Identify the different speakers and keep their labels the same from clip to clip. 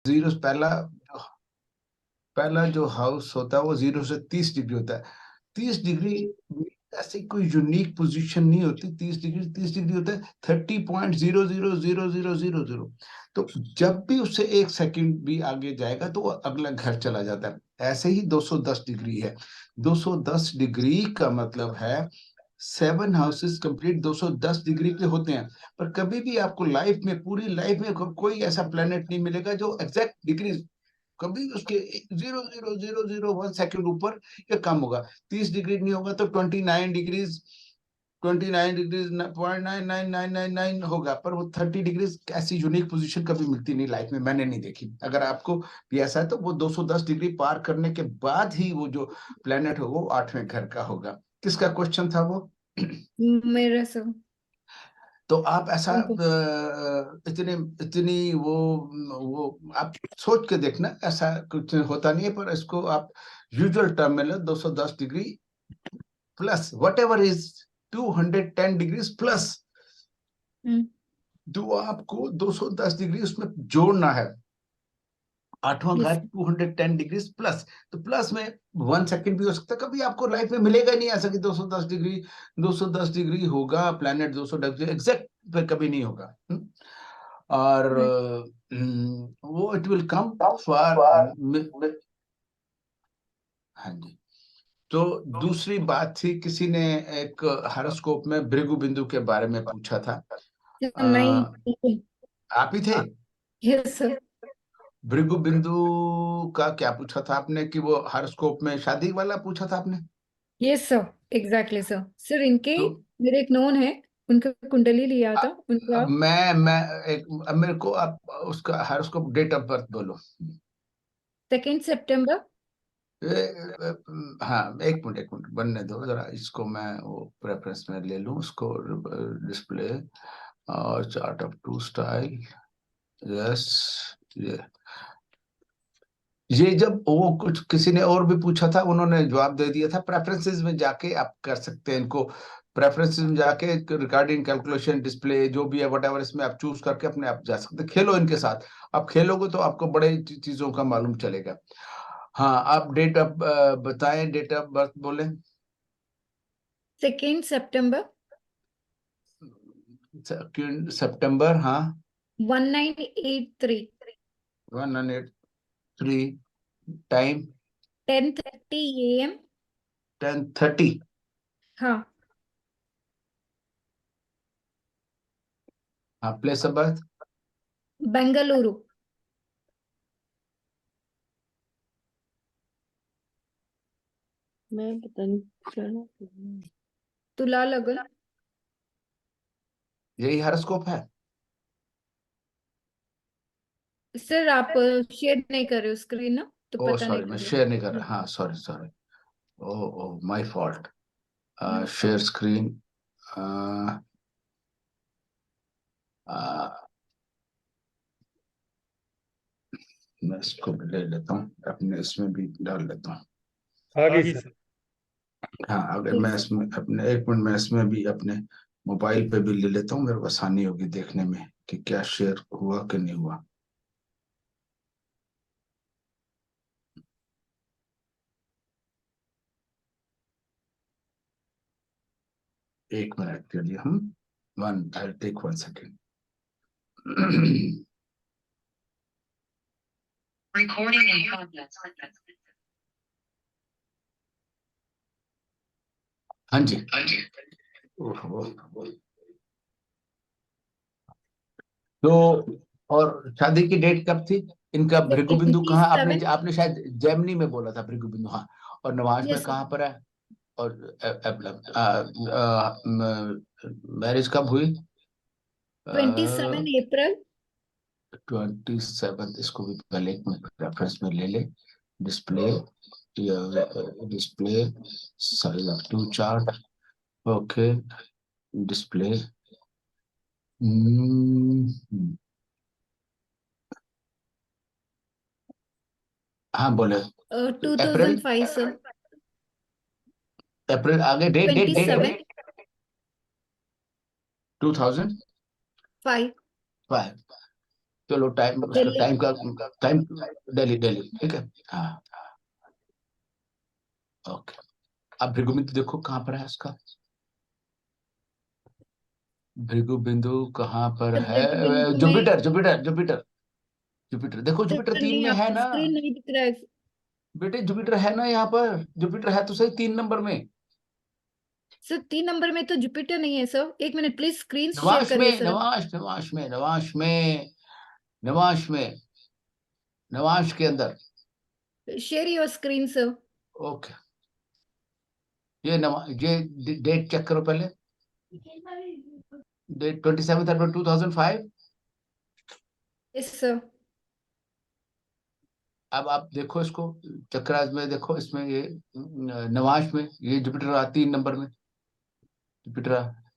Speaker 1: Zero पहला जो house होता है वो 0 से 30 डिग्री होता है। 30 डिग्री ऐसी कोई यूनिक पोजीशन नहीं होती। 30 डिग्री होता है 30.000000। तो जब भी उससे 1 सेकंड भी आगे जाएगा तो वो अगला घर चला जाता है। ऐसे ही 210 डिग्री है। 210 डिग्री का मतलब है 7 हाउसेस कंप्लीट 210 डिग्री के होते हैं। पर कभी भी आपको लाइफ में, पूरी लाइफ में कोई ऐसा प्लेनेट नहीं मिलेगा जो एग्जैक्ट डिग्री कभी उसके 0.0001 सेकंड ऊपर या कम होगा। 30 डिग्री नहीं होगा तो 29 डिग्रीज, 29 डिग्रीज 0.999999 होगा। पर वो 30 डिग्रीज ऐसी यूनिक पोजीशन कभी मिलती नहीं लाइफ में, मैंने नहीं देखी। अगर आपको भी ऐसा है तो वो 210 डिग्री पार करने के बाद ही वो जो प्लेनेट हो वो 8वें घर का होगा। किसका क्वेश्चन था वो?
Speaker 2: मेरा सब।
Speaker 1: तो आप ऐसा
Speaker 2: तुमको
Speaker 1: इतने इतनी वो आप सोच के देखना, ऐसा कुछ होता नहीं है। पर इसको आप यूजुअल टर्म में लो, 210 degree plus whatever is 210 degrees plus,
Speaker 2: hmm,
Speaker 1: जो आपको 210 डिग्री उसमें जोड़ना है। 8वां घर
Speaker 2: yes,
Speaker 1: 210 डिग्रीज प्लस। तो प्लस में 1 सेकंड भी हो सकता है। कभी आपको लाइफ में मिलेगा ही नहीं ऐसा कि 210 डिग्री, 210 डिग्री होगा प्लेनेट 210 डिग्री एग्जैक्ट पे कभी नहीं होगा। और
Speaker 2: right.
Speaker 1: वो इट विल कम फॉर। हाँ जी। तो दूसरी बात थी, किसी ने एक हॉरोस्कोप में भृगु बिंदु के बारे में पूछा था।
Speaker 2: नहीं,
Speaker 1: आप ही थे?
Speaker 2: Yes sir.
Speaker 1: भृगु बिंदु का क्या पूछा था आपने? कि वो हॉरोस्कोप में शादी वाला पूछा था आपने?
Speaker 2: Yes sir, exactly sir. Sir इनके,
Speaker 1: तो
Speaker 2: मेरे एक नोन है, उनका कुंडली लिया था
Speaker 1: अब
Speaker 2: उनका।
Speaker 1: अब मेरे को आप उसका हॉरोस्कोप डेट ऑफ बर्थ बोलो।
Speaker 2: 2 सितंबर।
Speaker 1: हाँ, एक मिनट बनने दो जरा, इसको मैं वो प्रेफरेंस में ले लूं उसको। डिस्प्ले और chart of two style. Yes. ये ये जब वो कुछ किसी ने और भी पूछा था, उन्होंने जवाब दे दिया था। प्रेफरेंसेस में जाके आप कर सकते हैं इनको। प्रेफरेंसेस में जाके रिकॉर्डिंग, कैलकुलेशन, डिस्प्ले जो भी है वट एवर, इसमें आप चूज करके अपने आप जा सकते हैं। खेलो इनके साथ। आप खेलोगे तो आपको बड़े चीजों का मालूम चलेगा। हाँ, आप डेट ऑफ बताएं, डेट ऑफ बर्थ बोले।
Speaker 2: 2 सितंबर।
Speaker 1: सितंबर, हाँ।
Speaker 2: 1983।
Speaker 1: 103। टाइम?
Speaker 2: 10:30 AM।
Speaker 1: 10:30।
Speaker 2: हाँ।
Speaker 1: हाँ, प्लेस ऑफ बर्थ?
Speaker 2: बेंगलुरु।
Speaker 3: मैं पता नहीं चला।
Speaker 2: तुला लगन।
Speaker 1: यही हॉरोस्कोप है?
Speaker 2: सर आप शेयर नहीं कर रहे हो स्क्रीन ना, तो
Speaker 1: ओ
Speaker 2: पता नहीं
Speaker 1: सॉरी, मैं
Speaker 2: कर
Speaker 1: शेयर नहीं कर
Speaker 2: रहे।
Speaker 1: रहा। हाँ, sorry sorry. Oh oh my fault.
Speaker 2: No
Speaker 1: share
Speaker 2: problem.
Speaker 1: Screen. मैं इसको भी ले लेता हूँ, अपने इसमें भी डाल लेता हूँ।
Speaker 4: आगे सर।
Speaker 1: हाँ, अगर मैं
Speaker 2: यस सर।
Speaker 1: इसमें अपने 1 मिनट में इसमें भी अपने मोबाइल पे भी ले लेता हूँ, मेरे को आसानी होगी देखने में कि क्या शेयर हुआ कि नहीं हुआ। 1 मिनट के लिए हम, one I take 1 second.
Speaker 5: Recording in progress.
Speaker 1: हाँ जी। ओहो। तो और शादी की डेट कब थी इनका? भृगु बिंदु कहाँ? आपने
Speaker 2: 27।
Speaker 1: आपने शायद जेमिनी में बोला था भृगु बिंदु, हाँ। और नवाज में
Speaker 2: यस सर।
Speaker 1: कहाँ पर है? और मैरिज कब हुई?
Speaker 2: 27 अप्रैल।
Speaker 1: 27। इसको भी पहले 1 मिनट रेफरेंस में ले ले। Display, display size of two chart. Okay, display. हाँ बोले। अप्रैल,
Speaker 2: 2005 सर।
Speaker 1: अप्रैल आगे डेट डेट डेट
Speaker 2: 27
Speaker 1: डेट 2005।
Speaker 2: 5।
Speaker 1: चलो टाइम
Speaker 2: दिल्ली।
Speaker 1: टाइम का टाइम दिल्ली दिल्ली ठीक है। हाँ ओके। अब भृगु बिंदु देखो कहाँ पर है उसका, भृगु बिंदु कहाँ पर
Speaker 2: सर
Speaker 1: है?
Speaker 2: भृगु बिंदु में
Speaker 1: जुपिटर जुपिटर जुपिटर जुपिटर देखो, जुपिटर
Speaker 2: सर
Speaker 1: 3
Speaker 2: नहीं,
Speaker 1: में है
Speaker 2: आपको
Speaker 1: ना
Speaker 2: स्क्रीन नहीं दिख रहा है।
Speaker 1: बेटे, जुपिटर है ना यहाँ पर, जुपिटर है तो सही 3 नंबर में।
Speaker 2: सर 3 नंबर में तो जुपिटर नहीं है सर, एक मिनट प्लीज स्क्रीन शेयर
Speaker 1: नवाश
Speaker 2: करिए
Speaker 1: में,
Speaker 2: सर।
Speaker 1: नवाश में, नवाश के अंदर।
Speaker 2: Share your screen sir.
Speaker 1: Okay, ये डेट चेक करो पहले, डेट 27/2005।
Speaker 2: Yes sir.
Speaker 1: अब आप देखो इसको, चक्रास में देखो, इसमें ये नवाश में ये जुपिटर 3 नंबर में, जुपिटर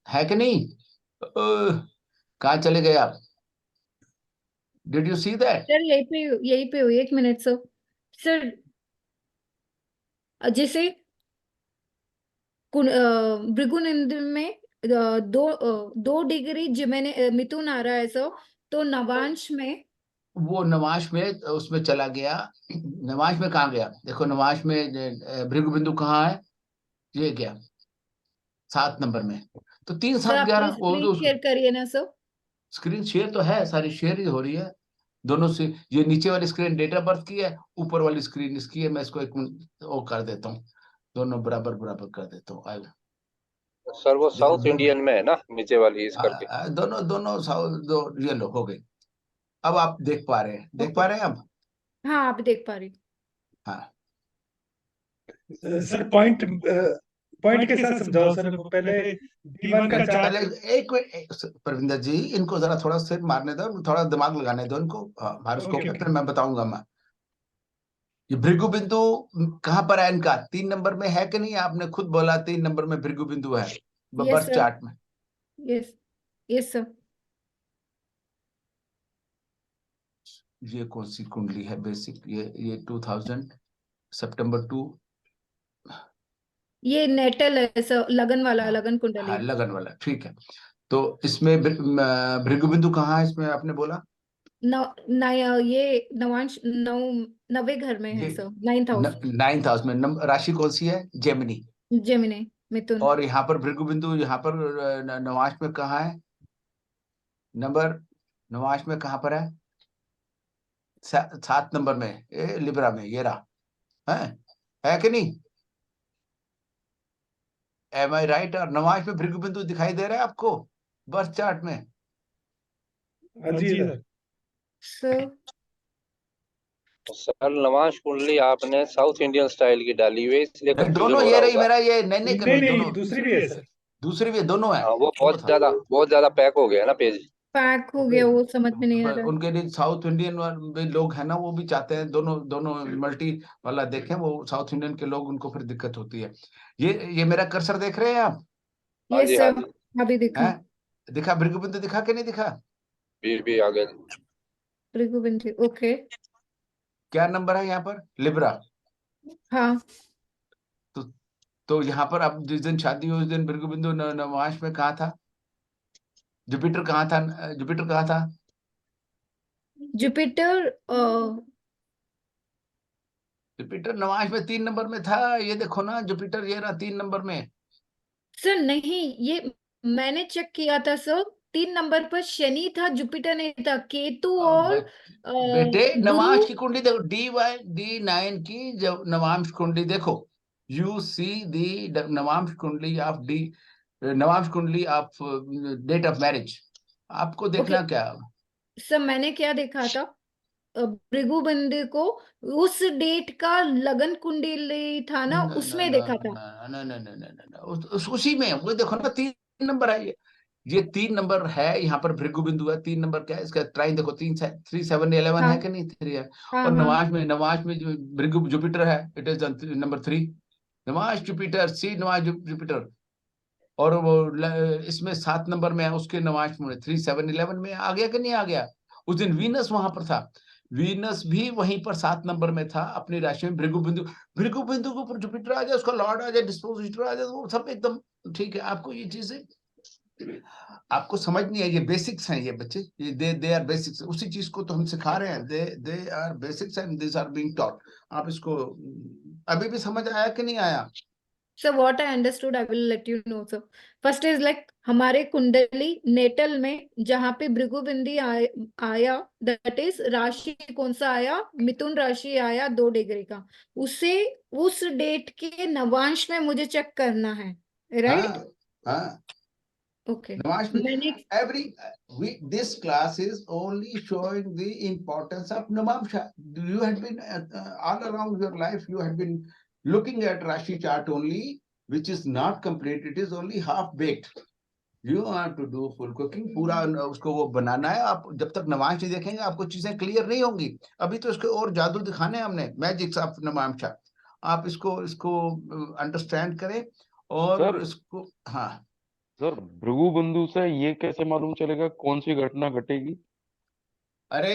Speaker 1: है कि नहीं? कहाँ चले गए आप? Did you see that?
Speaker 2: Sir यही पे हो, एक मिनट सर। सर जैसे भृगुनंद में 2 डिग्री जिमेने मिथुन आ रहा है सर, तो नवांश में।
Speaker 1: वो नवाश में उसमें चला गया, नवाश में कहाँ गया? देखो नवाश में भृगु बिंदु कहाँ है? ये गया 7 नंबर में, तो 3
Speaker 2: सर
Speaker 1: 7
Speaker 2: आप
Speaker 1: 11
Speaker 2: प्लीज
Speaker 1: वो
Speaker 2: स्क्रीन
Speaker 1: तो
Speaker 2: शेयर करिए ना सर।
Speaker 1: स्क्रीन शेयर तो है, सारी शेयर ही हो रही है दोनों से। ये नीचे वाली स्क्रीन डेट ऑफ बर्थ की है, ऊपर वाली स्क्रीन इसकी है। मैं इसको एक मिनट वो कर देता हूँ, दोनों बराबर बराबर कर देता हूँ।
Speaker 3: सर वो साउथ इंडियन में है ना, नीचे वाली इस करके।
Speaker 1: दोनों दोनों दो ये लो हो गई। अब आप देख पा रहे हैं, देख पा रहे हैं अब?
Speaker 2: हाँ आप देख पा रही।
Speaker 1: हाँ
Speaker 4: सर पॉइंट पॉइंट के साथ समझाओ सर को। पहले D1 का
Speaker 1: पहले
Speaker 4: चार्ट।
Speaker 1: एक मिनट परविंदर जी, इनको जरा थोड़ा सिर मारने दो, थोड़ा दिमाग लगाने दो इनको। भारत
Speaker 4: ओके,
Speaker 1: को
Speaker 4: ओके।
Speaker 1: फिर मैं बताऊंगा। मैं ये भृगु बिंदु कहाँ पर है इनका? 3 नंबर में है कि नहीं? आपने खुद बोला 3 नंबर में भृगु बिंदु है
Speaker 2: यस
Speaker 1: बर्थ
Speaker 2: सर।
Speaker 1: चार्ट में।
Speaker 2: Yes yes sir.
Speaker 1: ये कौन सी कुंडली है? बेसिक ये 2000 सितंबर 2।
Speaker 2: ये नेटल है सर, लगन वाला, लगन कुंडली।
Speaker 1: हाँ लगन वाला, ठीक है। तो इसमें भृगु बिंदु कहाँ है इसमें आपने बोला?
Speaker 2: ये नवांश 9वें घर में है
Speaker 1: ये
Speaker 2: sir, 9th house.
Speaker 1: 9th house में। राशि कौन सी है? जेमिनी।
Speaker 2: जेमिनी, मिथुन।
Speaker 1: और यहाँ पर भृगु बिंदु यहाँ पर नवाश में कहाँ है? नंबर नवाश में कहाँ पर है? 7 नंबर में, लिब्रा में, ये रहा है कि नहीं? एम आई राइट? और नवाश में भृगु बिंदु दिखाई दे रहा है आपको बर्थ चार्ट में?
Speaker 4: हाँ जी सर।
Speaker 2: सर
Speaker 3: सर नवांश कुंडली आपने साउथ इंडियन स्टाइल की डाली हुई है, इसलिए
Speaker 1: नहीं,
Speaker 3: कंफ्यूजन
Speaker 1: दोनों
Speaker 3: हो
Speaker 1: ये
Speaker 3: रहा
Speaker 1: रही
Speaker 3: होगा।
Speaker 1: मेरा, ये नहीं नहीं
Speaker 4: नहीं
Speaker 1: करनी,
Speaker 4: नहीं,
Speaker 1: दोनों
Speaker 4: दूसरी भी है सर।
Speaker 1: दूसरी भी है, दोनों है।
Speaker 3: हाँ वो
Speaker 1: दोनों था
Speaker 3: बहुत ज्यादा पैक हो गया ना पेज।
Speaker 2: पैक हो गया, वो समझ में नहीं आ रहा।
Speaker 1: उनके लिए साउथ इंडियन भी लोग हैं ना, वो भी चाहते हैं दोनों दोनों मल्टी वाला देखें। वो साउथ इंडियन के लोग, उनको फिर दिक्कत होती है। ये मेरा कर्सर देख रहे हैं आप?
Speaker 3: हाँ
Speaker 2: यस
Speaker 3: जी, हाँ
Speaker 2: सर,
Speaker 3: जी।
Speaker 2: अभी दिखा।
Speaker 1: हैं? दिखा भृगु बिंदु, दिखा कि नहीं दिखा?
Speaker 3: भी आ गया।
Speaker 2: भृगुबंधी, ओके।
Speaker 1: क्या नंबर है यहाँ पर? लिब्रा।
Speaker 2: हाँ
Speaker 1: तो यहाँ पर अब जिस दिन शादी हुई उस दिन भृगु बिंदु नवाश में कहाँ था? जुपिटर कहाँ था? जुपिटर कहाँ था?
Speaker 2: जुपिटर
Speaker 1: जुपिटर नवाश में 3 नंबर में था। ये देखो ना, जुपिटर ये रहा 3 नंबर में।
Speaker 2: सर नहीं, ये मैंने चेक किया था सर, 3 नंबर पर शनि था, जुपिटर नहीं था। केतु और
Speaker 1: बेटे
Speaker 2: गुरु।
Speaker 1: नवांश की कुंडली देखो, D9 की जब नवांश कुंडली देखो, यू सी दी नवांश कुंडली ऑफ डी, नवांश कुंडली ऑफ डेट ऑफ मैरिज। आपको देखना
Speaker 2: ओके
Speaker 1: क्या?
Speaker 2: सर, मैंने क्या देखा था, भृगुबंधी को उस डेट का लगन कुंडली था ना, उसमें देखा था।
Speaker 1: उसी में वो देखो ना, 3 नंबर है ये 3 नंबर है यहाँ पर। भृगु बिंदु है 3 नंबर। क्या है इसका ट्राइन देखो, 3 7 11 है
Speaker 2: हाँ
Speaker 1: कि नहीं? 3 है।
Speaker 2: हाँ
Speaker 1: और
Speaker 2: हाँ।
Speaker 1: नवाज में जो भृगु जुपिटर है, इट इज नंबर 3। नवाज जुपिटर, सी नवाज जुपिटर। और वो इसमें 7 नंबर में है, उसके नवाज में 3 7 11 में आ गया कि नहीं आ गया? उस दिन वीनस वहां पर था, वीनस भी वहीं पर 7 नंबर में था अपनी राशि में। भृगु बिंदु के ऊपर जुपिटर आ जाए, उसका लॉर्ड आ जाए, डिस्पोजिटर आ जाए, तो वो सब एकदम ठीक है। आपको ये चीजें आपको समझ नहीं है, ये बेसिक्स हैं ये बच्चे, ये दे आर बेसिक्स, उसी चीज को तो हम सिखा रहे हैं, they are basics and this are being taught. आप इसको अभी भी समझ आया कि नहीं आया?
Speaker 2: So what I understood, I will let you know. So first is like हमारे कुंडली नेटल में जहाँ पे भृगु बिंदी आया, that is राशि कौन सा आया, मिथुन राशि आया 2 डिग्री का, उसे उस डेट के नवांश में मुझे चेक करना है, राइट?
Speaker 1: हाँ हाँ,
Speaker 2: ओके,
Speaker 1: नवांश में
Speaker 2: मैंने
Speaker 1: every this class is only showing the importance of Navamsha. You had been all around your life you had been looking at Rashi chart only, which is not complete, it is only half baked. You have to do full cooking, पूरा उसको वो बनाना है। आप जब तक नवांश नहीं देखेंगे आपको चीजें क्लियर नहीं होंगी। अभी तो इसके और जादू दिखाने हैं हमने, मैजिक्स ऑफ नवांशा। आप इसको अंडरस्टैंड करें और
Speaker 6: सर
Speaker 1: इसको। हाँ
Speaker 6: सर, भृगु बंधु से ये कैसे मालूम चलेगा कौन सी घटना घटेगी?
Speaker 1: अरे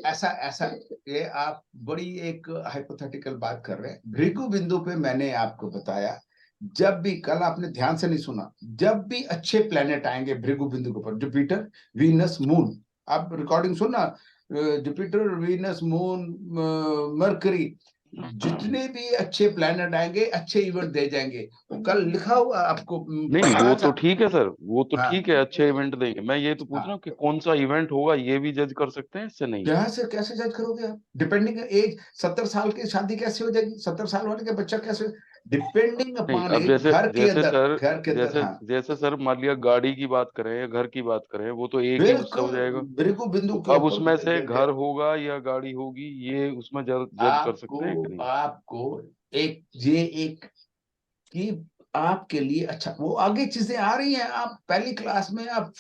Speaker 1: ऐसा ऐसा, ये आप बड़ी एक हाइपोथेटिकल बात कर रहे हैं। भृगु बिंदु पे मैंने आपको बताया, जब भी, कल आपने ध्यान से नहीं सुना, जब भी अच्छे प्लेनेट आएंगे भृगु बिंदु के ऊपर, जुपिटर, वीनस, मून, आप रिकॉर्डिंग सुनना, जुपिटर, वीनस, मून, मरकरी, जितने भी अच्छे प्लेनेट आएंगे अच्छे इवेंट दे जाएंगे। कल लिखा हुआ आपको
Speaker 6: नहीं वो
Speaker 1: पढ़ा
Speaker 6: तो
Speaker 1: था।
Speaker 6: ठीक है सर, वो तो
Speaker 1: हाँ
Speaker 6: ठीक है, अच्छे इवेंट देंगे। मैं ये तो पूछ रहा हूँ कि कौन सा इवेंट होगा ये भी जज कर सकते हैं इससे? नहीं।
Speaker 1: यहाँ से कैसे जज करोगे आप? डिपेंडिंग एज, 70 साल की शादी कैसे हो जाएगी, 70 साल वाले का बच्चा कैसे, डिपेंडिंग
Speaker 6: नहीं,
Speaker 1: अपॉन
Speaker 6: अब
Speaker 1: एज,
Speaker 6: जैसे
Speaker 1: घर के
Speaker 6: जैसे
Speaker 1: अंदर,
Speaker 6: सर,
Speaker 1: घर के अंदर।
Speaker 6: जैसे
Speaker 1: हाँ
Speaker 6: जैसे सर मान लिया गाड़ी की बात करें या घर की बात करें, वो तो एक ही उससे हो
Speaker 1: बिल्कुल,
Speaker 6: जाएगा।
Speaker 1: भृगु बिंदु
Speaker 6: तो
Speaker 1: के
Speaker 6: अब
Speaker 1: ऊपर
Speaker 6: उसमें से घर होगा या गाड़ी होगी, ये उसमें जज कर सकते हैं कि
Speaker 1: आपको
Speaker 6: नहीं?
Speaker 1: आपको एक ये एक कि आपके लिए अच्छा, वो आगे चीजें आ रही हैं। आप पहली क्लास में, आप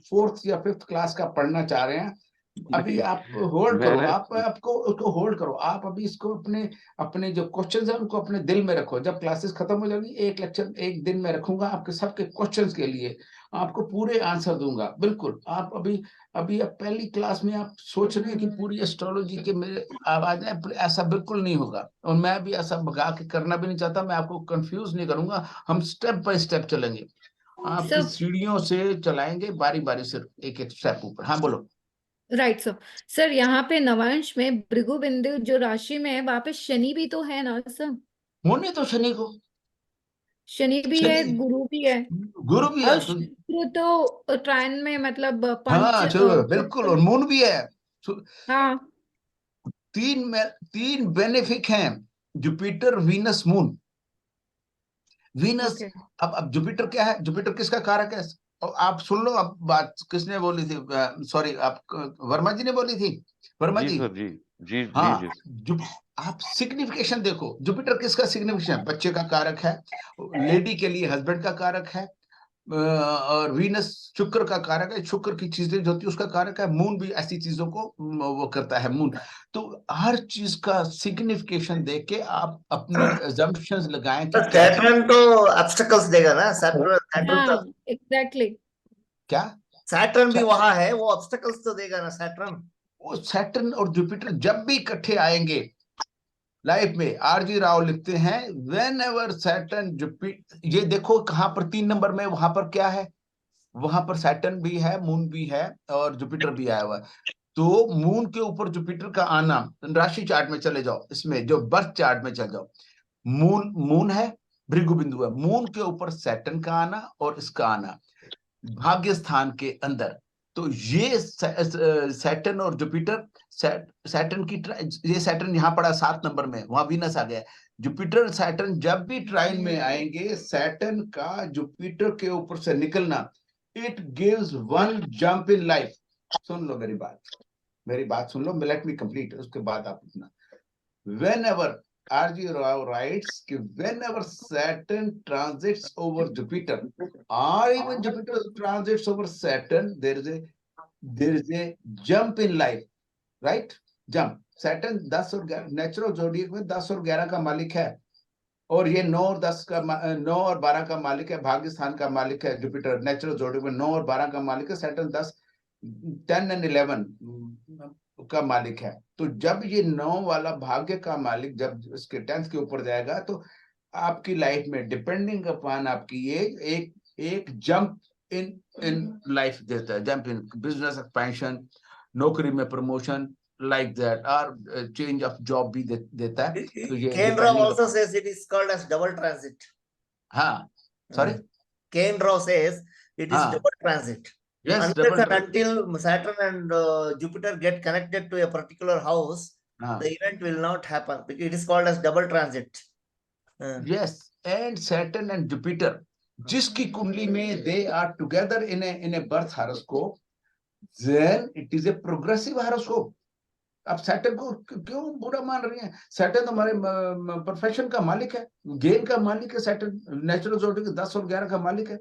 Speaker 1: 4th या 5th क्लास का पढ़ना चाह रहे हैं, अभी
Speaker 6: नहीं,
Speaker 1: आप होल्ड करो,
Speaker 6: मैंने
Speaker 1: आप आपको उसको होल्ड करो। आप अभी इसको अपने अपने जो क्वेश्चंस है उनको अपने दिल में रखो। जब क्लासेस खत्म हो जाएगी, एक लेक्चर एक दिन में रखूंगा आपके सबके क्वेश्चंस के लिए, आपको पूरे आंसर दूंगा। बिल्कुल, आप अभी अभी आप पहली क्लास में आप सोच रहे हैं कि पूरी एस्ट्रोलॉजी के मेरे आवाज है, ऐसा बिल्कुल नहीं होगा। और मैं भी ऐसा भगा के करना भी नहीं चाहता, मैं आपको कंफ्यूज नहीं करूंगा। हम स्टेप बाय स्टेप चलेंगे, आपकी
Speaker 2: सर,
Speaker 1: सीढ़ियों से चलाएंगे, बारी बारी से एक एक स्टेप ऊपर। हाँ बोलो।
Speaker 2: Right sir. सर यहाँ पे नवांश में भृगु बिंदु जो राशि में है वहां पे शनि भी तो है ना सर?
Speaker 1: होने तो शनि को,
Speaker 2: शनि भी है,
Speaker 1: शनि,
Speaker 2: गुरु भी है,
Speaker 1: गुरु भी
Speaker 2: और
Speaker 1: है तो।
Speaker 2: शुक्र तो ट्रायन में मतलब
Speaker 1: हाँ चलो बिल्कुल, और मून भी है।
Speaker 2: हाँ
Speaker 1: तीन बेनिफिक हैं, Jupiter, Venus, moon. Venus,
Speaker 2: okay,
Speaker 1: अब जुपिटर क्या है, जुपिटर किसका कारक है? और आप सुन लो, अब बात किसने बोली थी, सॉरी, आप वर्मा जी ने बोली थी, वर्मा
Speaker 6: जी
Speaker 1: जी।
Speaker 6: सर, जी जी जी
Speaker 1: हाँ,
Speaker 6: जी।
Speaker 1: आप सिग्निफिकेशन देखो, जुपिटर किसका सिग्निफिकेशन, बच्चे का कारक है, लेडी के लिए हस्बैंड का कारक है, और वीनस शुक्र का कारक है, शुक्र की चीजें जो होती है उसका कारक है, मून भी ऐसी चीजों को वो करता है, मून। तो हर चीज का सिग्निफिकेशन देख के आप अपनी assumptions लगाएं कि क्या चीज,
Speaker 7: सैटर्न तो ऑब्स्टकल्स देगा ना, सैटर्न
Speaker 2: हाँ
Speaker 7: तो,
Speaker 2: एग्जैक्टली।
Speaker 1: क्या
Speaker 7: सैटर्न भी वहां है, वो ऑब्स्टकल्स तो देगा ना सैटर्न।
Speaker 1: वो सैटर्न और जुपिटर जब भी इकट्ठे आएंगे लाइफ में, आरजी राव लिखते हैं, वेन एवर सैटर्न जुपिटर, ये देखो कहां पर 3 नंबर में, वहां पर क्या है, वहां पर सैटर्न भी है, मून भी है, और जुपिटर भी आया हुआ है। तो मून के ऊपर जुपिटर का आना, राशि चार्ट में चले जाओ, इसमें जो बर्थ चार्ट में चले जाओ, मून मून है, भृगु बिंदु है, मून के ऊपर सैटर्न का आना और इसका आना भाग्य स्थान के अंदर। तो ये सैटर्न और जुपिटर, सैटर्न की ये सैटर्न यहाँ पड़ा 7 नंबर में, वहां वीनस आ गया। जुपिटर सैटर्न जब भी ट्राइन में आएंगे, सैटर्न का जुपिटर के ऊपर से निकलना, it gives one jump in life. सुन लो मेरी बात सुन लो, लेट मी कंप्लीट, उसके बाद आप अपना। whenever RG Rao writes कि whenever Saturn transits over Jupiter, or even Jupiter transits over Saturn, there is a jump in life, right? Jump. Saturn 10 और 11 नेचुरल जोडियक में 10 और 11 का मालिक है, और ये 9 और 10 का 9 और 12 का मालिक है, भाग्य स्थान का मालिक है जुपिटर। नेचुरल जोडियक में 9 और 12 का मालिक है, सैटर्न 10 एंड 11 का मालिक है। तो जब ये 9 वाला भाग्य का मालिक जब इसके 10th के ऊपर जाएगा, तो आपकी लाइफ में डिपेंडिंग अपॉन आपकी एज एक जंप इन लाइफ देता है, जंप इन बिजनेस एक्सपेंशन, नौकरी में प्रमोशन, लाइक दैट, और चेंज ऑफ जॉब भी देता है। तो ये
Speaker 7: Kane Rao
Speaker 1: depending
Speaker 7: also
Speaker 1: upon-
Speaker 7: says it is called as double transit.
Speaker 1: हाँ, sorry,
Speaker 7: Kane Rao says it is
Speaker 1: हाँ,
Speaker 7: double transit.
Speaker 1: yes,
Speaker 7: Unless
Speaker 1: double
Speaker 7: and
Speaker 1: transit.
Speaker 7: until Saturn and Jupiter get connected to a particular house,
Speaker 1: हाँ,
Speaker 7: the event will not happen. It is called as double transit.
Speaker 1: yes, and Saturn and Jupiter, जिसकी कुंडली में they are together in a birth horoscope, then it is a progressive horoscope. अब Saturn को क्यों बुरा मान रही हैं? सैटर्न हमारे प्रोफेशन का मालिक है, गेन का मालिक है, सैटर्न नेचुरल जोड़ी 10 और 11 का मालिक है।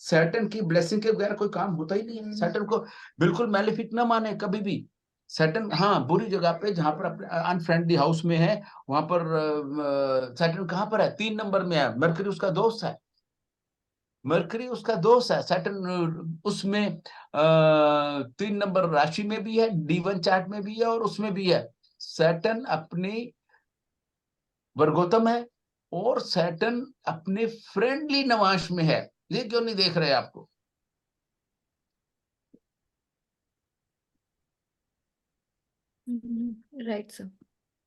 Speaker 1: सैटर्न की ब्लेसिंग के बगैर कोई काम होता ही नहीं है। सैटर्न को बिल्कुल मैलिफिक ना माने कभी भी। सैटर्न हाँ बुरी जगह पे, जहां पर अपने अनफ्रेंडली हाउस में है, वहां पर सैटर्न कहां पर है? 3 नंबर में है। मरकरी उसका दोस्त है, मरकरी उसका दोस्त है। सैटर्न उसमें 3 नंबर राशि में भी है, D1 चार्ट में भी है और उसमें भी है। सैटर्न अपनी वर्गोत्तम है और सैटर्न अपने फ्रेंडली नवांश में है। ये क्यों नहीं देख रहे आपको?
Speaker 2: Right sir.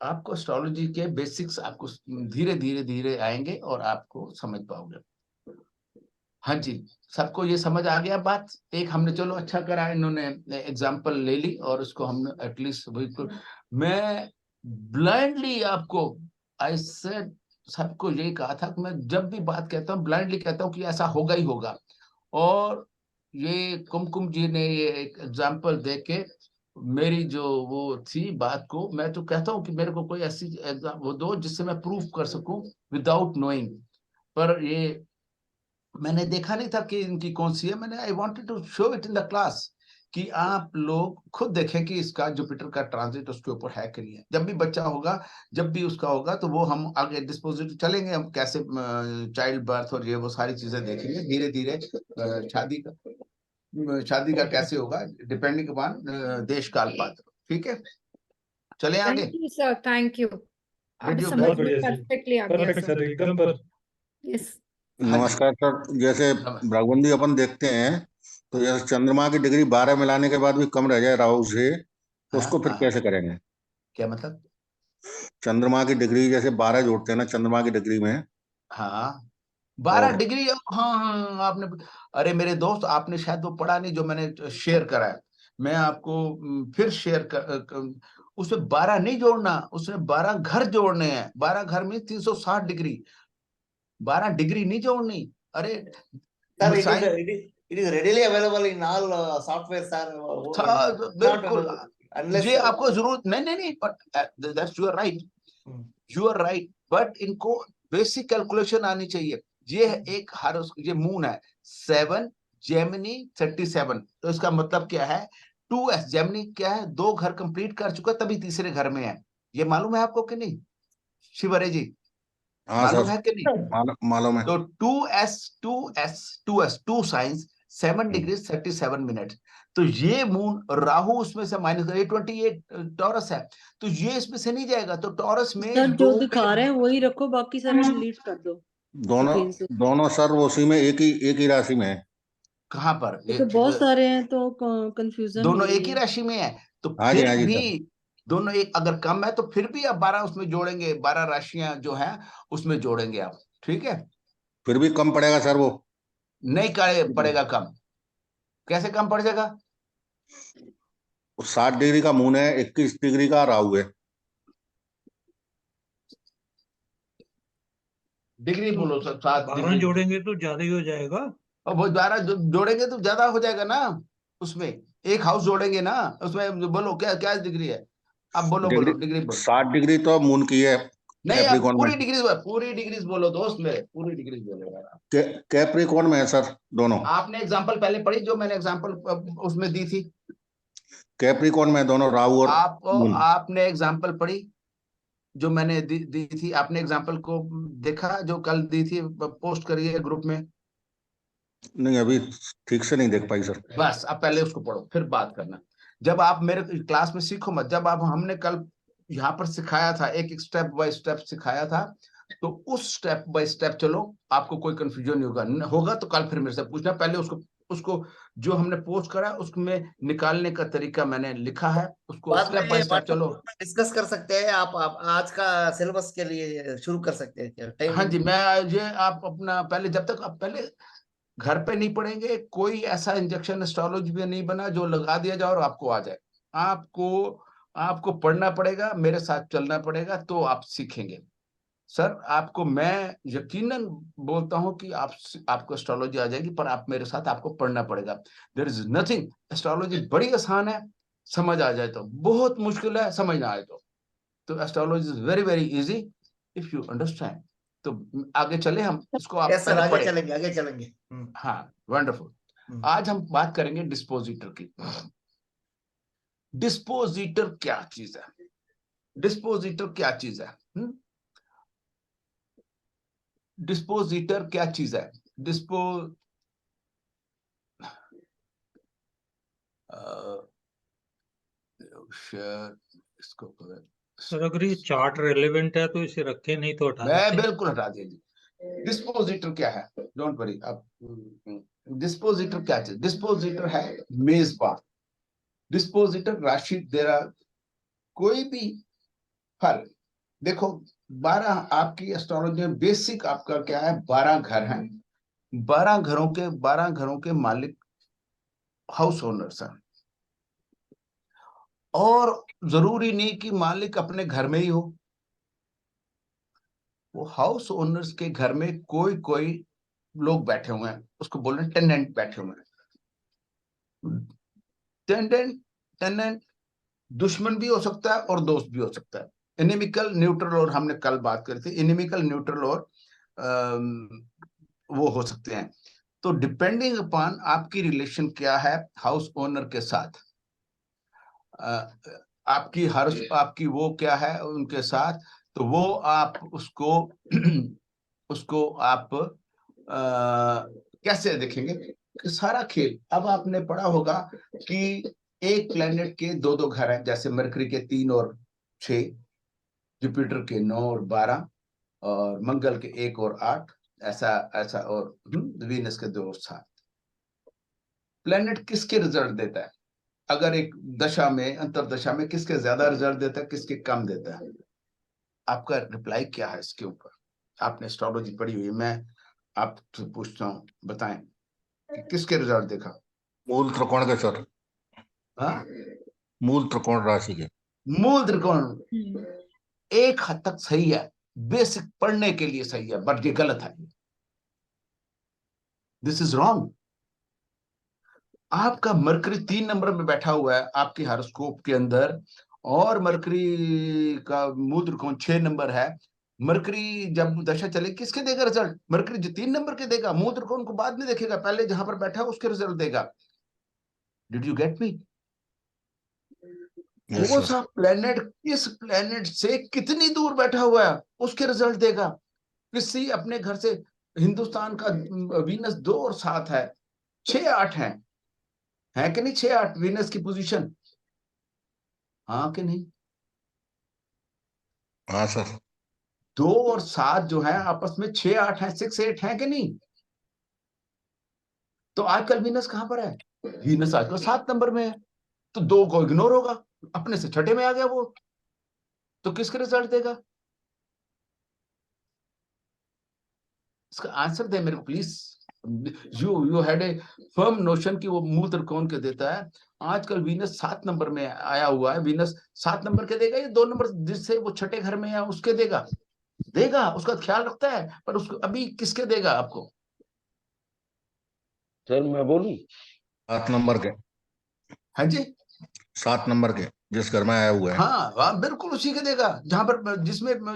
Speaker 1: आपको एस्ट्रोलॉजी के बेसिक्स आपको धीरे धीरे धीरे आएंगे और आपको समझ पाओगे। हाँ जी, सबको ये समझ आ गया बात? एक हमने चलो अच्छा करा, इन्होंने एग्जांपल ले ली और उसको हमने एटलीस्ट बिल्कुल, मैं ब्लाइंडली आपको ऐसे सबको यही कहा था कि मैं जब भी बात कहता हूँ ब्लाइंडली कहता हूँ कि ऐसा होगा ही होगा। और ये कुमकुम जी ने ये एक एग्जांपल दे के मेरी जो वो थी बात को, मैं तो कहता हूँ कि मेरे को कोई ऐसी वो दो जिससे मैं प्रूफ कर सकूं विदाउट नोइंग। पर ये मैंने देखा नहीं था कि इनकी कौन सी है। मैंने I wanted to show it in the class कि आप लोग खुद देखें कि इसका जुपिटर का ट्रांजिट उसके ऊपर है कि नहीं है। जब भी बच्चा होगा, जब भी उसका होगा, तो वो हम आगे डिस्पोजिट चलेंगे, हम कैसे चाइल्ड बर्थ और ये वो सारी चीजें देखेंगे धीरे धीरे। शादी का कैसे होगा डिपेंडिंग अपॉन देश काल पात्र। ठीक है, चले आगे।
Speaker 2: Thank you sir, thank you. अब
Speaker 1: Did you
Speaker 2: समझ
Speaker 4: बहुत
Speaker 2: में
Speaker 4: बढ़िया सर,
Speaker 2: परफेक्टली आ गया
Speaker 4: परफेक्ट
Speaker 2: सर।
Speaker 4: सर, एकदम पर।
Speaker 2: यस।
Speaker 1: हाँ जी।
Speaker 8: नमस्कार सर। जैसे
Speaker 1: नमस्कार।
Speaker 8: ब्राह्मणी अपन देखते हैं तो जैसे चंद्रमा की डिग्री 12 मिलाने के बाद भी कम रह जाए राहु से, तो उसको फिर
Speaker 1: हाँ,
Speaker 8: कैसे करेंगे?
Speaker 1: क्या मतलब?
Speaker 8: चंद्रमा की डिग्री जैसे 12 जोड़ते हैं ना चंद्रमा की डिग्री में,
Speaker 1: हाँ 12
Speaker 8: और
Speaker 1: डिग्री। हाँ हाँ, आपने, अरे मेरे दोस्त, आपने शायद वो पढ़ा नहीं जो मैंने शेयर करा है। मैं आपको फिर शेयर उसमें 12 नहीं जोड़ना, उसमें 12 घर जोड़ने हैं। 12 घर में 360 डिग्री, 12 डिग्री नहीं जोड़नी। अरे
Speaker 7: Sir,
Speaker 1: science
Speaker 7: it is readily available in all software, sir.
Speaker 1: बिल्कुल।
Speaker 7: Unless
Speaker 1: ये आपको जरूरत नहीं नहीं नहीं, but that's you are right, you are right, but इनको बेसिक कैलकुलेशन आनी चाहिए। ये है एक हर, ये मून है 7 जेमिनी 37, तो इसका मतलब क्या है? 2s जेमिनी क्या है? 2 घर कंप्लीट कर चुका, तभी तीसरे घर में है। ये मालूम है आपको कि नहीं शिवरे जी?
Speaker 8: हाँ
Speaker 1: मालूम
Speaker 8: सर
Speaker 1: है कि नहीं?
Speaker 8: मालूम है।
Speaker 1: तो 2 साइंस 7 डिग्री 37 मिनट। तो ये मून राहु उसमें से माइनस कर, 28 टॉरस है, तो ये इसमें से नहीं जाएगा। तो टॉरस में
Speaker 9: सर जो दिखा रहे हैं वही रखो, बाकी सारे डिलीट कर दो
Speaker 8: दोनों
Speaker 9: स्क्रीन से।
Speaker 8: दोनों सर वो उसी में एक ही राशि में है।
Speaker 1: कहाँ पर?
Speaker 9: तो बहुत सारे हैं तो कंफ्यूजन हो
Speaker 1: दोनों
Speaker 9: रही
Speaker 1: एक ही
Speaker 9: है।
Speaker 1: राशि में है, तो
Speaker 8: हाँ जी,
Speaker 1: फिर
Speaker 8: हाँ जी
Speaker 1: भी
Speaker 8: सर।
Speaker 1: दोनों एक अगर कम है तो फिर भी आप 12 उसमें जोड़ेंगे, 12 राशियां जो है उसमें जोड़ेंगे आप। ठीक है,
Speaker 8: फिर भी कम पड़ेगा सर वो।
Speaker 1: नहीं पड़ेगा कम। कैसे कम पड़ जाएगा?
Speaker 8: 60 डिग्री का मून है, 21 डिग्री का राहु है।
Speaker 1: डिग्री बोलो सर, 7
Speaker 10: 12
Speaker 1: डिग्री।
Speaker 10: जोड़ेंगे तो ज्यादा ही हो जाएगा।
Speaker 1: और वो 12 जोड़ेंगे तो ज्यादा हो जाएगा ना। उसमें एक हाउस जोड़ेंगे ना, उसमें बोलो क्या क्या डिग्री है? अब बोलो
Speaker 8: डिग्री
Speaker 1: डिग्री बोलो।
Speaker 8: 60 डिग्री तो मून की है
Speaker 1: नहीं, आप
Speaker 8: कैप्रिकॉर्न में।
Speaker 1: पूरी डिग्री बोलो दोस्त मेरे, पूरी डिग्री बोलो यार।
Speaker 8: कैप्रिकॉर्न में है सर दोनों।
Speaker 1: आपने एग्जांपल पहले पढ़ी जो मैंने एग्जांपल उसमें दी थी?
Speaker 8: कैप्रिकॉर्न में है दोनों राहु और मून।
Speaker 1: आपने एग्जांपल पढ़ी जो मैंने दी थी? आपने एग्जांपल को देखा जो कल दी थी, पोस्ट करी है ग्रुप में?
Speaker 8: नहीं अभी ठीक से नहीं देख पाई सर।
Speaker 1: बस अब पहले उसको पढ़ो फिर बात करना। जब आप मेरे क्लास में सीखो मत, जब आप हमने कल यहाँ पर सिखाया था, एक एक स्टेप बाय स्टेप सिखाया था, तो उस स्टेप बाय स्टेप चलो, आपको कोई कंफ्यूजन नहीं होगा। होगा तो कल फिर मेरे से पूछना, पहले उसको जो हमने पोस्ट करा उसमें निकालने का तरीका मैंने लिखा है, उसको
Speaker 7: बाद
Speaker 1: स्टेप बाय स्टेप चलो।
Speaker 7: में डिस्कस कर सकते हैं। आप आज का सिलेबस के लिए शुरू कर सकते हैं क्या? टाइम
Speaker 1: हाँ जी, मैं ये आप अपना पहले, जब तक आप पहले घर पे नहीं पढ़ेंगे, कोई ऐसा इंजेक्शन एस्ट्रोलॉजी में नहीं बना जो लगा दिया जाए और आपको आ जाए। आपको पढ़ना पड़ेगा, मेरे साथ चलना पड़ेगा, तो आप सीखेंगे। सर आपको मैं यकीनन बोलता हूं कि आपको एस्ट्रोलॉजी आ जाएगी, पर आप मेरे साथ, आपको पढ़ना पड़ेगा। देयर इज नथिंग, एस्ट्रोलॉजी बड़ी आसान है, समझ आ जाए तो। बहुत मुश्किल है समझ ना आए तो astrology is very very easy if you understand. तो आगे चले हम, इसको आप
Speaker 7: यस सर,
Speaker 1: पहले
Speaker 7: आगे
Speaker 1: पढ़े।
Speaker 7: चलेंगे, आगे चलेंगे।
Speaker 1: हाँ, वंडरफुल। आज हम बात करेंगे डिस्पोजिटर की। डिस्पोजिटर क्या चीज है? डिस्पोजिटर क्या चीज है? डिस्पोजिटर क्या चीज है? इसको
Speaker 10: सर अगर ये चार्ट रेलेवेंट है तो इसे रखें, नहीं तो हटा
Speaker 1: मैं
Speaker 10: देते हैं।
Speaker 1: बिल्कुल हटा दीजिए। डिस्पोजिटर क्या है? Don't worry. अब डिस्पोजिटर क्या चीज? डिस्पोजिटर है मेजबान। डिस्पोजिटर राशि दे रहा, कोई भी फल। देखो 12 आपकी एस्ट्रोलॉजी में बेसिक आपका क्या है? 12 घर हैं। 12 घरों के मालिक हाउस ओनर्स हैं। और जरूरी नहीं कि मालिक अपने घर में ही हो, वो हाउस ओनर्स के घर में कोई कोई लोग बैठे हुए हैं, उसको बोल रहे हैं टेनेंट बैठे हुए हैं। टेनेंट दुश्मन भी हो सकता है और दोस्त भी हो सकता है। इनिमिकल, न्यूट्रल, और हमने कल बात करी थी इनिमिकल, न्यूट्रल और वो हो सकते हैं। तो डिपेंडिंग अपॉन आपकी रिलेशन क्या है हाउस ओनर के साथ, आपकी वो क्या है उनके साथ, तो वो आप उसको आप कैसे देखेंगे कि सारा खेल। अब आपने पढ़ा होगा कि एक प्लेनेट के दो दो घर हैं, जैसे मरकरी के 3 और 6, जुपिटर के 9 और 12, और मंगल के 1 और 8, ऐसा ऐसा, और वीनस के 2 और 7। प्लेनेट किसके रिजल्ट देता है? अगर एक दशा में, अंतरदशा में किसके ज्यादा रिजल्ट देता है, किसके कम देता है? आपका रिप्लाई क्या है इसके ऊपर? आपने एस्ट्रोलॉजी पढ़ी हुई है, मैं आपसे पूछता हूँ, बताएं कि किसके रिजल्ट देखा?
Speaker 8: मूल त्रिकोण के सर,
Speaker 1: हाँ,
Speaker 8: मूल त्रिकोण राशि के।
Speaker 1: मूल त्रिकोण एक हद तक सही है, बेसिक पढ़ने के लिए सही है, बट ये गलत है। This is wrong. आपका मरकरी 3 नंबर में बैठा हुआ है आपके हॉरोस्कोप के अंदर, और मरकरी का मूल त्रिकोण 6 नंबर है। मरकरी जब दशा चले किसके देगा रिजल्ट? मरकरी जो 3 नंबर के देगा, मूल त्रिकोण को बाद में देखेगा, पहले जहां पर बैठा है उसके रिजल्ट देगा। डिड यू गेट मी? कौन सा प्लेनेट किस प्लेनेट से कितनी दूर बैठा हुआ है उसके रिजल्ट देगा। किसी अपने घर से, हिंदुस्तान का वीनस 2 और 7 है, 6 8 है कि नहीं? 6 8 वीनस की पोजीशन, हाँ कि नहीं?
Speaker 8: हाँ सर।
Speaker 1: 2 और 7 जो है आपस में 6 8 है, 6 8 है कि नहीं? तो आजकल वीनस कहां पर है? वीनस आजकल 7 नंबर में है, तो 2 को इग्नोर होगा, अपने से छठे में आ गया वो, तो किसके रिजल्ट देगा? इसका आंसर दे मेरे को please. You had a firm notion कि वो मूल त्रिकोण के देता है। आजकल वीनस 7 नंबर में आया हुआ है, वीनस 7 नंबर के देगा, ये 2 नंबर जिससे वो छठे घर में है उसके देगा उसका ख्याल रखता है, पर उसको अभी किसके देगा आपको?
Speaker 6: सर मैं बोलूं?
Speaker 8: 7 नंबर के।
Speaker 1: हाँ जी,
Speaker 8: 7 नंबर के जिस घर में आया हुआ है।
Speaker 1: हाँ हाँ, बिल्कुल उसी के देगा जहां पर,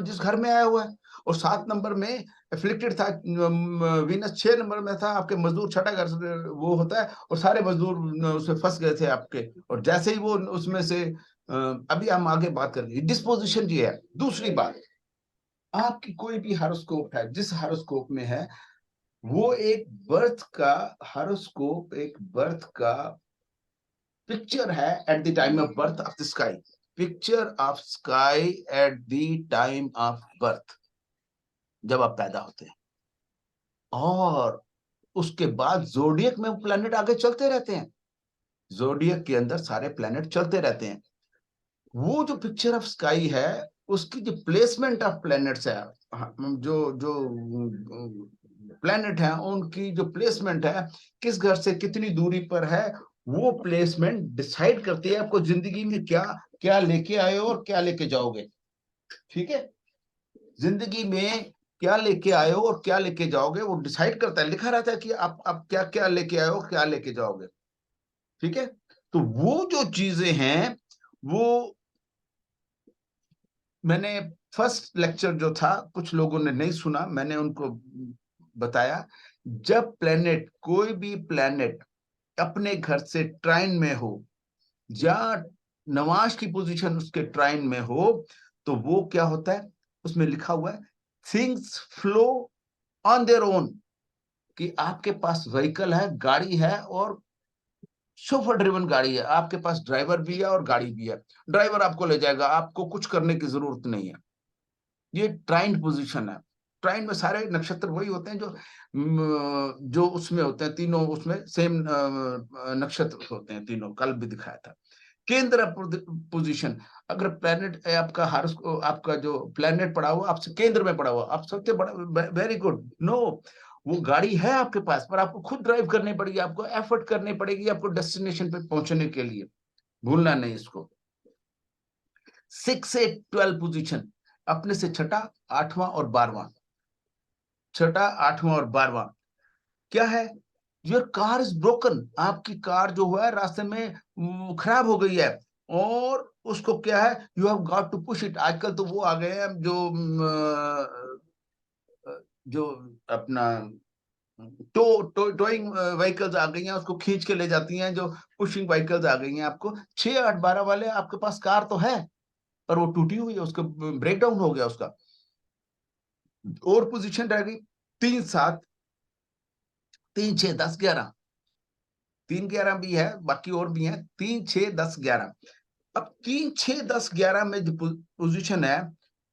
Speaker 1: जिस घर में आया हुआ है। और 7 नंबर में एफ्लिक्टेड था, वीनस 6 नंबर में था, आपके मजदूर छठा घर से वो होता है, और सारे मजदूर उसमें फंस गए थे आपके। और जैसे ही वो उसमें से अभी हम आगे बात करेंगे, डिस्पोजिशन जी है। दूसरी बात, आपकी कोई भी हॉरोस्कोप है, जिस हॉरोस्कोप में है, वो एक बर्थ का हॉरोस्कोप, एक बर्थ का पिक्चर है at the time of birth of the sky. Picture of sky at the time of birth, जब आप पैदा होते हैं। और उसके बाद जोडियक में प्लैनेट आगे चलते रहते हैं, जोडियक के अंदर सारे प्लैनेट चलते रहते हैं। वो जो पिक्चर ऑफ स्काई है उसकी जो प्लेसमेंट ऑफ प्लैनेट्स है, जो जो प्लैनेट है उनकी जो प्लेसमेंट है, किस घर से कितनी दूरी पर है, वो प्लेसमेंट डिसाइड करती है आपको जिंदगी में क्या क्या लेके आए हो और क्या लेके जाओगे। ठीक है, जिंदगी में क्या लेके आए हो और क्या लेके जाओगे वो डिसाइड करता है, लिखा रहता है कि आप क्या क्या लेके आए हो, क्या लेके जाओगे। ठीक है, तो वो जो चीजें हैं वो मैंने फर्स्ट लेक्चर जो था कुछ लोगों ने नहीं सुना, मैंने उनको बताया, जब प्लेनेट कोई भी प्लेनेट अपने घर से ट्राइन में हो या नवाज की पोजीशन उसके ट्राइन में हो तो वो क्या होता है, उसमें लिखा हुआ है things flow on their own, कि आपके पास व्हीकल है, गाड़ी है और शोफर ड्रिवन गाड़ी है, आपके पास ड्राइवर भी है और गाड़ी भी है, ड्राइवर आपको ले जाएगा, आपको कुछ करने की जरूरत नहीं है। ये ट्राइन पोजीशन है। ट्राइन में सारे नक्षत्र वही होते हैं जो उसमें होते हैं, तीनों उसमें सेम नक्षत्र होते हैं तीनों, कल भी दिखाया था। केंद्र पोजीशन, अगर प्लेनेट आपका आपका जो प्लेनेट पड़ा हुआ आपसे केंद्र में पड़ा हुआ, आप सबसे बड़ा, वेरी गुड, नो वो गाड़ी है आपके पास पर आपको खुद ड्राइव करनी पड़ेगी, आपको एफर्ट करनी पड़ेगी आपको डेस्टिनेशन पे पहुंचने के लिए, भूलना नहीं इसको। 6, 8, 12 पोजीशन, अपने से छठा, 8वां और 12वां, छठा, 8वां और 12वां क्या है, योर कार इज ब्रोकन, आपकी कार जो है रास्ते में खराब हो गई है और उसको क्या है, you have got to push it. आजकल तो वो आ गए हैं जो अपना टोइंग व्हीकल्स आ गई हैं, उसको खींच के ले जाती हैं, जो पुशिंग व्हीकल्स आ गई हैं। आपको 6, 8, 12 वाले आपके पास कार तो है पर वो टूटी हुई है, उसका ब्रेक डाउन हो गया उसका। और पोजीशन रह गई 3, 7, 3, 6, 10, 11, 3, 11 भी है, बाकी और भी है, 3, 6, 10, 11। अब 3, 6, 10, 11 में जो पोजीशन है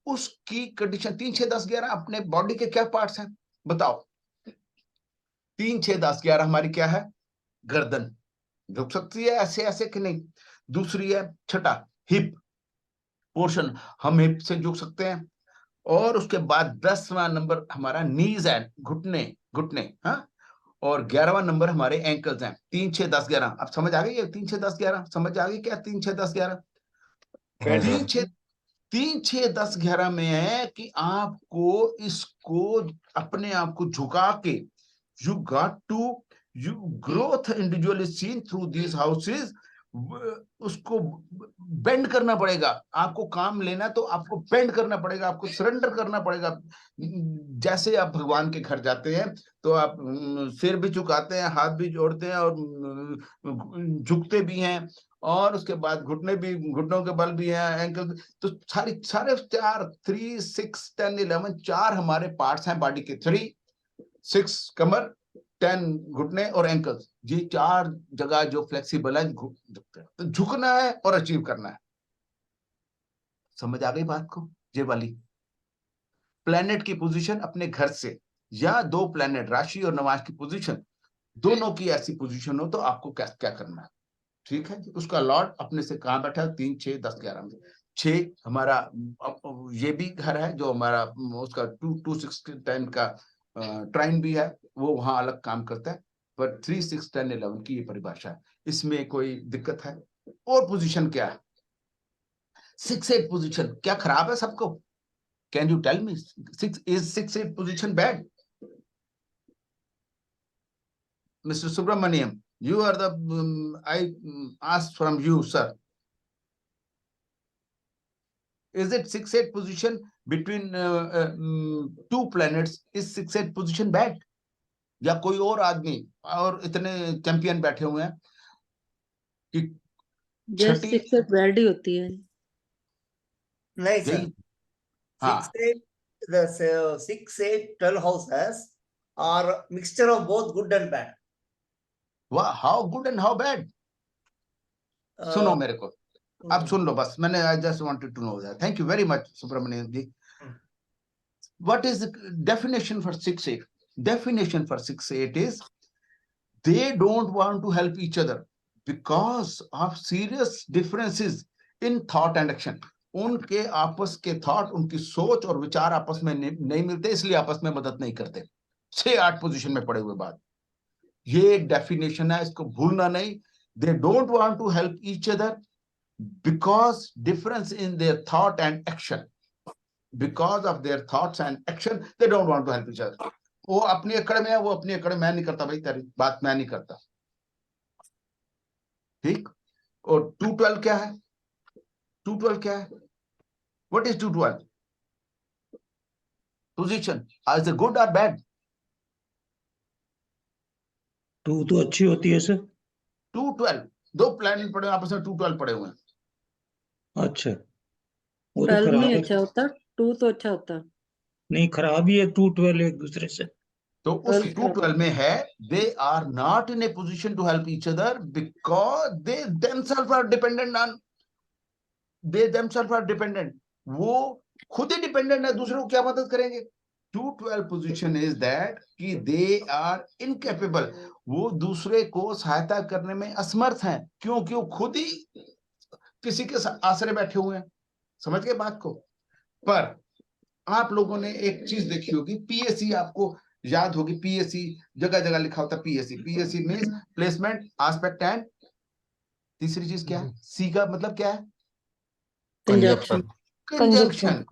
Speaker 1: उसकी कंडीशन, 3, 6, 10, 11 अपने बॉडी के क्या पार्ट्स हैं बताओ। 3, 6, 10, 11 हमारी क्या है, गर्दन झुक सकती है ऐसे ऐसे कि नहीं। दूसरी है छठा, हिप पोर्शन, हम हिप से झुक सकते हैं। और उसके बाद 10वां नंबर हमारा नीज है, घुटने घुटने, हाँ। और 11वां नंबर हमारे एंकल्स हैं। 3, 6, 10, 11 अब समझ आ गई है, 3, 6, 10, 11 समझ आ गई क्या, 3, 6, 10, 11। 3, 6, 10, 11 में है कि आपको इसको अपने आप को झुका के, you got to, you growth individual is seen through these houses, उसको बेंड करना पड़ेगा, आपको काम लेना तो आपको बेंड करना पड़ेगा, आपको सरेंडर करना पड़ेगा। जैसे आप भगवान के घर जाते हैं तो आप सिर भी झुकाते हैं, हाथ भी जोड़ते हैं और झुकते भी हैं, और उसके बाद घुटने भी, घुटनों के बल भी हैं, एंकल, तो सारे 4, 3, 6, 10, 11 4 हमारे पार्ट्स हैं बॉडी के। 3, 6 कमर, 10 घुटने और एंकल्स, ये 4 जगह जो फ्लेक्सिबल है झुकते हैं। तो झुकना है और अचीव करना है। समझ आ गई बात को, ये वाली प्लेनेट की पोजीशन अपने घर से, या 2 प्लेनेट राशि और नवाज की पोजीशन, दोनों की ऐसी पोजीशन हो तो आपको क्या क्या करना है। ठीक है, उसका लॉर्ड अपने से कहां बैठा है, 3, 6, 10, 11 में। 6 हमारा ये भी घर है जो हमारा उसका 2, 2, 6, 10 का ट्राइन भी है, वो वहां अलग काम करता है, पर 3, 6, 10, 11 की ये परिभाषा है, इसमें कोई दिक्कत है। और पोजीशन क्या है, 6, 8 पोजीशन क्या खराब है सबको, can you tell me, 6, 8 position bad? Mister Subramaniam, you are the I asked from you, sir, is it 6, 8 position between 2 planets, is 6, 8 position bad? या कोई और आदमी, और इतने चैंपियन बैठे हुए हैं कि
Speaker 9: जस्ट 6, 8 बैड ही होती है।
Speaker 7: नहीं सर,
Speaker 1: हाँ
Speaker 7: 6, 8, 12 houses are mixture of both good and bad.
Speaker 1: How good and how bad, सुनो मेरे को, अब सुन लो बस, मैंने I just wanted to know that. Thank you very much Subramaniam ji. What is the definition for 6, 8? Definition for 6-8 is they don't want to help each other because of serious differences in thought and action. उनके आपस के thought, उनकी सोच और विचार आपस में नहीं मिलते, इसलिए आपस में मदद नहीं करते। 6-8 पोजीशन में पड़े हुए बाद, ये एक डेफिनेशन है, इसको भूलना नहीं। They don't want to help each other because difference in their thought and action. Because of their thoughts and action, they don't want to help each other. वो अपनी अकड़ में है, वो अपनी अकड़ में, मैं नहीं करता भाई, तेरी बात मैं नहीं करता, ठीक। और 212 क्या है? 212 क्या है? What is 212? Position. Is it good or bad?
Speaker 10: 2 तो अच्छी होती है सर।
Speaker 1: 212 दो प्लैनेट पड़े आपस में, 212 पड़े हुए हैं।
Speaker 10: अच्छा, वो तो
Speaker 9: 12
Speaker 10: खराब
Speaker 9: नहीं
Speaker 10: है।
Speaker 9: अच्छा होता, 2 तो अच्छा होता।
Speaker 10: नहीं, खराब ही है 2 12 एक दूसरे से।
Speaker 1: तो उस 212 में है they are not in a position to help each other because they themselves are dependent on, they themselves are dependent, वो खुद ही डिपेंडेंट है, दूसरे को क्या मदद करेंगे। 212 पोजीशन इज दैट कि दे आर इनकेपेबल, वो दूसरे को सहायता करने में असमर्थ हैं, क्योंकि वो खुद ही किसी के आसरे बैठे हुए हैं। समझ गए बात को? पर आप लोगों ने एक चीज देखी होगी, पीएससी आपको याद होगी, पीएससी जगह जगह लिखा होता है, PSC means placement, aspect and तीसरी चीज क्या है? सी का मतलब क्या है?
Speaker 9: कंजक्शन।
Speaker 1: कंजंक्शन।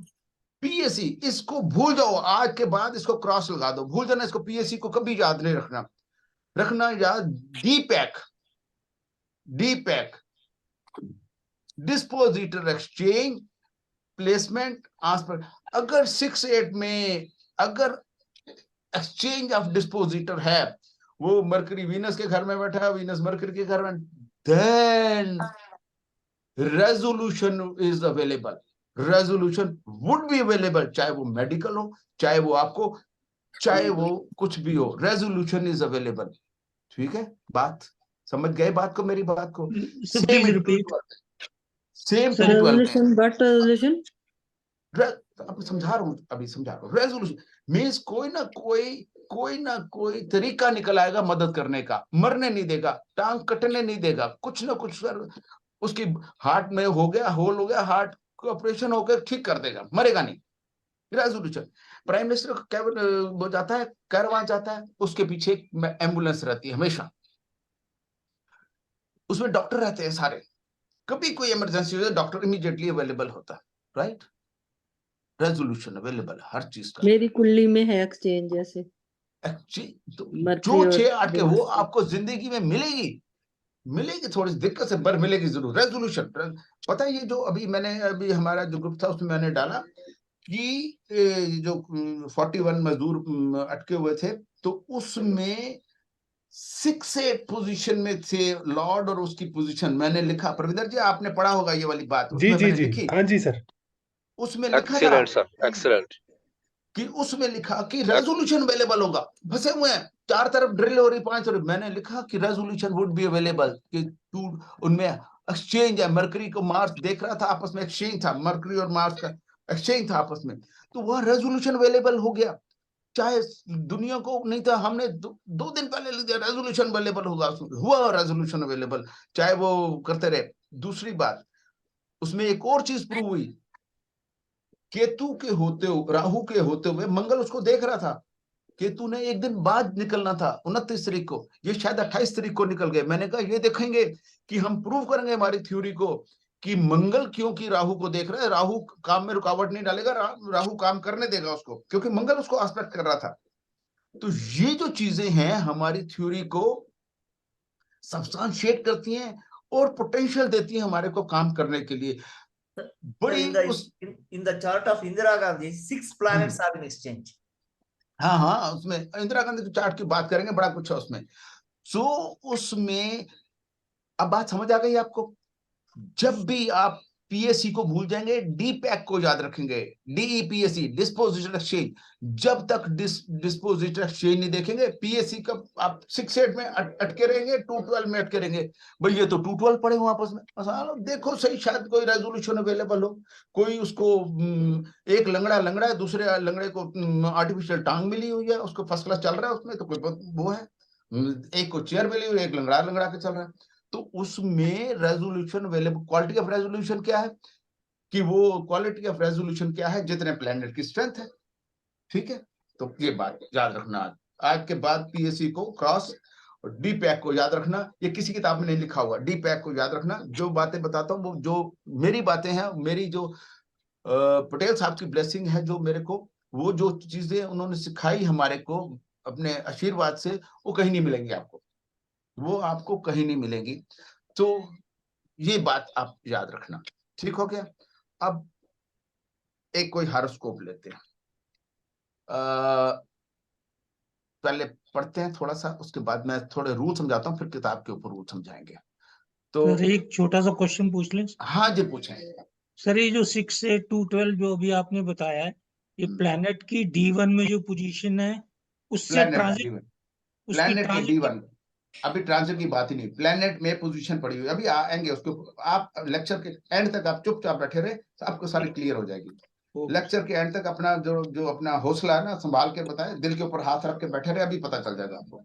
Speaker 1: पीएससी, इसको भूल जाओ, आज के बाद इसको क्रॉस लगा दो, भूल जाना इसको, पीएससी को कभी याद नहीं रखना, रखना याद depeg, dispositor exchange, placement, aspect. अगर 6-8 में अगर एक्सचेंज ऑफ डिस्पोजिटर है, वो मरकरी वीनस के घर में बैठा है, वीनस मरकरी के घर में, then resolution is available, resolution would be available, चाहे वो मेडिकल हो, चाहे वो आपको, चाहे वो कुछ भी हो, रेजोल्यूशन इज अवेलेबल। ठीक है, बात समझ गए बात को, मेरी बात को?
Speaker 10: Please repeat.
Speaker 1: Same
Speaker 9: resolution, but resolution
Speaker 1: अब समझा रहा हूं, अभी समझा रहा हूं। रेजोल्यूशन मींस कोई ना कोई तरीका निकल आएगा मदद करने का, मरने नहीं देगा, टांग कटने नहीं देगा, कुछ ना कुछ कर, उसकी हार्ट में हो गया, होल हो गया, हार्ट का ऑपरेशन होकर ठीक कर देगा, मरेगा नहीं। रेजोल्यूशन। प्राइम मिनिस्टर का वो जाता है, कैरवान जाता है, उसके पीछे एम्बुलेंस रहती है हमेशा, उसमें डॉक्टर रहते हैं सारे, कभी कोई इमरजेंसी हो जाए डॉक्टर इमीडिएटली अवेलेबल होता है, राइट। रेजोल्यूशन अवेलेबल है हर चीज का।
Speaker 9: मेरी कुंडली में है एक्सचेंज जैसे,
Speaker 1: तो
Speaker 9: मर्करी
Speaker 1: जो
Speaker 9: और
Speaker 1: 6-8 के वो
Speaker 9: वेनस की।
Speaker 1: आपको जिंदगी में मिलेगी थोड़ी सी दिक्कत से, पर मिलेगी जरूर। रेजोल्यूशन पता है, ये जो अभी हमारा जो ग्रुप था उसमें मैंने डाला कि जो 41 मजदूर अटके हुए थे, तो उसमें 6-8 पोजीशन में थे लॉर्ड, और उसकी पोजीशन मैंने लिखा, प्रविंदर जी आपने पढ़ा होगा ये वाली बात,
Speaker 4: जी
Speaker 1: उसमें
Speaker 4: जी
Speaker 1: मैंने
Speaker 4: जी,
Speaker 1: लिखी,
Speaker 4: हाँ जी सर।
Speaker 1: उसमें लिखा था
Speaker 3: एक्सीलेंट सर, एक्सीलेंट।
Speaker 1: कि उसमें लिखा कि रेजोल्यूशन अवेलेबल होगा, फंसे हुए हैं, 4 तरफ ड्रिल हो रही, 5 तरफ, मैंने लिखा कि रेजोल्यूशन वुड बी अवेलेबल, कि उनमें एक्सचेंज है, मरकरी को मार्स देख रहा था, आपस में एक्सचेंज था, मरकरी और मार्स का एक्सचेंज था आपस में, तो वह रेजोल्यूशन अवेलेबल हो गया। चाहे दुनिया को नहीं था, हमने 2 दिन पहले लिख दिया रेजोल्यूशन अवेलेबल होगा, हुआ रेजोल्यूशन अवेलेबल, चाहे वो करते रहे। दूसरी बात, उसमें एक और चीज प्रूव हुई, केतु के होते हुए, राहु के होते हुए, मंगल उसको देख रहा था, केतु ने एक दिन बाद निकलना था 29 तारीख को, ये शायद 28 तारीख को निकल गए। मैंने कहा ये देखेंगे कि हम प्रूव करेंगे हमारी थ्योरी को कि मंगल क्योंकि राहु को देख रहा है, राहु काम में रुकावट नहीं डालेगा, राहु काम करने देगा उसको, क्योंकि मंगल उसको एस्पेक्ट कर रहा था। तो ये जो चीजें हैं हमारी थ्योरी को सब्सटेंशिएट करती हैं और पोटेंशियल देती हैं हमारे को काम करने के लिए। बड़ी
Speaker 7: in the chart of Indira Gandhi, 6 planets are in exchange.
Speaker 1: हाँ, उसमें इंदिरा गांधी के चार्ट की बात करेंगे, बड़ा कुछ है उसमें। उसमें अब बात समझ आ गई आपको? जब भी आप पीएससी को भूल जाएंगे, डीपैक को याद रखेंगे, डीईपीएससी डिस्पोजिटर एक्सचेंज। जब तक डिस्पोजिटर एक्सचेंज नहीं देखेंगे पीएससी का आप 6-8 में अटके रहेंगे, 212 में अटके रहेंगे। भाई ये तो 212 पड़े हो आपस में, देखो सही शायद कोई रेजोल्यूशन अवेलेबल हो, कोई उसको एक लंगड़ा है, दूसरे लंगड़े को आर्टिफिशियल टांग मिली हुई है, उसको फर्स्ट क्लास चल रहा है उसमें, तो कोई वो है, एक को चेयर मिली हुई है, एक लंगड़ा के चल रहा है। तो उसमें resolution available, quality of resolution क्या है कि वो क्वालिटी ऑफ रेजोल्यूशन क्या है, जितने प्लेनेट की स्ट्रेंथ है। ठीक है, तो ये बात याद रखना। आज के बाद पीएससी को क्रॉस और डीपैक को याद रखना, ये किसी किताब में नहीं लिखा हुआ, डीपैक को याद रखना। जो बातें बताता हूँ वो जो मेरी बातें हैं, मेरी जो पटेल साहब की ब्लेसिंग है, जो मेरे को वो जो चीजें उन्होंने सिखाई हमारे को अपने आशीर्वाद से, वो कहीं नहीं मिलेंगी आपको, वो आपको कहीं नहीं मिलेगी। तो ये बात आप याद रखना, ठीक हो गया। अब एक कोई हॉरोस्कोप लेते हैं, पहले पढ़ते हैं थोड़ा सा, उसके बाद मैं थोड़े रूल समझाता हूँ, फिर किताब के ऊपर रूल समझाएंगे। तो
Speaker 10: सर एक छोटा सा क्वेश्चन पूछ लें।
Speaker 1: हाँ जी पूछें।
Speaker 10: सर ये जो 6 से 212 जो अभी आपने बताया है, ये प्लैनेट की D1 में जो पोजीशन है उससे ट्रांजिट, उसकी
Speaker 1: प्लैनेट के
Speaker 10: ट्रांजिट
Speaker 1: D1, अभी ट्रांजिट की बात ही नहीं, प्लैनेट में पोजीशन पड़ी हुई, अभी आएंगे उसको। आप लेक्चर के एंड तक आप चुपचाप बैठे रहे, आपको सारी क्लियर हो जाएगी। लेक्चर के एंड तक अपना जो अपना हौसला है ना संभाल के बताए, दिल के ऊपर हाथ रख के बैठे रहे, अभी पता चल जाएगा आपको।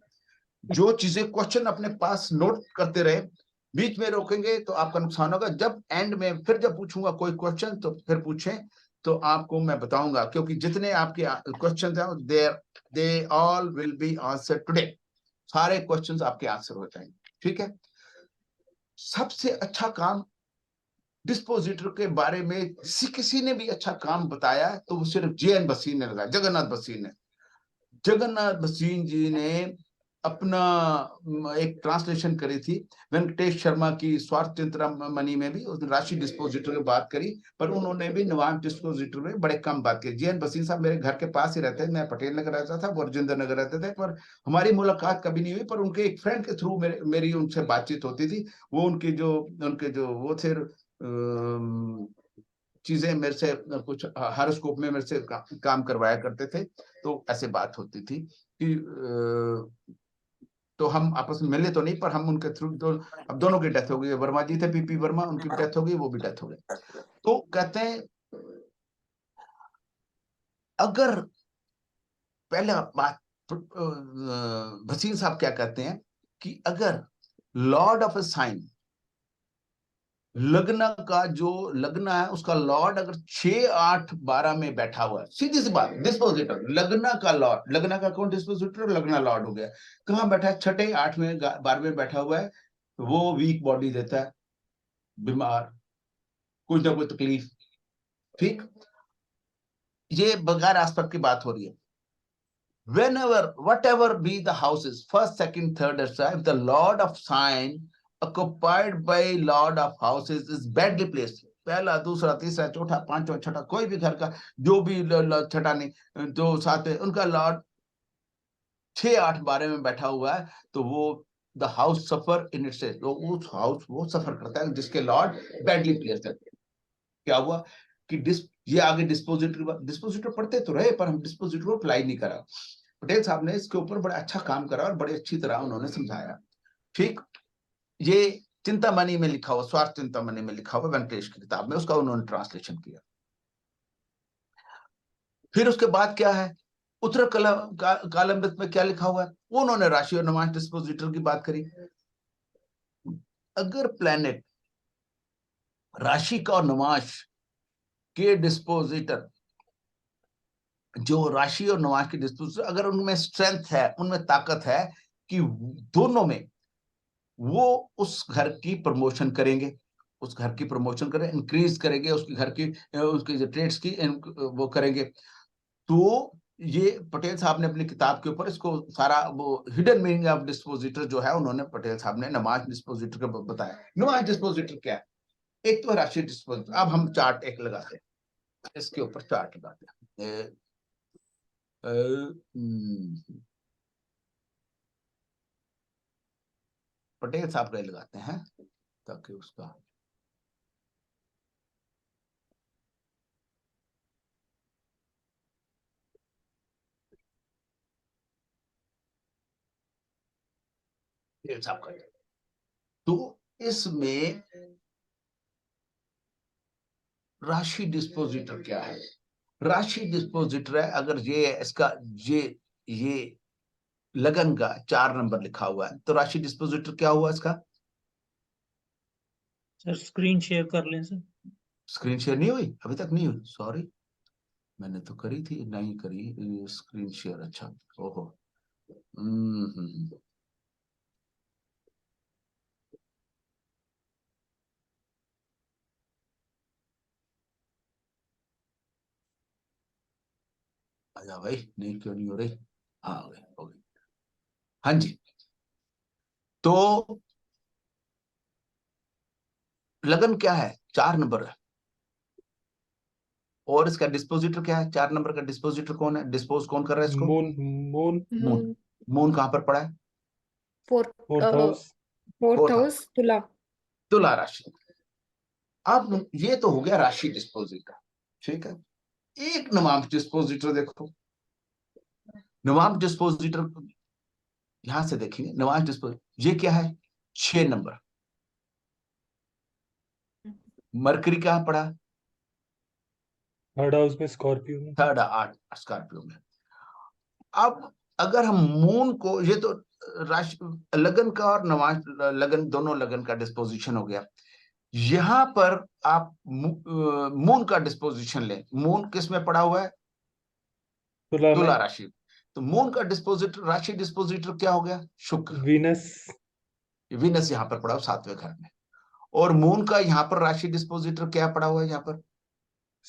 Speaker 1: जो चीजें क्वेश्चन अपने पास नोट करते रहे, बीच में रोकेंगे तो आपका नुकसान होगा। जब एंड में फिर जब पूछूंगा कोई क्वेश्चन तो फिर पूछें, तो आपको मैं बताऊंगा, क्योंकि जितने आपके क्वेश्चन हैं they all will be answer today, सारे क्वेश्चंस आपके आंसर हो जाएंगे। ठीक है, सबसे अच्छा काम डिस्पोजिटर के बारे में किसी ने भी अच्छा काम बताया तो वो सिर्फ JN बसीन ने लगाया, जगन्नाथ बसीन ने। जगन्नाथ बसीन जी ने अपना एक ट्रांसलेशन करी थी वेंकटेश शर्मा की स्वार्थ चिंतामणि में भी, उसने राशि डिस्पोजिटर की बात करी, पर उन्होंने भी नवाब डिस्पोजिटर में बड़े कम बात की। JN बसीन साहब मेरे घर के पास ही रहते थे, मैं पटेल नगर रहता था, वो राजेंद्र नगर रहते थे, पर हमारी मुलाकात कभी नहीं हुई। पर उनके एक फ्रेंड के थ्रू मेरी उनसे बातचीत होती थी। वो उनके जो वो थे चीजें मेरे से कुछ हॉरोस्कोप में मेरे से काम करवाया करते थे, तो ऐसे बात होती थी कि तो हम आपस में मिले तो नहीं, पर हम उनके थ्रू, तो अब दोनों की डेथ हो गई। वर्मा जी थे, PP वर्मा, उनकी डेथ हो गई, वो भी डेथ हो गई। तो कहते हैं अगर पहला बात भसीन साहब क्या कहते हैं कि अगर लॉर्ड ऑफ ए साइन, लग्न का जो लग्न है उसका लॉर्ड अगर 6, 8, 12 में बैठा हुआ है, सीधी सी बात, डिस्पोजिटर लग्न का लॉर्ड, लग्न का कौन डिस्पोजिटर, लग्न लॉर्ड हो गया, कहाँ बैठा है, 6, 8 में 12 में बैठा हुआ है, वो वीक बॉडी देता है, बीमार, कुछ ना कोई तकलीफ। ठीक, ये बगैर आस्पेक्ट की बात हो रही है। Whenever, whatever be the houses, first, second, third, etc., if the lord of sign occupied by lord of houses is badly placed, पहला, दूसरा, तीसरा, चौथा, पांचवा, छठा, कोई भी घर का जो भी छठा नहीं, जो साथ है, उनका लॉर्ड 6, 8, 12 में बैठा हुआ है, तो वो the house suffer in its, तो उस हाउस वो सफर करता है जिसके लॉर्ड बैडली प्लेस्ड है। क्या हुआ कि ये आगे डिस्पोजिटर पढ़ते तो रहे, पर हम डिस्पोजिटर को अप्लाई नहीं करा। पटेल साहब ने इसके ऊपर बड़ा अच्छा काम करा और बड़ी अच्छी तरह उन्होंने समझाया। ठीक, ये चिंतामणि में लिखा हुआ, स्वार्थ चिंतामणि में लिखा हुआ, वेंकटेश की किताब में, उसका उन्होंने ट्रांसलेशन किया। फिर उसके बाद क्या है, उत्तर कालमृत में क्या लिखा हुआ है, उन्होंने राशि और नमाज डिस्पोजिटर की बात करी। अगर प्लैनेट राशि का और नमाज के डिस्पोजिटर, जो राशि और नमाज के डिस्पोजिटर, अगर उनमें स्ट्रेंथ है, उनमें ताकत है कि दोनों में वो उस घर की प्रमोशन करेंगे, उस घर की प्रमोशन करें, इंक्रीज करेंगे, उसके घर की उसके जो ट्रेड्स की वो करेंगे। तो ये पटेल साहब ने अपनी किताब के ऊपर इसको सारा वो हिडन मीनिंग ऑफ डिस्पोजिटर जो है, उन्होंने पटेल साहब ने नमाज डिस्पोजिटर का बताया। नमाज डिस्पोजिटर क्या है, एक तो राशि डिस्पोजिटर। अब हम चार्ट एक लगाते हैं, इसके ऊपर चार्ट लगाते हैं, पटेल साहब का लगाते हैं ताकि उसका ये हिसाब कर। तो इसमें राशि डिस्पोजिटर क्या है? राशि डिस्पोजिटर है, अगर ये इसका ये लगन का 4 नंबर लिखा हुआ है, तो राशि डिस्पोजिटर क्या हुआ इसका?
Speaker 10: सर स्क्रीन शेयर कर लें सर।
Speaker 1: स्क्रीन शेयर नहीं हुई, अभी तक नहीं हुई, सॉरी, मैंने तो करी थी, नहीं करी स्क्रीन शेयर। अच्छा, ओहो, आजा भाई, नहीं क्यों नहीं हो रही? हाँ, हो गई, हो गई। हाँ जी, तो लगन क्या है? 4 नंबर है। और इसका डिस्पोजिटर क्या है? 4 नंबर का डिस्पोजिटर कौन है? डिस्पोज कौन कर रहा है इसको?
Speaker 4: Moon moon
Speaker 1: moon. मून कहां पर पड़ा है?
Speaker 2: Fourth
Speaker 4: fourth house.
Speaker 2: Fourth house तुला।
Speaker 1: तुला राशि। अब ये तो हो गया राशि डिस्पोजिटर, ठीक है। एक नवांश डिस्पोजिटर देखो, नवांश डिस्पोजिटर यहां से देखेंगे, नवांश डिस्पोजिटर ये क्या है? 6 नंबर। मरकरी कहां पड़ा?
Speaker 4: थर्ड हाउस में, स्कॉर्पियो में।
Speaker 1: थर्ड, 8 स्कॉर्पियो में। अब अगर हम मून को, ये तो राशि लगन का और नवांश लगन, दोनों लगन का डिस्पोजिशन हो गया। यहां पर आप मून का डिस्पोजिशन लें। मून किस में पड़ा हुआ है?
Speaker 4: तुला में।
Speaker 1: तुला राशि। तो मून का डिस्पोजिटर, राशि डिस्पोजिटर क्या हो गया? शुक्र।
Speaker 4: वीनस।
Speaker 1: वीनस यहां पर पड़ा हुआ 7वें घर में। और मून का यहां पर राशि डिस्पोजिटर क्या पड़ा हुआ है? यहाँ पर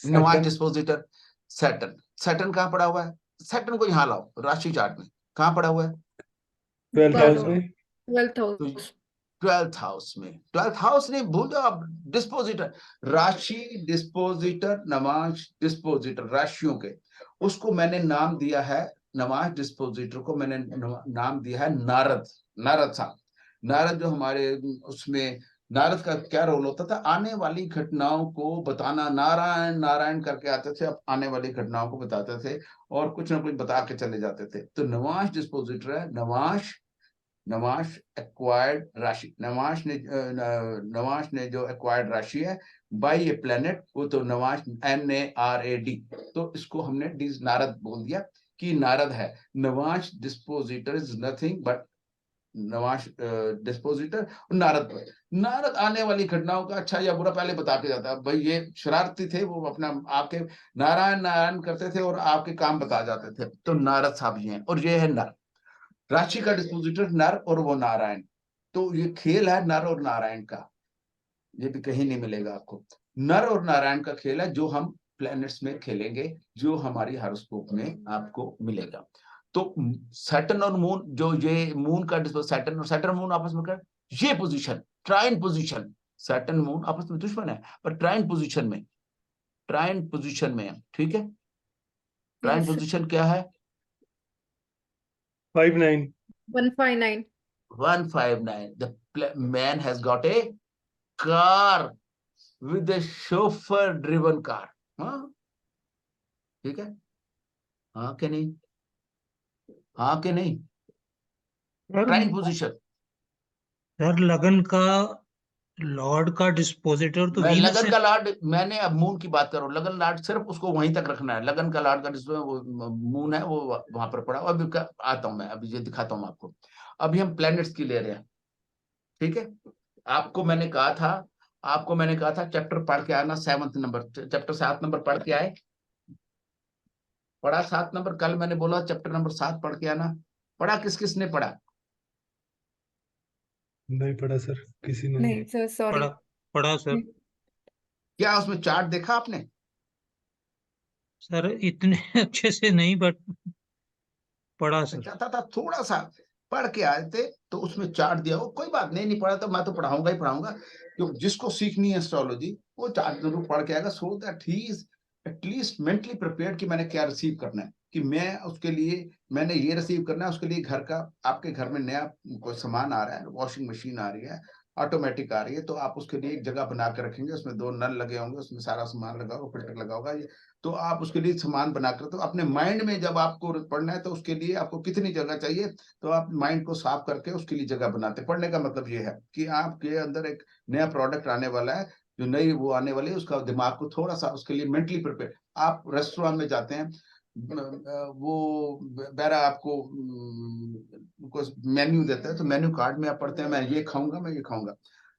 Speaker 1: Navamsa
Speaker 4: Saturn.
Speaker 1: Dispositor Saturn. Saturn कहां पड़ा हुआ है? सैटर्न को यहां लाओ राशि चार्ट में, कहां पड़ा हुआ है?
Speaker 4: 12th हाउस में।
Speaker 2: 12th
Speaker 1: तो
Speaker 2: हाउस।
Speaker 1: 12th हाउस में। 12th हाउस नहीं भूल जाओ आप, डिस्पोजिटर, राशि डिस्पोजिटर, नवांश डिस्पोजिटर, राशियों के, उसको मैंने नाम दिया है, नवांश डिस्पोजिटर को मैंने नाम दिया है नारद। नारद साहब, नारद जो हमारे उसमें, नारद का क्या रोल होता था? आने वाली घटनाओं को बताना, नारायण नारायण करके आते थे, अब आने वाली घटनाओं को बताते थे और कुछ ना कुछ बता के चले जाते थे। तो नवांश डिस्पोजिटर है। नवांश एक्वायर्ड राशि, नवांश ने जो एक्वायर्ड राशि है बाय ए प्लेनेट, वो तो नवांश NARAD, तो इसको हमने नारद बोल दिया कि नारद है। Navamsa dispositor is nothing but Navamsa dispositor. Narad आने वाली घटनाओं का अच्छा या बुरा पहले बता के जाता है। भाई ये शरारती थे, वो अपना आपके नारायण नारायण करते थे और आपके काम बता जाते थे। तो नारद साहब ये हैं, और ये है नर। राशि का डिस्पोजिटर नर और वो नारायण। तो ये खेल है नर और नारायण का, ये भी कहीं नहीं मिलेगा आपको। नर और नारायण का खेल है जो हम प्लैनेट्स में खेलेंगे, जो हमारी हॉरोस्कोप में आपको मिलेगा। तो सैटर्न और मून, जो ये मून का सैटर्न और सैटर्न मून आपस में कर, ये पोजीशन ट्राइन पोजीशन, सैटर्न मून आपस में दुश्मन है पर ट्राइन पोजीशन में, ट्राइन पोजीशन में है, ठीक है। ट्राइन पोजीशन क्या है?
Speaker 4: 59।
Speaker 2: 159.
Speaker 1: 159. The man has got a car with a chauffeur driven car. हाँ, ठीक है, हाँ के नहीं? हाँ के नहीं? ट्राइन पोजीशन।
Speaker 10: सर लगन का लॉर्ड का डिस्पोजिटर तो
Speaker 1: मैं
Speaker 10: वीनस
Speaker 1: लगन
Speaker 10: है।
Speaker 1: का लॉर्ड, मैंने अब मून की बात करूं, लगन लॉर्ड सिर्फ उसको वहीं तक रखना है। लगन का लॉर्ड का वो मून है, वो वहां पर पड़ा। अभी आता हूं मैं, अभी ये दिखाता हूं आपको। अभी हम प्लैनेट्स की ले रहे हैं, ठीक है। आपको मैंने कहा था चैप्टर पढ़ के आना, 7th नंबर, चैप्टर 7 नंबर पढ़ के आए। पढ़ा 7 नंबर? कल मैंने बोला चैप्टर नंबर 7 पढ़ के आना। पढ़ा? किस किस ने पढ़ा?
Speaker 4: नहीं पढ़ा सर, किसी ने
Speaker 2: नहीं सर, सॉरी।
Speaker 10: पढ़ा सर।
Speaker 1: क्या उसमें चार्ट देखा आपने?
Speaker 10: सर इतने अच्छे से नहीं, बट पढ़ा सर।
Speaker 1: चाहता था थोड़ा सा पढ़ के आए थे, तो उसमें चार्ट दिया हो। कोई बात नहीं पढ़ा तो मैं तो पढ़ाऊंगा ही पढ़ाऊंगा, क्योंकि जिसको सीखनी है एस्ट्रोलॉजी वो चार्ट जरूर पढ़ के आएगा, so that he is at least mentally prepared कि मैंने क्या रिसीव करना है, कि मैं उसके लिए, मैंने ये रिसीव करना है। उसके लिए घर का, आपके घर में नया कोई सामान आ रहा है, वॉशिंग मशीन आ रही है, ऑटोमेटिक आ रही है, तो आप उसके लिए एक जगह बना के रखेंगे, उसमें 2 नल लगे होंगे, उसमें सारा सामान लगा होगा, फिल्टर लगा होगा, ये तो आप उसके लिए सामान बनाकर, तो अपने माइंड में जब आपको पढ़ना है तो उसके लिए आपको कितनी जगह चाहिए, तो आप माइंड को साफ करके उसके लिए जगह बनाते। पढ़ने का मतलब ये है कि आपके अंदर एक नया प्रोडक्ट आने वाला है, जो नई वो आने वाली है, उसका दिमाग को थोड़ा सा उसके लिए मेंटली प्रिपेयर। आप रेस्टोरेंट में जाते हैं, वो बेरा आपको मेन्यू देता है, तो मेन्यू कार्ड में आप पढ़ते हैं मैं ये खाऊंगा, मैं ये खाऊंगा।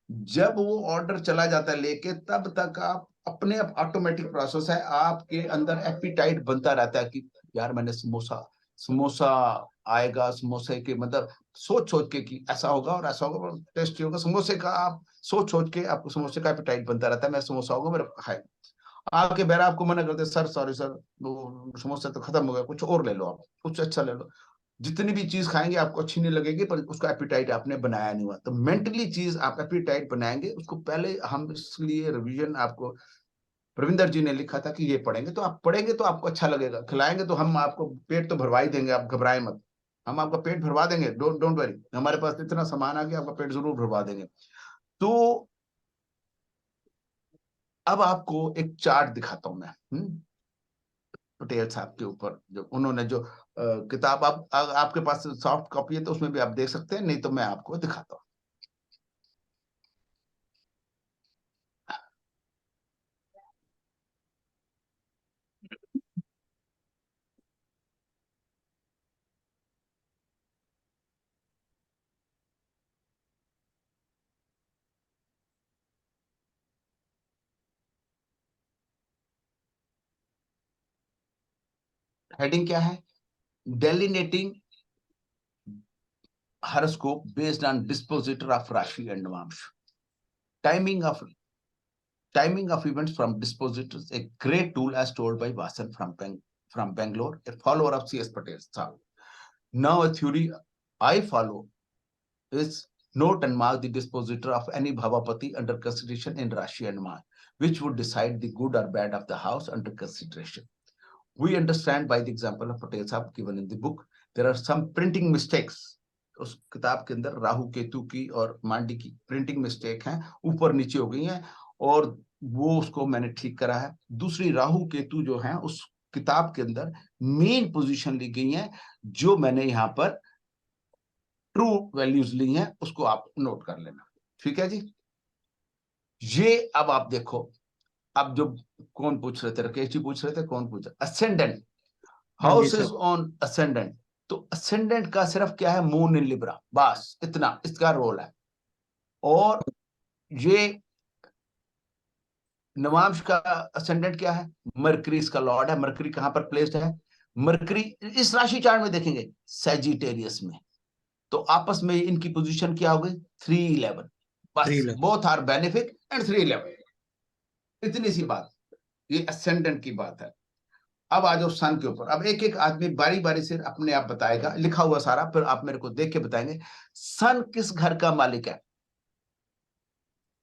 Speaker 1: जब वो ऑर्डर चला जाता है लेके, तब तक आप अपने आप ऑटोमेटिक प्रोसेस है, आपके अंदर एपिटाइट बनता रहता है कि यार मैंने समोसा आएगा, समोसे के मतलब सोच सोच के कि ऐसा होगा और ऐसा होगा और टेस्टी होगा समोसे का, आप सोच सोच के आपको समोसे का एपिटाइट बनता रहता है, मैं समोसा होगा मेरा खाए। आपके बेरा आपको मना करते सर सॉरी सर, वो समोसा तो खत्म हो गया, कुछ और ले लो, आप कुछ अच्छा ले लो। जितनी भी चीज खाएंगे आपको अच्छी नहीं लगेगी, पर उसका एपिटाइट आपने बनाया नहीं हुआ। तो मेंटली चीज आप एपिटाइट बनाएंगे उसको। पहले हम इसलिए रिवीजन आपको प्रविंदर जी ने लिखा था कि ये पढ़ेंगे, तो आप पढ़ेंगे तो आपको अच्छा लगेगा, खिलाएंगे तो हम आपको पेट तो भरवा ही देंगे, आप घबराएं मत, हम आपका पेट भरवा देंगे, डोंट वरी, हमारे पास इतना सामान आ गया, आपका पेट जरूर भरवा देंगे। तो अब आपको एक चार्ट दिखाता हूं मैं, पटेल साहब के ऊपर, जो उन्होंने जो किताब, आप आपके पास सॉफ्ट कॉपी है तो उसमें भी आप देख सकते हैं, नहीं तो मैं आपको दिखाता हूं। हेडिंग क्या है? डेलिनेटिंग horoscope based on dispositor of Rashi and Navamsha. Timing of events from dispositors, a great tool as told by Vasan from Bangalore, a follower of C.S. Patel. Now a theory I follow is note and mark the dispositor of any Bhavapati under consideration in Rashi and Mars, which would decide the good or bad of the house under consideration. We understand by the example of Patel Sahab given in the book, there are some printing mistakes. उस किताब के अंदर राहु केतु की और मांडी की printing mistake है, ऊपर नीचे हो गई है, और वो उसको मैंने ठीक करा है। दूसरी, राहु केतु जो है उस किताब के अंदर मेन पोजीशन ली गई है, जो मैंने यहाँ पर ट्रू वैल्यूज ली हैं, उसको आप नोट कर लेना। ठीक है जी। ये अब आप देखो, अब जो कौन पूछ रहे थे, राकेश जी पूछ रहे थे, कौन पूछ रहे? Ascendant, house is on ascendant, तो असेंडेंट का सिर्फ क्या है? मून इन लिब्रा, बस इतना इसका रोल है। और ये नवांश का असेंडेंट क्या है? मरकरी इसका लॉर्ड है। मरकरी कहां पर प्लेस्ड है? मरकरी इस राशि चार्ट में देखेंगे सैजिटेरियस में, तो आपस में इनकी पोजीशन क्या हो गई? 3-11, बस बोथ आर बेनिफिक एंड 3-11, इतनी सी बात। ये असेंडेंट की बात है। अब आ जाओ सन के ऊपर। अब एक एक आदमी बारी बारी से अपने आप बताएगा, लिखा हुआ सारा, फिर आप मेरे को देख के बताएंगे सन किस घर का मालिक है।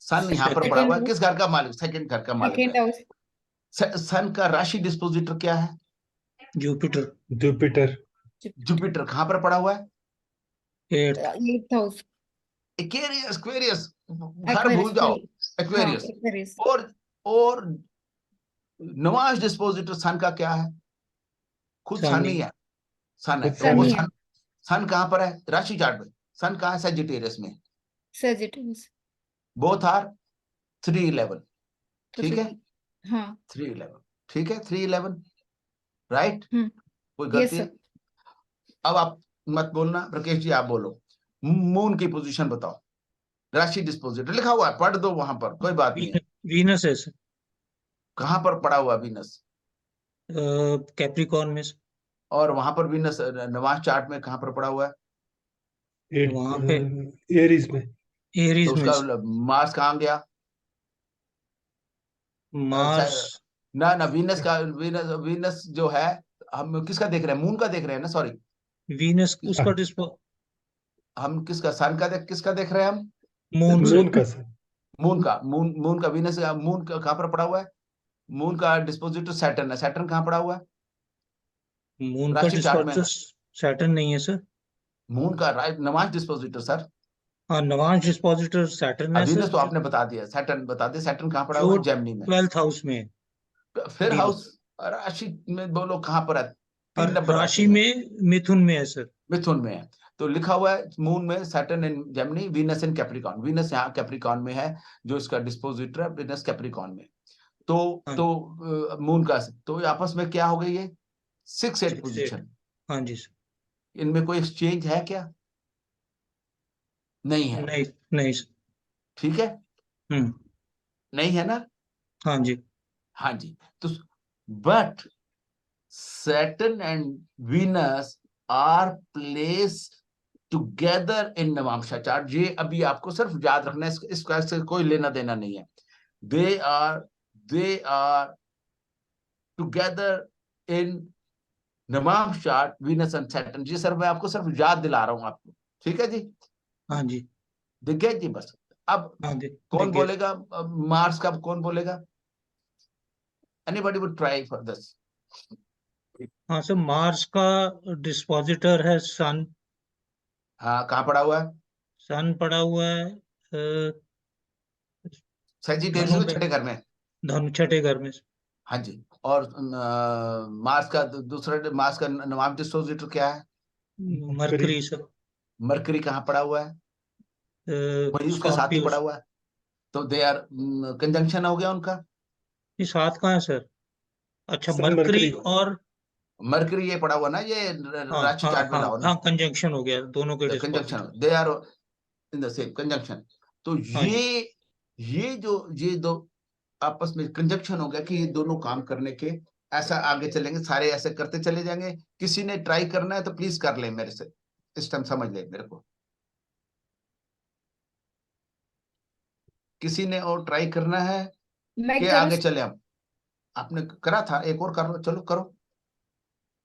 Speaker 1: सन यहाँ पर पड़ा हुआ है, किस घर का मालिक? सेकंड घर का मालिक है। सन का राशि डिस्पोजिटर क्या है?
Speaker 10: जुपिटर।
Speaker 4: जुपिटर।
Speaker 1: जुपिटर कहां पर पड़ा हुआ है?
Speaker 2: 8th house,
Speaker 1: Aquarius. एक्वेरियस घर भूल जाओ, एक्वेरियस। और नवाज डिस्पोजिटर सन का क्या है? खुद सन ही है, सन है। तो वो सन कहां पर है राशि चार्ट में? सन कहां है? सैजिटेरियस में।
Speaker 2: सैजिटेरियस,
Speaker 1: बोथ आर 3-11, ठीक है?
Speaker 2: हाँ
Speaker 1: 3-11, ठीक है, 3-11, राइट? कोई गलती है? अब आप मत बोलना, राकेश जी आप बोलो। मून की पोजीशन बताओ, राशि डिस्पोजिटर लिखा हुआ है, पढ़ दो वहां पर, कोई बात नहीं है।
Speaker 10: वीनस है सर।
Speaker 1: कहां पर पड़ा हुआ वीनस?
Speaker 10: कैप्रिकॉर्न में।
Speaker 1: और वहां पर वीनस नवाज चार्ट में कहां पर पड़ा हुआ है?
Speaker 10: वहां पे
Speaker 4: एरीज में।
Speaker 10: एरीज
Speaker 1: तो
Speaker 10: में
Speaker 1: उसका मार्स कहां गया?
Speaker 10: मार्स
Speaker 1: ना वीनस का, वीनस जो है, हम किसका देख रहे हैं? मून का देख रहे हैं ना, सॉरी
Speaker 10: वीनस उसका
Speaker 1: हम किसका? सन का किसका देख रहे हैं हम?
Speaker 10: मून
Speaker 4: का सर।
Speaker 1: मून का वीनस, मून का कहां पर पड़ा हुआ है? मून का डिस्पोजिटर सैटर्न है। सैटर्न कहां पड़ा हुआ है?
Speaker 10: मून का डिस्पोजिटर सैटर्न नहीं है सर।
Speaker 1: मून का राइट नवाज डिस्पोजिटर सर,
Speaker 10: हाँ, नवांश डिस्पोजिटर सैटर्न है
Speaker 1: वीनस
Speaker 10: सर,
Speaker 1: तो आपने बता दिया, सैटर्न बता दिया, सैटर्न कहाँ पड़ा
Speaker 10: जो
Speaker 1: हुआ है? जेमिनी में।
Speaker 10: 12th हाउस में है,
Speaker 1: फिर
Speaker 10: D1।
Speaker 1: हाउस राशि में बोलो कहाँ पर है?
Speaker 10: और
Speaker 1: 3 नंबर
Speaker 10: राशि
Speaker 1: में,
Speaker 10: में मिथुन में है सर।
Speaker 1: मिथुन में है। तो लिखा हुआ है मून में सैटर्न इन जेमिनी, वीनस इन कैप्रिकॉर्न। वीनस यहाँ कैप्रिकॉर्न में है, जो इसका डिस्पोजिटर है, वीनस कैप्रिकॉर्न में।
Speaker 10: हाँ,
Speaker 1: तो मून का, तो आपस में क्या हो गई है? 6-8
Speaker 10: 6-8।
Speaker 1: पोजीशन।
Speaker 10: हाँ जी सर।
Speaker 1: इनमें कोई एक्सचेंज है क्या? नहीं है।
Speaker 10: नहीं नहीं सर।
Speaker 1: ठीक है,
Speaker 10: हम्म।
Speaker 1: नहीं है ना?
Speaker 10: हाँ जी।
Speaker 1: हाँ जी। तो but Saturn and Venus are placed together in Navamsha chart. ये अभी आपको सिर्फ याद रखना है, इसका से कोई लेना देना नहीं है। They are together in Navamsa chart, Venus and Saturn। जी सर, मैं आपको सिर्फ याद दिला रहा हूं आपको, ठीक है जी?
Speaker 10: हाँ जी।
Speaker 1: दिख गया जी? बस अब
Speaker 10: हाँ जी,
Speaker 1: कौन
Speaker 10: दिख गया।
Speaker 1: बोलेगा मार्स का? कौन बोलेगा? Anybody would try for this?
Speaker 10: हाँ सर, मार्स का डिस्पोजिटर है सन।
Speaker 1: हाँ, कहाँ पड़ा हुआ है?
Speaker 10: सन पड़ा हुआ है
Speaker 1: सैजिटेरियस
Speaker 10: धनु
Speaker 1: में,
Speaker 10: में,
Speaker 1: छठे घर में।
Speaker 10: धनु छठे घर में।
Speaker 1: हाँ जी। और मार्स का दूसरा, मार्स का नवाब डिस्पोजिटर क्या है?
Speaker 10: Mercury sir.
Speaker 1: मरकरी कहाँ पड़ा हुआ है? वही उसके साथ ही
Speaker 10: स्कॉर्पियो।
Speaker 1: पड़ा हुआ है। तो दे आर कंजंक्शन हो गया उनका।
Speaker 10: ये साथ कहाँ है सर? अच्छा,
Speaker 4: सर
Speaker 10: मरकरी
Speaker 4: मरकरी।
Speaker 10: और
Speaker 1: मरकरी ये पड़ा हुआ ना, ये
Speaker 10: हाँ
Speaker 1: राशि
Speaker 10: हाँ
Speaker 1: चार्ट में
Speaker 10: हाँ
Speaker 1: लाओ ना।
Speaker 10: हाँ, कंजंक्शन हो गया दोनों के
Speaker 1: conjunction,
Speaker 10: dispositor.
Speaker 1: They are in the same conjunction. तो
Speaker 10: हाँ जी।
Speaker 1: ये दो आपस में कंजंक्शन हो गया कि ये दोनों काम करने के, ऐसा आगे चलेंगे, सारे ऐसे करते चले जाएंगे। किसी ने ट्राई करना है तो प्लीज कर ले मेरे से, इस टाइम समझ ले मेरे को। किसी ने और ट्राई करना है
Speaker 2: मैं
Speaker 1: कि
Speaker 2: करूँ?
Speaker 1: आगे चले हम? आपने करा था, एक और कर लो, चलो करो।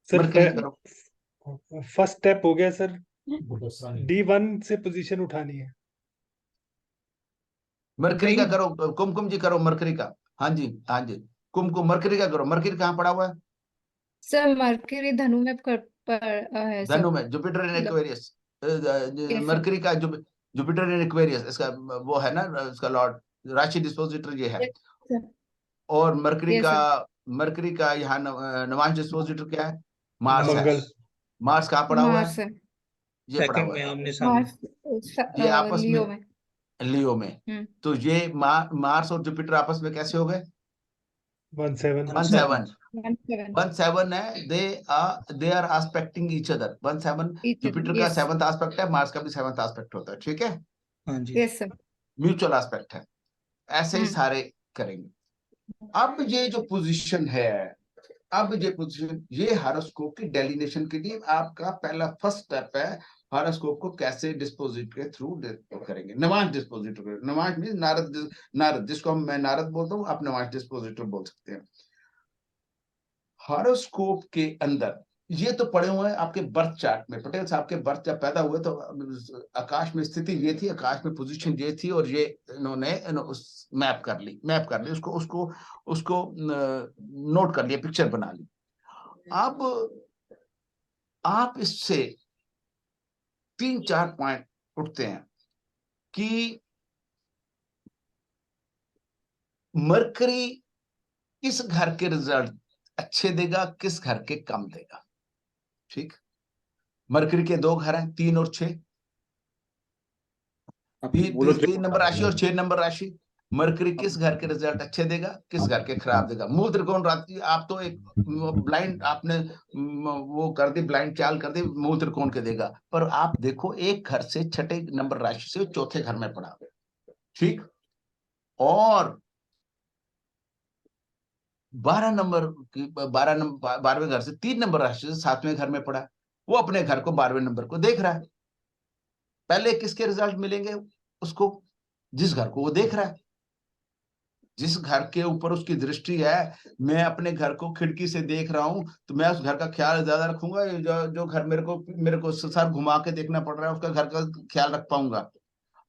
Speaker 4: सर
Speaker 1: मरकरी करो।
Speaker 4: फर्स्ट स्टेप हो गया सर, D1 से पोजीशन उठानी है।
Speaker 1: मरकरी का
Speaker 10: नहीं,
Speaker 1: करो, कुमकुम जी करो मरकरी का। हाँ जी, हाँ जी, कुमकुम मरकरी का करो। मरकरी कहाँ पड़ा हुआ है?
Speaker 2: सर मरकरी धनु में है सर।
Speaker 1: धनु में, Jupiter in Aquarius.
Speaker 2: Yes, sir.
Speaker 1: Mercury का जुपिटर इन एक्वेरियस, इसका वो है ना, इसका लॉर्ड, राशि डिस्पोजिटर ये है।
Speaker 2: Yes, sir.
Speaker 1: और मरकरी
Speaker 2: Yes,
Speaker 1: का, मरकरी का यहाँ नवांश डिस्पोजिटर क्या है? मार्स है।
Speaker 4: मंगल।
Speaker 1: मार्स कहाँ पड़ा हुआ
Speaker 2: मार्स
Speaker 1: है?
Speaker 2: है।
Speaker 1: ये पड़ा
Speaker 10: सेकंड
Speaker 1: हुआ
Speaker 10: में
Speaker 1: है,
Speaker 10: आमने सामने।
Speaker 2: मार्स
Speaker 1: ये आपस
Speaker 2: लियो
Speaker 1: में,
Speaker 2: में।
Speaker 1: लियो में। तो ये मार्स और जुपिटर आपस में कैसे हो गए?
Speaker 4: 1-7।
Speaker 1: 1-7
Speaker 2: 17.
Speaker 1: 1-7 है। They are aspecting each other. 1-7 Jupiter का
Speaker 2: Yes.
Speaker 1: 7th आस्पेक्ट है, मार्स का भी 7th आस्पेक्ट होता है, ठीक है?
Speaker 10: हाँ जी।
Speaker 2: Yes, sir.
Speaker 1: म्यूचुअल आस्पेक्ट है। ऐसे ही सारे करेंगे। अब ये जो पोजीशन है, अब ये पोजीशन, ये हॉरोस्कोप की डेलिनेशन के लिए आपका पहला फर्स्ट स्टेप है। हॉरोस्कोप को कैसे डिस्पोजिट के थ्रू करेंगे? नवांश डिस्पोजिटर। नवांश मींस नारद, नारद जिसको मैं नारद बोलता हूँ, आप नवांश डिस्पोजिटर बोल सकते हैं। हॉरोस्कोप के अंदर ये तो पड़े हुए हैं आपके बर्थ चार्ट में। पटेल साहब के बर्थ जब पैदा हुए तो आकाश में स्थिति ये थी, आकाश में पोजीशन ये थी, और ये इन्होंने मैप कर ली, उसको नोट कर लिया, पिक्चर बना ली। अब आप इससे 3-4 पॉइंट उठते हैं कि मरकरी किस घर के रिजल्ट अच्छे देगा, किस घर के कम देगा। ठीक, मरकरी के 2 घर हैं, 3 और 6। 3 नंबर राशि और 6 नंबर राशि। मरकरी किस घर के रिजल्ट अच्छे देगा, किस घर के खराब देगा। मूल त्रिकोण राशि, आप तो एक ब्लाइंड, आपने वो कर दी, ब्लाइंड चाल कर दी, मूल त्रिकोण के देगा। पर आप देखो, एक घर से छठे नंबर राशि से 4थे घर में पड़ा, ठीक, और 12वें घर से 3 नंबर राशि से 7वें घर में पड़ा। वो अपने घर को 12वें नंबर को देख रहा है। पहले किसके रिजल्ट मिलेंगे उसको? जिस घर को वो देख रहा है, जिस घर के ऊपर उसकी दृष्टि है। मैं अपने घर को खिड़की से देख रहा हूं तो मैं उस घर का ख्याल ज्यादा रखूंगा। जो घर मेरे को सर घुमा के देखना पड़ रहा है, उसका घर का ख्याल रख पाऊंगा।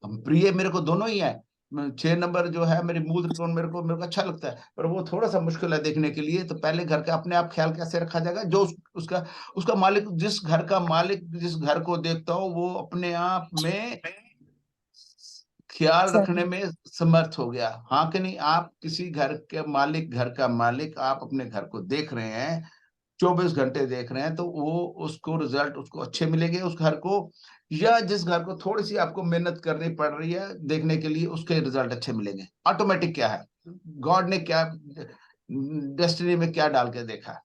Speaker 1: प्रिय मेरे को दोनों ही है। 6 नंबर जो है मेरी मूल त्रिकोण, मेरे को अच्छा लगता है, पर वो थोड़ा सा मुश्किल है देखने के लिए। तो पहले घर का अपने आप ख्याल कैसे रखा जाएगा? जो उसका मालिक, जिस घर का मालिक जिस घर को देखता हो, वो अपने आप में ख्याल
Speaker 2: सही।
Speaker 1: रखने में समर्थ हो गया, हाँ कि नहीं? आप किसी घर के मालिक, घर का मालिक, आप अपने घर को देख रहे हैं, 24 घंटे देख रहे हैं, तो वो उसको रिजल्ट उसको अच्छे मिलेंगे उस घर को, या जिस घर को थोड़ी सी आपको मेहनत करनी पड़ रही है देखने के लिए, उसके रिजल्ट अच्छे मिलेंगे। ऑटोमेटिक क्या है, गॉड ने क्या डेस्टिनी में क्या डाल के देखा है?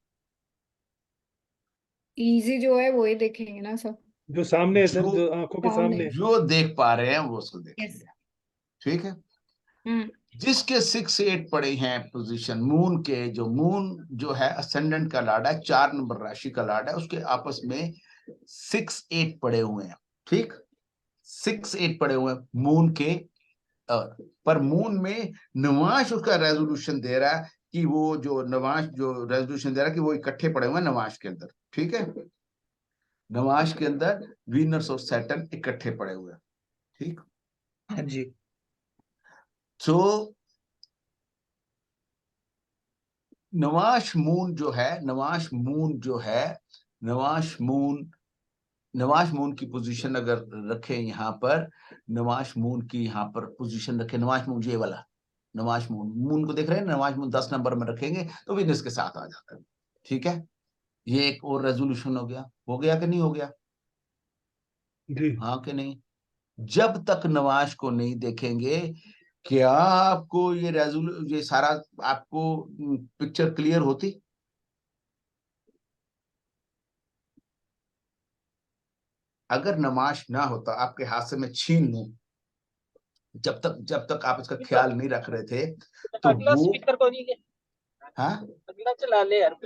Speaker 2: इजी जो है वो ही देखेंगे ना सब।
Speaker 4: जो सामने है सर,
Speaker 1: जो
Speaker 4: जो आंखों के
Speaker 2: सामने।
Speaker 4: सामने है।
Speaker 1: जो देख पा रहे हैं वो उसको देखें,
Speaker 2: यस।
Speaker 1: ठीक है?
Speaker 2: हम्म।
Speaker 1: जिसके 6 8 पड़े हैं पोजीशन मून के, जो मून जो है असेंडेंट का लॉर्ड है, 4 नंबर राशि का लॉर्ड है, उसके आपस में 6 8 पड़े हुए हैं, ठीक? 6 8 पड़े हुए हैं मून के, पर मून में नवांश उसका रेजोल्यूशन दे रहा है कि वो जो नवांश जो रेजोल्यूशन दे रहा है कि वो इकट्ठे पड़े हुए हैं नवांश के अंदर, ठीक है? नवांश के अंदर वीनस और सैटर्न इकट्ठे पड़े हुए हैं, ठीक?
Speaker 10: हाँ जी।
Speaker 1: तो नवांश मून जो है, नवांश मून जो है, नवांश मून की पोजीशन अगर रखें यहाँ पर, नवांश मून की यहाँ पर पोजीशन रखें, नवांश मून ये वाला नवांश मून को देख रहे हैं, नवांश मून 10 नंबर में रखेंगे तो वीनस के साथ आ जाता है, ठीक है? ये एक और रेजोल्यूशन हो गया कि नहीं हो गया?
Speaker 4: जी।
Speaker 1: हाँ कि नहीं? जब तक नवांश को नहीं देखेंगे, क्या आपको ये सारा आपको पिक्चर क्लियर होती? अगर नमाज ना होता, आपके हाथ से मैं छीन लूं, जब तक आप इसका ख्याल नहीं रख रहे थे, तो वो
Speaker 10: स्पीकर को नहीं ले,
Speaker 1: हाँ
Speaker 10: अगला चला ले यार।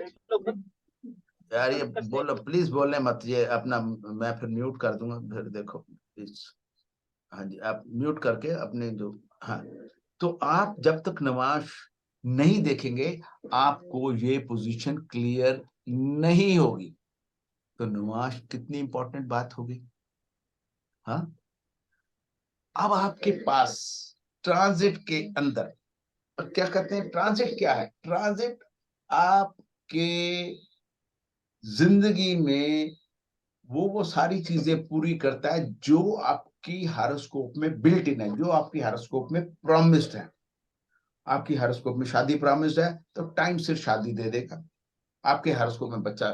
Speaker 1: यार, ये बोलो प्लीज, बोलने मत, ये अपना मैं फिर म्यूट कर दूंगा, फिर देखो प्लीज। हाँ जी, आप म्यूट करके अपने जो, हाँ, तो आप जब तक नमाज नहीं देखेंगे, आपको ये पोजीशन क्लियर नहीं होगी। तो नमाज कितनी इंपॉर्टेंट बात होगी, हाँ? अब आपके पास ट्रांजिट के अंदर, और क्या कहते हैं ट्रांजिट क्या है? ट्रांजिट आपके जिंदगी में वो सारी चीजें पूरी करता है जो आपकी हारोस्कोप में बिल्ट इन है, जो आपकी हारोस्कोप में प्रॉमिस्ड है। आपकी हारोस्कोप में शादी प्रॉमिस्ड है तो टाइम से शादी दे देगा। आपके हारोस्कोप में बच्चा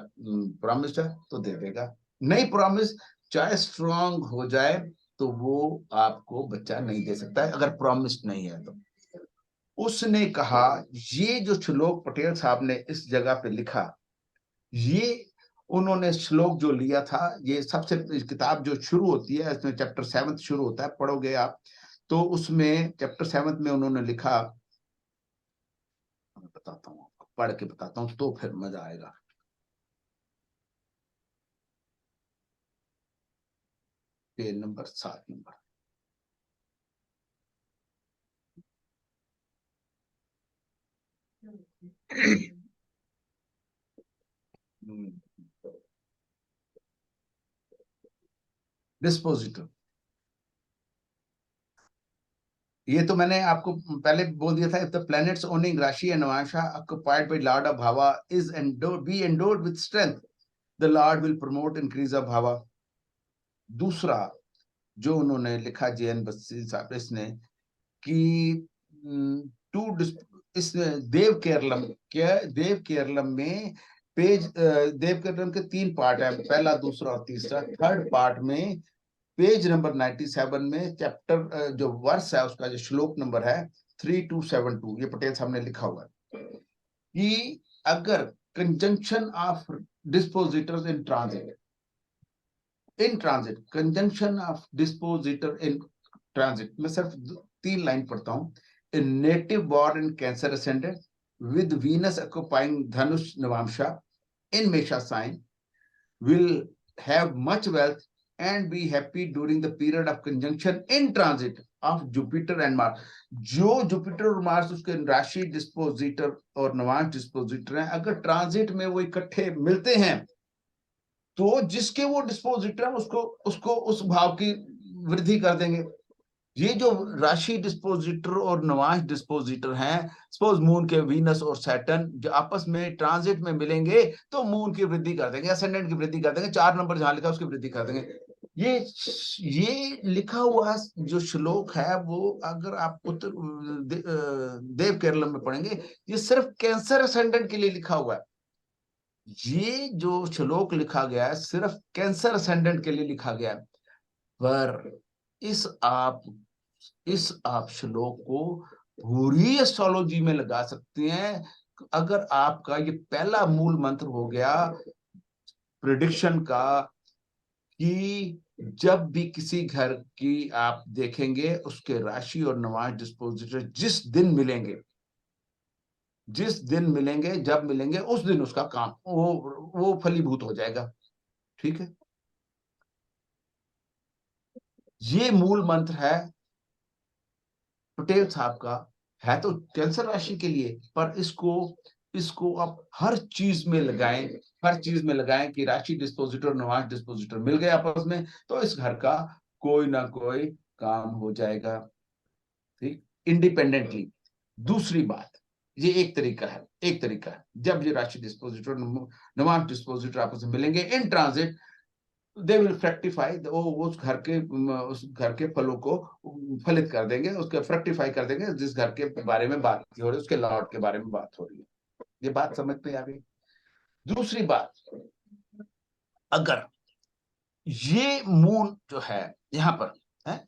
Speaker 1: प्रॉमिस्ड है तो दे देगा। नहीं प्रॉमिस, चाहे स्ट्रांग हो जाए तो वो आपको बच्चा नहीं दे सकता है अगर प्रॉमिस्ड नहीं है तो। उसने कहा, ये जो श्लोक पटेल साहब ने इस जगह पे लिखा, ये उन्होंने श्लोक जो लिया था, ये सबसे किताब जो शुरू होती है, इसमें चैप्टर 7 शुरू होता है, पढ़ोगे आप तो उसमें चैप्टर 7 में उन्होंने लिखा, मैं बताता हूँ आपको, पढ़ के बताता हूँ तो फिर मजा आएगा। Page number 7 number, dispositor. ये तो मैंने आपको पहले बोल दिया था, इफ द प्लैनेट्स ओनिंग राशि and नवांशा occupied by lord of bhava is endowed with strength, the lord will promote increase of bhava। दूसरा जो उन्होंने लिखा जेएन बस्सी साहब इसने, कि इसमें देव केरलम में पेज, देव केरलम के 3 पार्ट है, पहला, दूसरा और तीसरा। थर्ड पार्ट में पेज नंबर 97 में चैप्टर जो वर्स है उसका जो श्लोक नंबर है 3272, ये पटेल साहब ने लिखा हुआ है कि अगर conjunction of dispositors in transit, conjunction of dispositor in transit, मैं सिर्फ 3 लाइन पढ़ता हूं। A native born in Cancer ascendant with Venus occupying Dhanush Navamsha in Mesha sign will have much wealth and be happy during the period of conjunction in transit of Jupiter and Mars। जो Jupiter और Mars उसके राशि dispositor और Navamsa dispositor हैं, अगर transit में वो इकट्ठे मिलते हैं तो जिसके वो डिस्पोजिटर है उसको उस भाव की वृद्धि कर देंगे। ये जो राशि डिस्पोजिटर और नवांश डिस्पोजिटर हैं, सपोज मून के वीनस और सैटर्न जो आपस में ट्रांजिट में मिलेंगे तो मून की वृद्धि कर देंगे, असेंडेंट की वृद्धि कर देंगे, 4 नंबर जहां लिखा उसकी वृद्धि कर देंगे। ये लिखा हुआ जो श्लोक है वो अगर आप देव केरलम में पढ़ेंगे, ये सिर्फ कैंसर असेंडेंट के लिए लिखा हुआ है। ये जो श्लोक लिखा गया है सिर्फ कैंसर असेंडेंट के लिए लिखा गया है। पर इस आप श्लोक को पूरी एस्ट्रोलॉजी में लगा सकते हैं। अगर आपका ये पहला मूल मंत्र हो गया प्रिडिक्शन का कि जब भी किसी घर की आप देखेंगे उसके राशि और नवांश डिस्पोजिटर जिस दिन मिलेंगे जब मिलेंगे उस दिन उसका काम वो फलीभूत हो जाएगा। ठीक है, ये मूल मंत्र है पटेल साहब का, है तो कैंसर राशि के लिए, पर इसको आप हर चीज में लगाएं कि राशि डिस्पोजिटर नवांश डिस्पोजिटर मिल गए आपस में तो इस घर का कोई ना कोई काम हो जाएगा। ठीक, इंडिपेंडेंटली। दूसरी बात, ये एक तरीका है जब ये राशि डिस्पोजिटर नवांश डिस्पोजिटर आपस में मिलेंगे इन ट्रांजिट, दे विल फ्रैक्टिफाई, उस घर के फलों को फलित कर देंगे, उसके फ्रैक्टिफाई कर देंगे। जिस घर के बारे में बात हो रही है उसके लॉर्ड के बारे में बात हो रही है। ये बात समझ में आ गई। दूसरी बात, अगर ये मून जो है यहां पर है,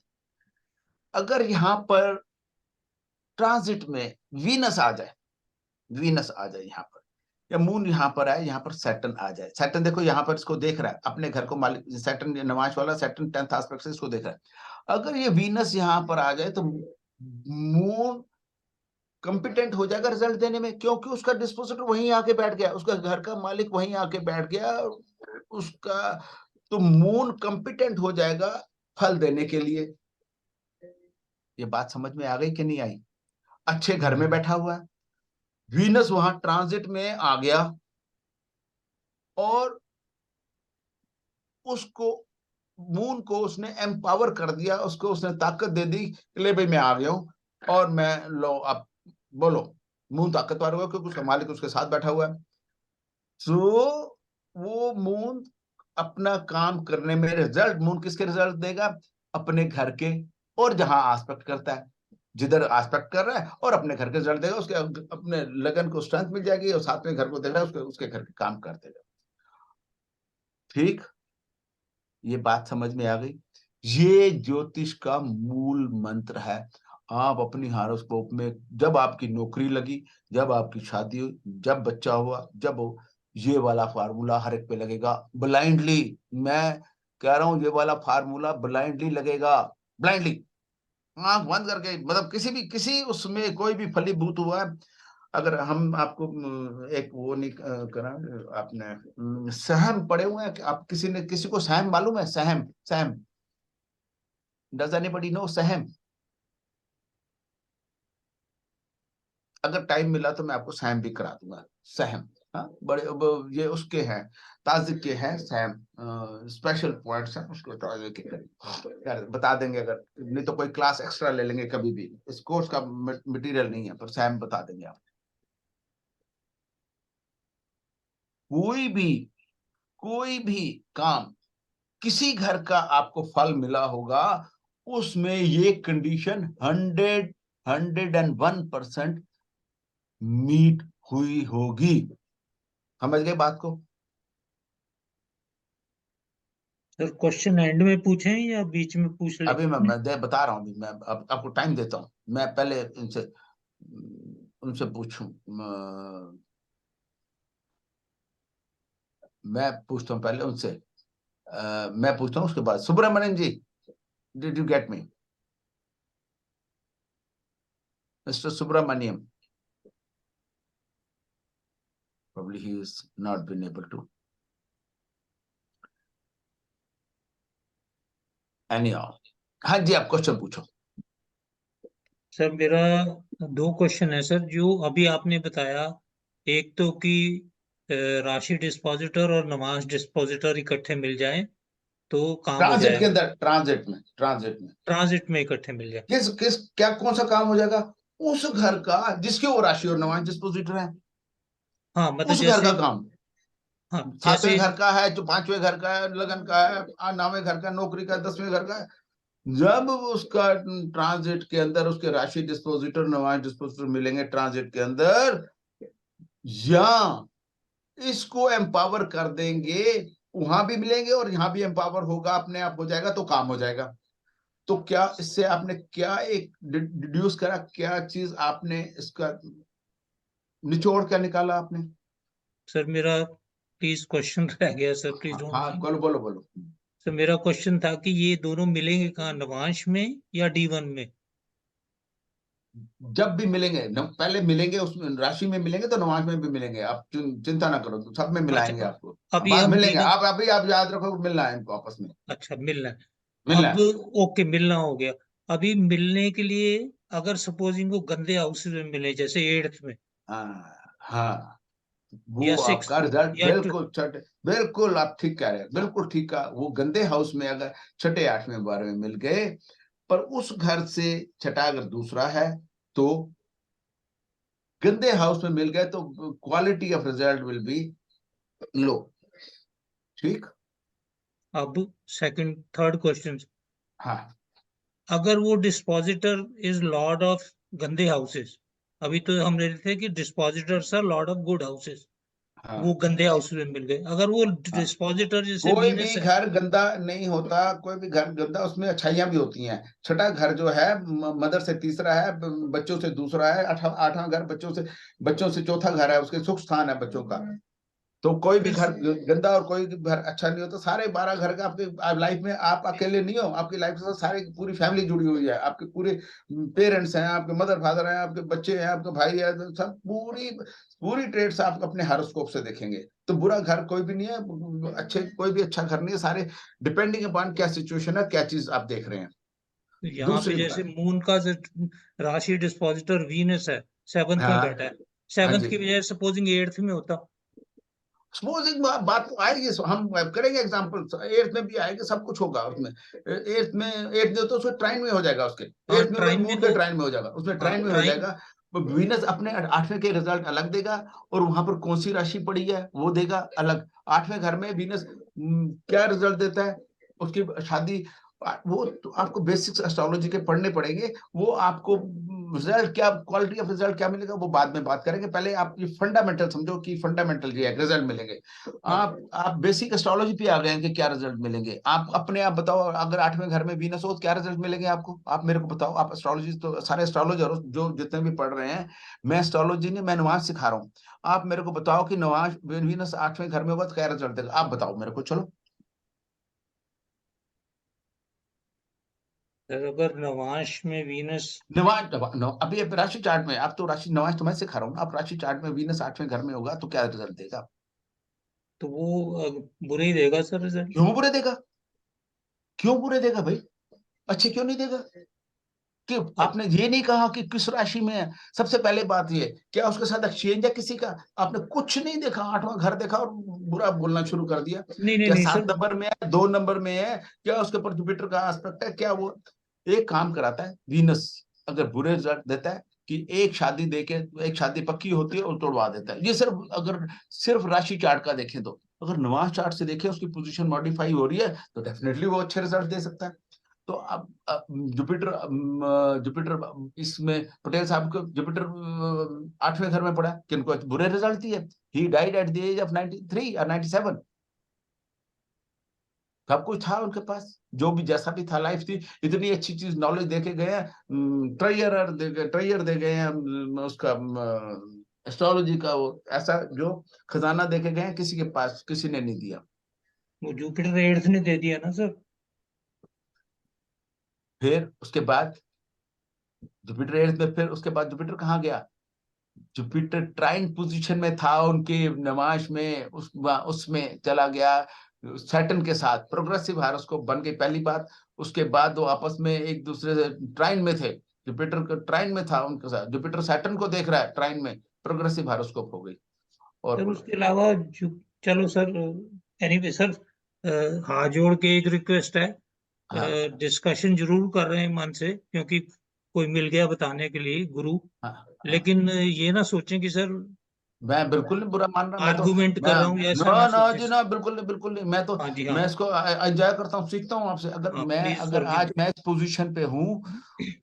Speaker 1: अगर यहां पर ट्रांजिट में वीनस आ जाए यहां पर, या मून यहां पर आए, यहां पर सैटर्न आ जाए। सैटर्न देखो यहां पर इसको देख रहा है, अपने घर को मालिक सैटर्न, नवांश वाला सैटर्न 10th एस्पेक्ट से इसको देख रहा है। अगर ये वीनस यहां पर आ जाए तो मून कंपिटेंट हो जाएगा रिजल्ट देने में, क्योंकि उसका डिस्पोजिटर वहीं आके बैठ गया, उसका घर का मालिक वहीं आके बैठ गया उसका, तो मून कंपिटेंट हो जाएगा फल देने के लिए। ये बात समझ में आ गई कि नहीं आई? अच्छे घर में बैठा हुआ है, वीनस वहां ट्रांजिट में आ गया और उसको मून को उसने एम्पावर कर दिया, उसको उसने ताकत दे दी, ले भाई मैं आ गया हूं और मैं लो अब बोलो। मून ताकतवर हुआ क्योंकि उसका मालिक उसके साथ बैठा हुआ है। तो वो मून अपना काम करने में रिजल्ट, मून किसके रिजल्ट देगा? अपने घर के, और जहां आस्पेक्ट करता है, जिधर आस्पेक्ट कर रहा है और अपने घर के रिजल्ट देगा, उसके अपने लगन को स्ट्रेंथ मिल जाएगी और साथ में घर को देख रहा है उसके घर के काम कर देगा। ठीक, ये बात समझ में आ गई? ये ज्योतिष का मूल मंत्र है। आप अपनी हॉरोस्कोप में जब आपकी नौकरी लगी, जब आपकी शादी हुई, जब बच्चा हुआ, जब ये वाला फार्मूला हर एक पे लगेगा ब्लाइंडली। मैं कह रहा हूं ये वाला फार्मूला ब्लाइंडली लगेगा, ब्लाइंडली आंख बंद करके, मतलब किसी उसमें कोई भी फलीभूत हुआ है। अगर हम आपको एक वो नहीं करा, आपने सहम पढ़े हुए हैं? आप किसी को सहम मालूम है? सहम डज एनीबॉडी नो सहम? अगर टाइम मिला तो मैं आपको सहम भी करा दूंगा। सहम, हाँ, बड़े ये उसके हैं, ताजिक के हैं सहम, स्पेशल पॉइंट्स हैं उसको ताजिक के बता देंगे। अगर नहीं तो कोई क्लास एक्स्ट्रा ले लेंगे कभी भी, इस कोर्स का मटेरियल नहीं है, पर सहम बता देंगे आप। कोई भी काम, किसी घर का आपको फल मिला होगा, उसमें ये कंडीशन 101% मीट हुई होगी। समझ गए बात को?
Speaker 10: सर क्वेश्चन एंड में पूछें या बीच में पूछ लें?
Speaker 1: अभी मैं बता रहा हूँ, मैं आपको टाइम देता हूँ। मैं पहले उनसे पूछूं, मैं पूछता हूँ पहले उनसे, मैं पूछता हूँ उसके बाद। Subramaniam ji, did you get me? Mister Subramaniam, probably he is not been able to. Anyhow, हाँ जी, आप क्वेश्चन पूछो।
Speaker 10: सर मेरा 2 क्वेश्चन है सर, जो अभी आपने बताया। एक तो कि राशि डिस्पोजिटर और नवांश डिस्पोजिटर इकट्ठे मिल जाएं तो काम हो
Speaker 1: ट्रांजिट के
Speaker 10: जाएगा।
Speaker 1: अंदर, ट्रांजिट में
Speaker 10: इकट्ठे मिल जाए,
Speaker 1: क्या कौन सा काम हो जाएगा? उस घर का जिसके वो राशि और नवांश डिस्पोजिटर है,
Speaker 10: हाँ मतलब
Speaker 1: उस घर
Speaker 10: जैसे
Speaker 1: का काम।
Speaker 10: हाँ,
Speaker 1: 7वें
Speaker 10: जैसे
Speaker 1: घर का है, जो 5वें घर का है, लगन का है, 9वें घर का, नौकरी का, 10वें घर का है। जब उसका ट्रांजिट के अंदर उसके राशि डिस्पोजिटर, नवाज डिस्पोजिटर मिलेंगे ट्रांजिट के अंदर, या इसको एम्पावर कर देंगे, वहां भी मिलेंगे और यहाँ भी एम्पावर होगा, अपने आप हो जाएगा, तो काम हो जाएगा। तो क्या इससे आपने क्या एक डिड्यूस करा, क्या चीज आपने इसका निचोड़ क्या निकाला आपने?
Speaker 10: सर मेरा प्लीज क्वेश्चन रह गया सर, प्लीज डोंट
Speaker 1: हाँ,
Speaker 10: माइंड।
Speaker 1: बोलो बोलो बोलो।
Speaker 10: सर मेरा क्वेश्चन था कि ये दोनों मिलेंगे कहाँ, नवांश में या D1 में?
Speaker 1: जब भी मिलेंगे पहले मिलेंगे, उसमें राशि में मिलेंगे तो नमाज में भी मिलेंगे, आप चिंता ना करो, सब में मिलाएंगे
Speaker 10: अच्छा,
Speaker 1: आपको।
Speaker 10: अभी
Speaker 1: बात
Speaker 10: हम
Speaker 1: मिलेंगे,
Speaker 10: D1,
Speaker 1: आप अभी आप याद रखो, मिलना है इनको आपस में,
Speaker 10: अच्छा मिलना है
Speaker 1: मिलना
Speaker 10: अब।
Speaker 1: है।
Speaker 10: ओके, मिलना हो गया। अभी मिलने के लिए अगर सपोजिंग वो गंदे हाउस में मिले, जैसे 8th में
Speaker 1: हाँ,
Speaker 10: या
Speaker 1: वो
Speaker 10: 6th
Speaker 1: आपका रिजल्ट
Speaker 10: या
Speaker 1: बिल्कुल आप ठीक कह रहे हैं, बिल्कुल ठीक का। वो गंदे हाउस में अगर छठे, 8वें, 12वें मिल गए, पर उस घर से छठा अगर दूसरा है, तो गंदे हाउस में मिल गए, तो quality of result will be low. ठीक।
Speaker 10: अब सेकंड थर्ड क्वेश्चन,
Speaker 1: हाँ,
Speaker 10: अगर वो डिस्पोजिटर इज लॉर्ड ऑफ गंदे हाउसेस, अभी तो हम ले रहे थे कि dispositors are lord of good houses,
Speaker 1: हाँ,
Speaker 10: वो गंदे हाउस में मिल गए। अगर वो
Speaker 1: हाँ।
Speaker 10: डिस्पोजिटर जैसे
Speaker 1: कोई
Speaker 10: वीनस
Speaker 1: भी
Speaker 10: है,
Speaker 1: घर गंदा नहीं होता, कोई भी घर गंदा, उसमें अच्छाइयां भी होती हैं। छठा घर जो है मदर से तीसरा है, बच्चों से दूसरा है, 8वां घर बच्चों से चौथा घर है, उसके सुख स्थान है बच्चों का। तो कोई भी
Speaker 10: फिर
Speaker 1: घर गंदा और कोई भी घर अच्छा नहीं होता। सारे 12 घर का आपके लाइफ में, आप अकेले नहीं हो, आपकी लाइफ के साथ सारे पूरी फैमिली जुड़ी हुई है, आपके पूरे पेरेंट्स हैं, आपके मदर फादर हैं, आपके बच्चे हैं, आपके भाई है, तो सब पूरी पूरी ट्रेड्स आप अपने हारोस्कोप से देखेंगे। तो बुरा घर कोई भी नहीं है, अच्छे कोई भी अच्छा घर नहीं है, सारे डिपेंडिंग अपॉन क्या सिचुएशन है, क्या चीज आप देख रहे हैं।
Speaker 10: यहाँ पे
Speaker 1: दूसरी
Speaker 10: जैसे
Speaker 1: बात,
Speaker 10: मून का राशि डिस्पोजिटर वीनस है, 7th में
Speaker 1: हाँ,
Speaker 10: बैठा है,
Speaker 1: हाँ
Speaker 10: 7th
Speaker 1: जी,
Speaker 10: की बजाय सपोजिंग 8th में होता,
Speaker 1: सपोजिंग बात तो आएगी, हम करेंगे एग्जांपल, 8th में भी आएगी, सब कुछ होगा उसमें। 8th में तो उसमें ट्राइन में हो जाएगा, उसके
Speaker 10: हाँ
Speaker 1: 8th में
Speaker 10: ट्राइन में
Speaker 1: मून के
Speaker 10: तो,
Speaker 1: ट्राइन में हो जाएगा, उसमें
Speaker 10: हाँ
Speaker 1: ट्राइन में हो
Speaker 10: ट्राइन,
Speaker 1: जाएगा। वीनस अपने 8वें के रिजल्ट अलग देगा, और वहां पर कौन सी राशि पड़ी है वो देगा अलग। 8वें घर में वीनस क्या रिजल्ट देता है, उसकी शादी, वो तो आपको बेसिक्स एस्ट्रोलॉजी के पढ़ने पड़ेंगे। वो आपको रिजल्ट क्या, क्वालिटी ऑफ रिजल्ट क्या मिलेगा, वो बाद में बात करेंगे। पहले आप ये फंडामेंटल समझो कि फंडामेंटल ये रिजल्ट मिलेंगे। आप बेसिक एस्ट्रोलॉजी पे आ गए हैं कि क्या रिजल्ट मिलेंगे। आप अपने आप बताओ, अगर 8वें घर में वीनस हो तो क्या रिजल्ट मिलेंगे आपको, आप मेरे को बताओ। आप एस्ट्रोलॉजी तो सारे एस्ट्रोलॉजर जो जितने भी पढ़ रहे हैं, मैं एस्ट्रोलॉजी नहीं, मैं नुआंस सिखा रहा हूँ। आप मेरे को बताओ कि नुआंस वीनस 8वें घर में होगा तो क्या रिजल्ट देगा, आप बताओ मेरे को। चलो,
Speaker 10: अगर नवांश में वीनस,
Speaker 1: अभी राशि चार्ट में, आप तो राशि नवांश तो मैं सिखा रहा हूँ, आप राशि चार्ट में वीनस 8वें घर में होगा तो क्या रिजल्ट देगा?
Speaker 10: तो वो बुरे ही देगा सर रिजल्ट।
Speaker 1: क्यों बुरे देगा? क्यों बुरे देगा भाई? अच्छे क्यों नहीं देगा? कि आपने ये नहीं कहा कि किस राशि में है। सबसे पहले बात ये, क्या उसके साथ एक्सचेंज है किसी का? आपने कुछ नहीं देखा, 8वां घर देखा और बुरा बोलना शुरू कर दिया।
Speaker 10: नहीं नहीं
Speaker 1: क्या
Speaker 10: नहीं
Speaker 1: 7
Speaker 10: सर,
Speaker 1: नंबर में है, 2 नंबर में है, क्या उसके ऊपर जुपिटर का एस्पेक्ट है, क्या वो एक काम कराता है? वीनस अगर बुरे रिजल्ट देता है कि एक शादी देके, एक शादी पक्की होती है और तोड़वा देता है, ये सिर्फ अगर सिर्फ राशि चार्ट का देखें तो। अगर नवांश चार्ट से देखें, उसकी पोजीशन मॉडिफाई हो रही है, तो डेफिनेटली वो अच्छे रिजल्ट दे सकता है। तो अब जुपिटर इसमें, पटेल साहब को जुपिटर 8वें घर में पड़ा, किनको बुरे रिजल्ट दिए। He died at the age of 93 और 97। सब कुछ था उनके पास, जो भी जैसा भी था, लाइफ थी, इतनी अच्छी चीज नॉलेज देके गए हैं, ट्रेयर दे गए हैं, उसका एस्ट्रोलॉजी का वो ऐसा जो खजाना देके गए हैं, किसी के पास किसी ने नहीं दिया।
Speaker 10: वो जुपिटर 8th ने दे दिया ना सर।
Speaker 1: फिर उसके बाद जुपिटर 8th में, फिर उसके बाद जुपिटर कहाँ गया? जुपिटर ट्राइन पोजीशन में था उनके नमाज में, उसमें चला गया सैटर्न के साथ, प्रोग्रेसिव हारोस्कोप बन गई पहली बात। उसके बाद वो आपस में एक दूसरे से ट्राइन में थे, जुपिटर का ट्राइन में था उनके साथ, जुपिटर सैटर्न को देख रहा है ट्राइन में, प्रोग्रेसिव हारोस्कोप हो गई। और
Speaker 10: सर
Speaker 1: बोलो।
Speaker 10: उसके अलावा चलो सर, एनीवे सर, हाथ जोड़ के एक रिक्वेस्ट है,
Speaker 1: हाँ,
Speaker 10: डिस्कशन जरूर कर रहे हैं मन से, क्योंकि कोई मिल गया बताने के लिए गुरु,
Speaker 1: हाँ, हाँ,
Speaker 10: लेकिन ये ना सोचें कि सर
Speaker 1: मैं बिल्कुल नहीं बुरा मान रहा, मैं तो
Speaker 10: आर्गुमेंट कर रहा हूँ या ऐसा
Speaker 1: ना
Speaker 10: ना
Speaker 1: ना
Speaker 10: सोचे।
Speaker 1: जी ना, बिल्कुल नहीं, बिल्कुल नहीं। मैं तो
Speaker 10: हाँ जी, हाँ
Speaker 1: मैं इसको एंजॉय करता हूँ, सीखता हूँ आपसे। अगर
Speaker 10: हाँ,
Speaker 1: मैं
Speaker 10: प्लीज
Speaker 1: अगर
Speaker 10: फॉरगिव
Speaker 1: आज मैं इस पोजीशन पे हूँ,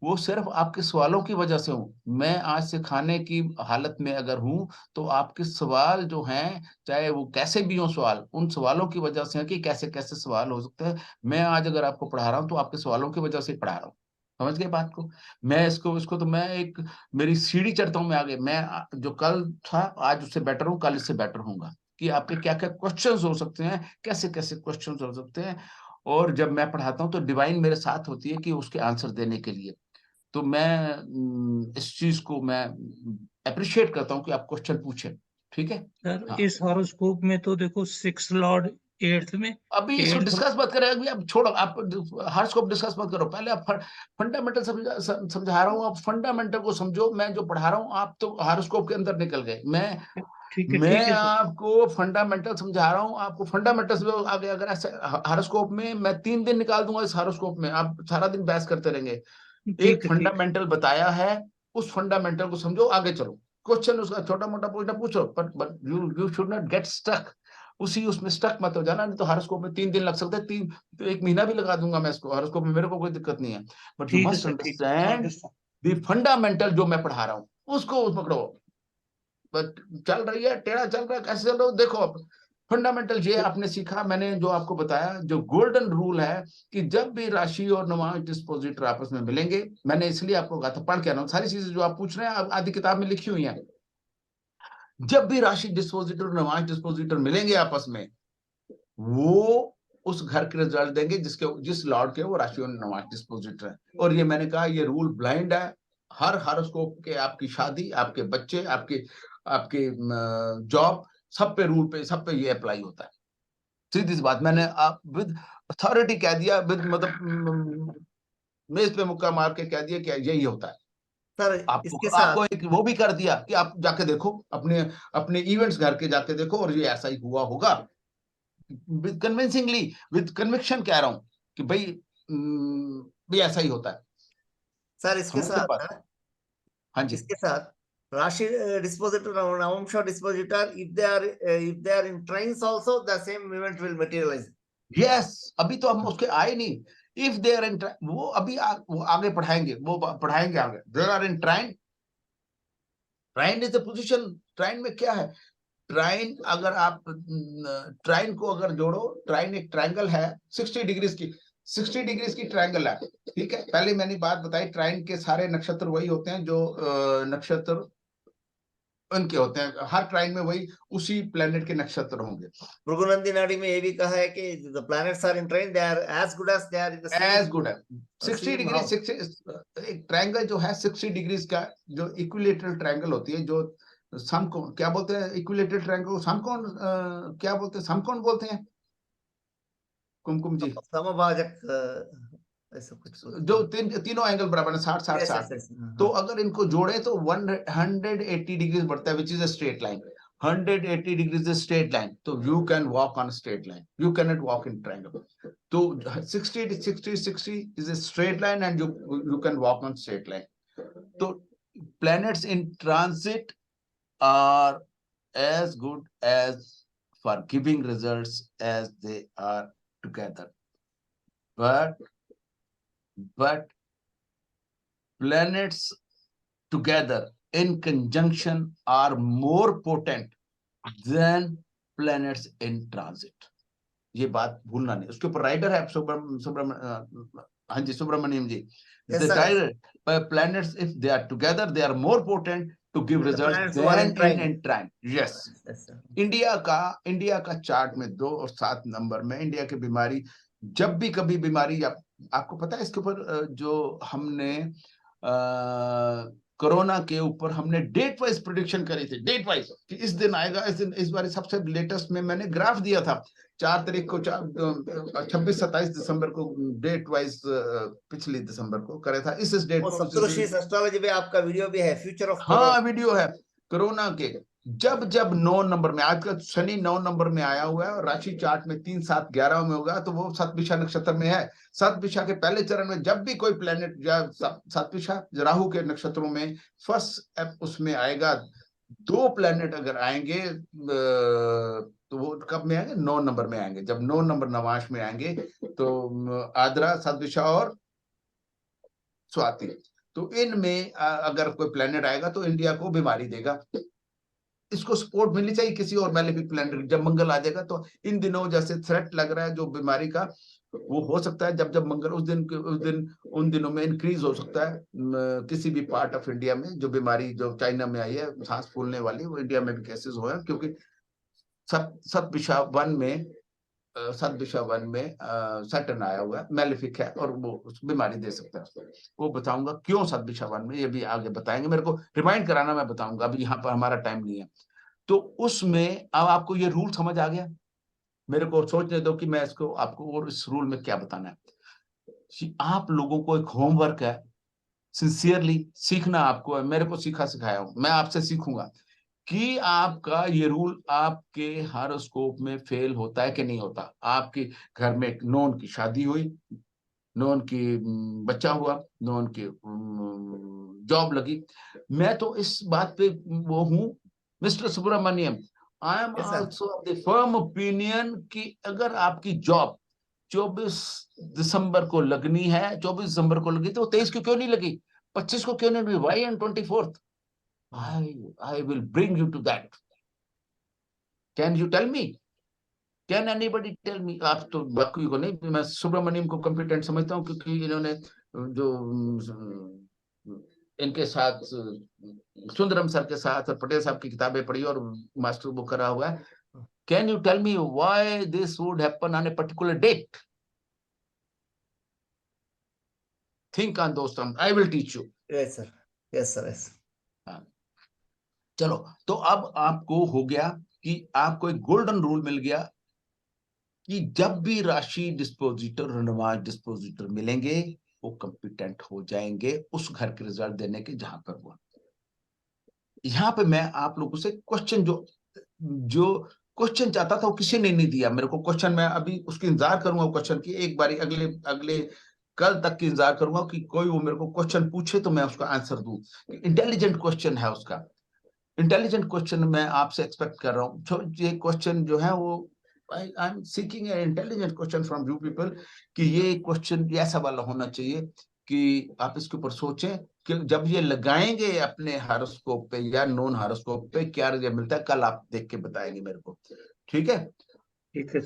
Speaker 1: वो सिर्फ आपके सवालों की वजह से हूँ। मैं आज सिखाने की हालत में अगर हूँ, तो आपके सवाल जो हैं, चाहे वो कैसे भी हो सवाल, उन सवालों की वजह से है कि कैसे कैसे सवाल हो सकते हैं। मैं आज अगर आपको पढ़ा रहा हूँ, तो आपके सवालों की वजह से ही पढ़ा रहा हूँ। समझ गए बात को? मैं इसको तो मैं एक, मेरी सीढ़ी चढ़ता हूँ मैं आगे। मैं जो कल था, आज उससे बेटर हूँ, कल इससे बेटर होऊंगा। कि आपके क्या क्या क्वेश्चंस हो सकते हैं, कैसे कैसे क्वेश्चंस हो सकते हैं। और जब मैं पढ़ाता हूँ, तो डिवाइन मेरे साथ होती है कि उसके आंसर देने के लिए। तो मैं इस चीज को मैं अप्रिशिएट करता हूँ कि आप क्वेश्चन पूछे। ठीक है।
Speaker 10: सर
Speaker 1: हाँ,
Speaker 10: इस हॉरोस्कोप में तो देखो 6 लॉर्ड 8th में,
Speaker 1: अभी इसको
Speaker 10: 8th
Speaker 1: डिस्कस मत करें, अभी अब छोड़ो, आप हॉरोस्कोप डिस्कस मत करो। पहले आप फंडामेंटल समझा रहा हूँ, आप फंडामेंटल को समझो। मैं जो पढ़ा रहा हूँ, आप तो हॉरोस्कोप के अंदर निकल गए।
Speaker 10: ठीक
Speaker 1: मैं
Speaker 10: है सर।
Speaker 1: आपको फंडामेंटल समझा रहा हूँ, आपको फंडामेंटल्स में आगे अगर ऐसे हॉरोस्कोप में मैं 3 दिन निकाल दूंगा, इस हॉरोस्कोप में आप सारा दिन बहस करते रहेंगे। एक
Speaker 10: ठीक है।
Speaker 1: फंडामेंटल बताया है, उस फंडामेंटल को समझो, आगे चलो। क्वेश्चन उसका छोटा मोटा पूछना पूछो, but you should not get stuck. उसी उसमें स्टक मत हो जाना, नहीं तो हॉरोस्कोप में 3 दिन लग सकते हैं। तीन तो 1 महीना भी लगा दूंगा मैं इसको हॉरोस्कोप में, मेरे को कोई दिक्कत नहीं है। बट यू
Speaker 10: ठीक है
Speaker 1: मस्ट
Speaker 10: सर, ठीक है।
Speaker 1: अंडरस्टैंड द फंडामेंटल जो मैं पढ़ा रहा हूँ, उसको पकड़ो। बट चल रही है, टेढ़ा चल रहा है, कैसे चल रहा है, देखो आप। फंडामेंटल ये आपने सीखा, मैंने जो आपको बताया, जो गोल्डन रूल है, कि जब भी राशि और नमाज डिस्पोजिटर आपस में मिलेंगे, मैंने इसलिए आपको कहा था, पढ़ के आना सारी चीजें जो आप पूछ रहे हैं, आधी किताब में लिखी हुई है। जब भी राशि डिस्पोजिटर नमाज डिस्पोजिटर मिलेंगे आपस में, वो उस घर के रिजल्ट देंगे जिस लॉर्ड के वो राशि और नमाज डिस्पोजिटर है। और ये मैंने कहा, ये रूल ब्लाइंड है। हर हॉरोस्कोप के, आपकी शादी, आपके बच्चे, आपके आपके जॉब, सब पे रूल पे, सब पे ये अप्लाई होता है। सीधी सी बात, मैंने आप विद अथॉरिटी कह दिया, विद मतलब मेज पे मुक्का मार के कह दिया कि यही होता है।
Speaker 7: सर इसके साथ
Speaker 1: आपको एक वो भी कर दिया कि आप जाके देखो, अपने अपने इवेंट्स घर के जाके देखो, और ये ऐसा ही हुआ होगा। विद कन्विंसिंगली, विद कन्विक्शन कह रहा हूं कि भाई भी ऐसा ही होता है।
Speaker 7: सर इसके
Speaker 1: समझ गए बात?
Speaker 7: साथ
Speaker 1: हाँ जी।
Speaker 7: इसके साथ राशि डिस्पोजिटर और नवंश dispositor, if they are in trines also, the same event will materialize.
Speaker 1: Yes, अभी तो हम उसके आए नहीं। इफ दे आर इन, वो अभी वो आगे पढ़ाएंगे, वो पढ़ाएंगे आगे। They are in trine, trine is the position. Trine में क्या है? ट्राइन, अगर आप ट्राइन को अगर जोड़ो, ट्राइन एक ट्रायंगल है 60 डिग्रीज की, 60 डिग्रीज की ट्रायंगल है। ठीक है, पहले मैंने बात बताई, ट्राइन के सारे नक्षत्र वही होते हैं जो नक्षत्र उनके होते हैं। हर ट्राइन में वही उसी प्लेनेट के नक्षत्र होंगे।
Speaker 7: भृगुनंदी नाड़ी में ये भी कहा है कि the planets are in trine, they are as good as they are in the same
Speaker 1: age good है 60
Speaker 7: same
Speaker 1: डिग्री,
Speaker 7: house.
Speaker 1: 60 एक ट्रायंगल जो है 60 डिग्रीज का, जो इक्विलेटरल ट्रायंगल होती है, जो समकोण क्या बोलते हैं, इक्विलेटरल ट्रायंगल समकोण क्या बोलते हैं, समकोण बोलते हैं कुमकुम जी।
Speaker 7: समभाजक ऐसा कुछ
Speaker 1: जो तीनों एंगल बराबर है, 60 60
Speaker 7: Yes,
Speaker 1: 60।
Speaker 7: yes, yes.
Speaker 1: तो अगर इनको जोड़े तो 180 डिग्रीज बढ़ता है, which is a straight line. 180 degrees straight line, तो you can walk on straight line, you can not walk in triangle. तो 60 60 60 is a straight line, and you can walk on straight line. तो planets in transit are as good as for giving results as they are together, but planets together in conjunction are more potent than planets in transit. ये बात भूलना नहीं। उसके ऊपर rider है हाँ जी, सुब्रमण्यम जी।
Speaker 7: Yes,
Speaker 1: The
Speaker 7: sir.
Speaker 1: tidal planets, if they are together, they are more potent to give
Speaker 7: The
Speaker 1: results
Speaker 7: planets who are in
Speaker 1: than in
Speaker 7: trine.
Speaker 1: trine. Yes.
Speaker 7: Yes, sir.
Speaker 1: India का chart में 2 और 7 number में India की बीमारी, जब भी कभी बीमारी, आपको पता है इसके ऊपर जो हमने कोरोना के ऊपर हमने डेट वाइज प्रिडिक्शन करी थी, डेट वाइज कि इस दिन आएगा, इस दिन। इस बार सबसे लेटेस्ट में मैंने ग्राफ दिया था 4 तारीख को, 26-27 दिसंबर को, डेट वाइज पिछली दिसंबर को करे था, इस डेट
Speaker 7: वो
Speaker 1: पर।
Speaker 7: सप्तऋषि एस्ट्रोलॉजी में आपका वीडियो भी है, फ्यूचर ऑफ
Speaker 1: हाँ, वीडियो है कोरोना के। जब 9 नंबर में, आज का शनि 9 नंबर में आया हुआ है, और राशि चार्ट में 3 7 11 में होगा, तो वो सतभिषा नक्षत्र में है। सतभिषा के पहले चरण में जब भी कोई प्लेनेट या सतभिषा राहु के नक्षत्रों में फर्स्ट उसमें आएगा, दो प्लेनेट अगर आएंगे तो वो कब में आएंगे? 9 नंबर में आएंगे। जब 9 नंबर नवांश में आएंगे तो आद्रा, सददिशा और स्वाति, तो इनमें अगर कोई प्लेनेट आएगा तो इंडिया को बीमारी देगा। इसको सपोर्ट मिलनी चाहिए किसी और मेलेफिक प्लेनेट। जब मंगल आ जाएगा तो इन दिनों जैसे थ्रेट लग रहा है जो बीमारी का, वो हो सकता है जब मंगल उस दिन उन दिनों में इंक्रीज हो सकता है किसी भी पार्ट ऑफ इंडिया में। जो बीमारी जो चाइना में आई है सांस फूलने वाली, वो इंडिया में भी केसेस हुए हैं, क्योंकि सतभिषा वन में सैटर्न आया हुआ है, मेलेफिक है, और वो बीमारी दे सकता है उसको। वो बताऊंगा क्यों सतभिषा वन में, ये भी आगे बताएंगे। मेरे को रिमाइंड कराना, मैं बताऊंगा, अभी यहाँ पर हमारा टाइम नहीं है। तो उसमें अब आपको ये रूल समझ आ गया। मेरे को सोचने दो कि मैं इसको आपको और इस रूल में क्या बताना है। आप लोगों को एक होमवर्क है, सिंसियरली सीखना आपको है। मेरे को सिखाया हूं, मैं आपसे सीखूंगा कि आपका ये रूल आपके हॉरोस्कोप में फेल होता है कि नहीं होता। आपके घर में नॉन की शादी हुई, नॉन की बच्चा हुआ, नॉन की जॉब लगी, मैं तो इस बात पे वो हूं mister Subramaniam, I am also of the firm opinion कि अगर आपकी जॉब 24 दिसंबर को लगनी है, 24 दिसंबर को लगी, तो 23 को क्यों नहीं लगी, 25 को क्यों नहीं लगी, why on 24th? I will bring you to that. Can you tell me? Can anybody tell me? आप तो बाकी को नहीं, मैं सुब्रमण्यम को कॉम्पिटेंट समझता हूँ, क्योंकि इन्होंने जो इनके साथ सुंदरम सर के साथ और पटेल साहब की किताबें पढ़ी और मास्टर बुक करा हुआ है। Can you tell me why this would happen on a particular date? Think on those terms. I will teach you.
Speaker 7: Yes, sir. Yes, sir. Yes.
Speaker 1: चलो, तो अब आपको हो गया कि आपको एक गोल्डन रूल मिल गया कि जब भी राशि डिस्पोजिटर और नवाज डिस्पोजिटर मिलेंगे, वो कॉम्पिटेंट हो जाएंगे उस घर के रिजल्ट देने के जहां पर हुआ। यहाँ पे मैं आप लोगों से क्वेश्चन जो क्वेश्चन चाहता था वो किसी ने नहीं दिया मेरे को क्वेश्चन। मैं अभी उसकी इंतजार करूंगा क्वेश्चन की, एक बारी अगले कल तक की इंतजार करूंगा कि कोई वो मेरे को क्वेश्चन पूछे तो मैं उसका आंसर दूं। इंटेलिजेंट क्वेश्चन है उसका, इंटेलिजेंट क्वेश्चन मैं आपसे एक्सपेक्ट कर रहा हूँ। ये क्वेश्चन जो है वो I am seeking an intelligent question from you people, कि ये क्वेश्चन ऐसा वाला होना चाहिए कि आप इसके ऊपर सोचें कि जब ये लगाएंगे अपने हॉरोस्कोप पे या नॉन हॉरोस्कोप पे क्या रिजल्ट मिलता है, कल आप देख के बताएंगे मेरे को। ठीक है,
Speaker 10: ठीक है।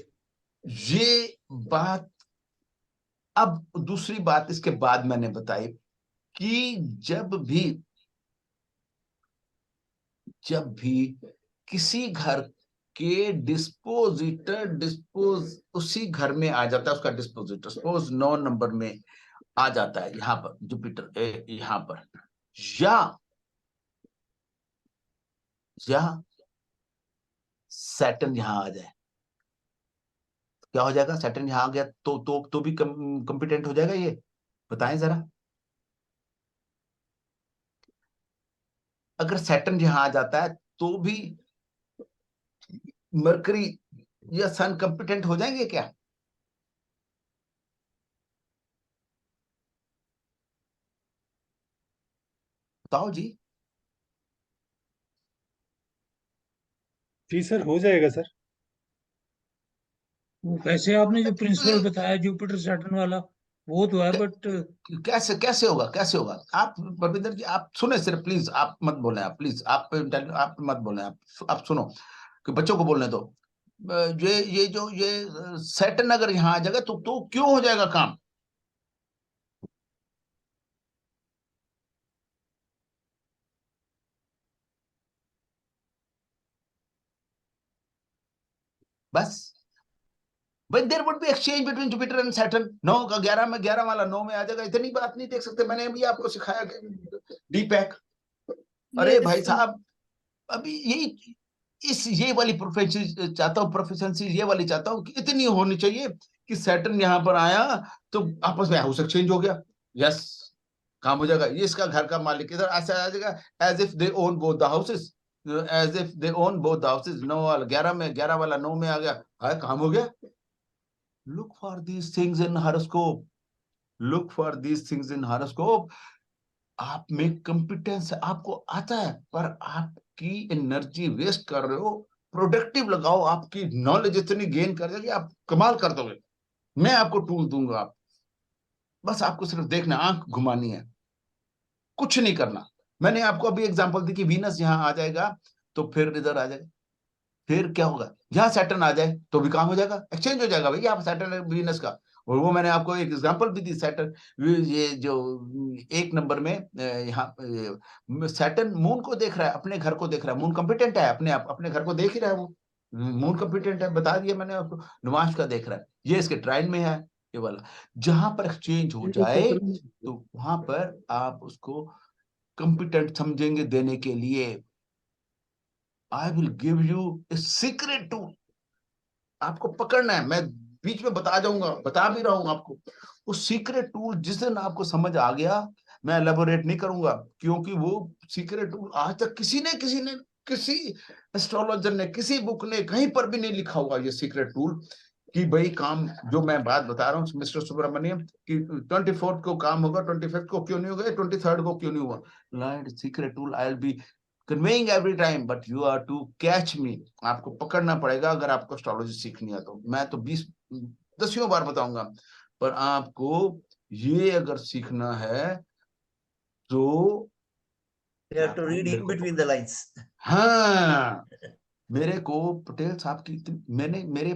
Speaker 1: ये बात। अब दूसरी बात इसके बाद मैंने बताई कि जब भी किसी घर के डिस्पोजिटर उसी घर में आ जाता है, उसका डिस्पोजिटर सपोज 9 नंबर में आ जाता है, यहां पर जुपिटर यहां पर, या सैटर्न यहां आ जाए, क्या हो जाएगा? सैटर्न यहां आ गया तो भी कॉम्पिटेंट हो जाएगा ये? बताएं जरा। अगर सैटर्न यहां आ जाता है तो भी मरकरी या सन कॉम्पिटेंट हो जाएंगे क्या? बताओ जी।
Speaker 4: जी सर, हो जाएगा सर।
Speaker 10: वैसे आपने जो प्रिंसिपल बताया जुपिटर सैटर्न वाला वो तो है, बट
Speaker 1: कैसे होगा? आप परविंदर जी आप सुने सिर्फ, प्लीज आप मत बोले, आप प्लीज आप मत बोले, आप सुनो कि बच्चों को बोलने दो। ये सैटर्न अगर यहाँ आ जाएगा तो क्यों हो जाएगा काम? बस But there would be exchange between Jupiter and Saturn. 9 का 11 में, 11 वाला 9 में आ जाएगा। इतनी बात नहीं देख सकते? मैंने अभी आपको सिखाया डीपैक। अरे भाई साहब, अभी ये वाली प्रोफेशन चाहता हूँ, प्रोफेशनसी ये वाली चाहता हूँ कि इतनी होनी चाहिए कि सैटर्न यहाँ पर आया तो आपस में हाउस एक्सचेंज हो गया, यस काम हो जाएगा। ये इसका घर का मालिक इधर ऐसा आ जाएगा, as if they own both the houses, as if they own both the houses. 9 वाला 11 में, 11 वाला 9 में आ गया, हाय काम हो गया। Look for these things in horoscope. Look for these things in horoscope. आप में कंपिटेंस आपको आता है, पर आप आपकी एनर्जी वेस्ट कर रहे हो, प्रोडक्टिव लगाओ, आपकी नॉलेज इतनी गेन कर जाएगी, आप कमाल कर दोगे। मैं आपको टूल दूंगा, आप बस आपको सिर्फ देखना, आंख घुमानी है, कुछ नहीं करना। मैंने आपको अभी एग्जांपल दी कि वीनस यहाँ आ जाएगा तो फिर इधर आ जाएगा, फिर क्या होगा, यहाँ सैटर्न आ जाए तो भी काम हो जाएगा, एक्सचेंज हो जाएगा भैया, आप सैटर्न वीनस का। और वो मैंने आपको एक एग्जांपल भी दी, सैटर्न ये जो 1 नंबर में यहाँ सैटर्न मून को देख रहा है, अपने घर को देख रहा है, मून कॉम्पिटेंट है, अपने आप अपने घर को देख ही रहा है, वो मून कॉम्पिटेंट है, बता दिया मैंने आपको। नुमाश का देख रहा है, ये इसके ट्राइन में है, ये वाला। जहां पर एक्सचेंज हो जाए तो वहां पर आप उसको कॉम्पिटेंट समझेंगे देने के लिए। I will give U a secret tool, आपको पकड़ना है, मैं बीच में बता जाऊंगा, बता भी रहा हूं आपको। उस सीक्रेट टूल जिस दिन आपको समझ आ गया, मैं एलेबोरेट नहीं करूंगा, क्योंकि वो सीक्रेट टूल आज तक किसी एस्ट्रोलॉजर ने, किसी बुक ने कहीं पर भी नहीं लिखा हुआ ये सीक्रेट टूल कि भाई काम, जो मैं बात बता रहा हूँ मिस्टर सुब्रमण्यम कि 24th को काम होगा, 25th को क्यों नहीं होगा, 23rd को क्यों नहीं हुआ। Light secret tool I will be conveying every time, but you are to catch me, आपको पकड़ना पड़ेगा अगर आपको एस्ट्रोलॉजी सीखनी है तो। मैं तो 10 बार बताऊंगा, पर आपको ये अगर सीखना है तो
Speaker 7: You have to read in between the lines.
Speaker 1: हाँ, मेरे को पटेल साहब की मेरे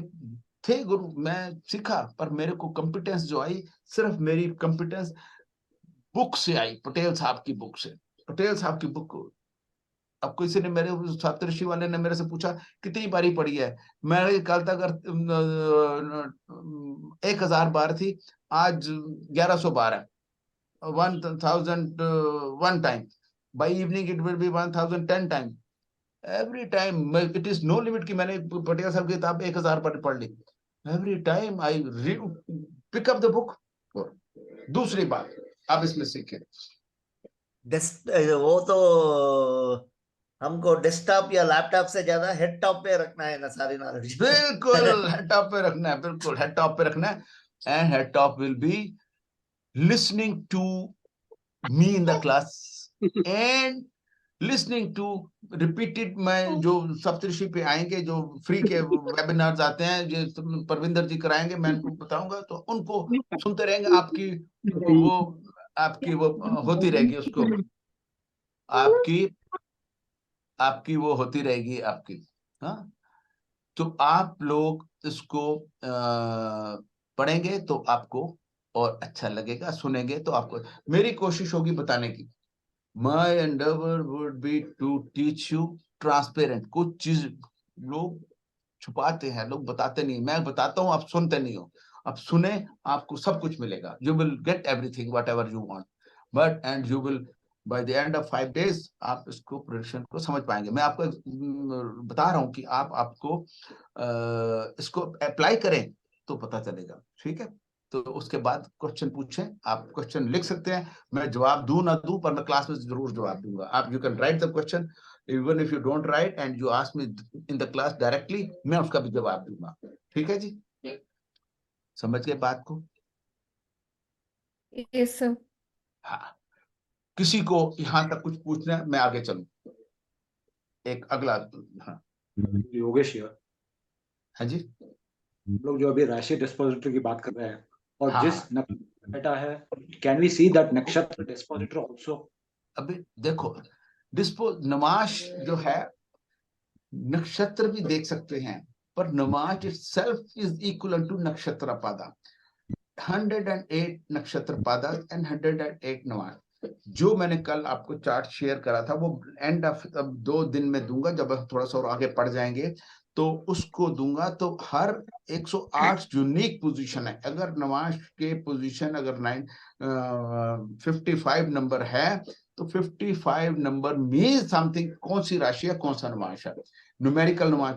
Speaker 1: थे गुरु, मैं सीखा, पर मेरे को कॉम्पिटेंस जो आई, सिर्फ मेरी कॉम्पिटेंस बुक से आई, पटेल साहब की बुक से। पटेल साहब की बुक, अब किसी ने मेरे सप्तऋषि वाले ने मेरे से पूछा कितनी बारी पढ़ी है, मैं कल तक 1000 बार थी, आज 1100 बार है, 1001 time, by evening it will be 1010 time, every time. It is no limit कि मैंने पटेल साहब की किताब 1000 बार पढ़ ली, every time I pick up the book. दूसरी बात आप इसमें सीखें,
Speaker 7: वो तो हमको डेस्कटॉप या लैपटॉप से ज्यादा हेड टॉप पे रखना है ना सारी नॉलेज।
Speaker 1: बिल्कुल हेड टॉप पे रखना है, बिल्कुल हेड टॉप पे रखना है। And head top will be listening to me in the class and listening to repeated. मैं जो सप्तऋषि पे आएंगे, जो फ्री के वेबिनार्स आते हैं, जो परविंदर जी कराएंगे, मैं उनको बताऊंगा, तो उनको सुनते रहेंगे, आपकी वो होती रहेगी, उसको आपकी वो होती रहेगी आपकी। हाँ, तो आप लोग इसको पढ़ेंगे तो आपको और अच्छा लगेगा, सुनेंगे तो आपको, मेरी कोशिश होगी बताने की। My endeavour would be to teach you transparent. कुछ चीज लोग छुपाते हैं, लोग बताते नहीं, मैं बताता हूँ, आप सुनते नहीं हो, आप सुने, आपको सब कुछ मिलेगा, you will get everything what ever you want, but and you will by the end of 5 days आप इसको प्रोडक्शन को समझ पाएंगे। मैं आपको बता रहा हूँ कि आपको इसको अप्लाई करें तो पता चलेगा, ठीक है। तो उसके बाद क्वेश्चन पूछें, आप क्वेश्चन लिख सकते हैं, मैं जवाब दूं ना दूं, पर मैं क्लास में जरूर जवाब दूंगा। आप you can write the question, even if you don't write and you ask me in the class directly, मैं उसका भी जवाब दूंगा, ठीक है जी। समझ गए बात को?
Speaker 2: Yes sir.
Speaker 1: हाँ, किसी को यहाँ तक कुछ पूछना है, मैं आगे चलूं, एक अगला। हाँ
Speaker 11: योगेश यार,
Speaker 1: हाँ जी,
Speaker 11: हम लोग जो अभी राशि डिस्पोजिटर की बात कर रहे हैं, और
Speaker 1: हाँ,
Speaker 11: जिस नक्षत्र बेटा है, कैन वी सी दैट नक्षत्र डिस्पोजिटर आल्सो?
Speaker 1: अभी देखो, नमाश जो है, नक्षत्र भी देख सकते हैं, पर नमाज itself is equal to नक्षत्र पादा, 108 नक्षत्र पादा एंड 108 नमाज। जो मैंने कल आपको चार्ट शेयर करा था, वो एंड ऑफ 2 दिन में दूंगा, जब थोड़ा सा और आगे पढ़ जाएंगे तो उसको दूंगा। तो हर 108 यूनिक पोजीशन है। अगर नमाज के पोजीशन अगर 55 नंबर है, तो 55 नंबर मीन समथिंग, कौन सी राशि है, कौन सा नमाज है, न्यूमेरिकल नमाज।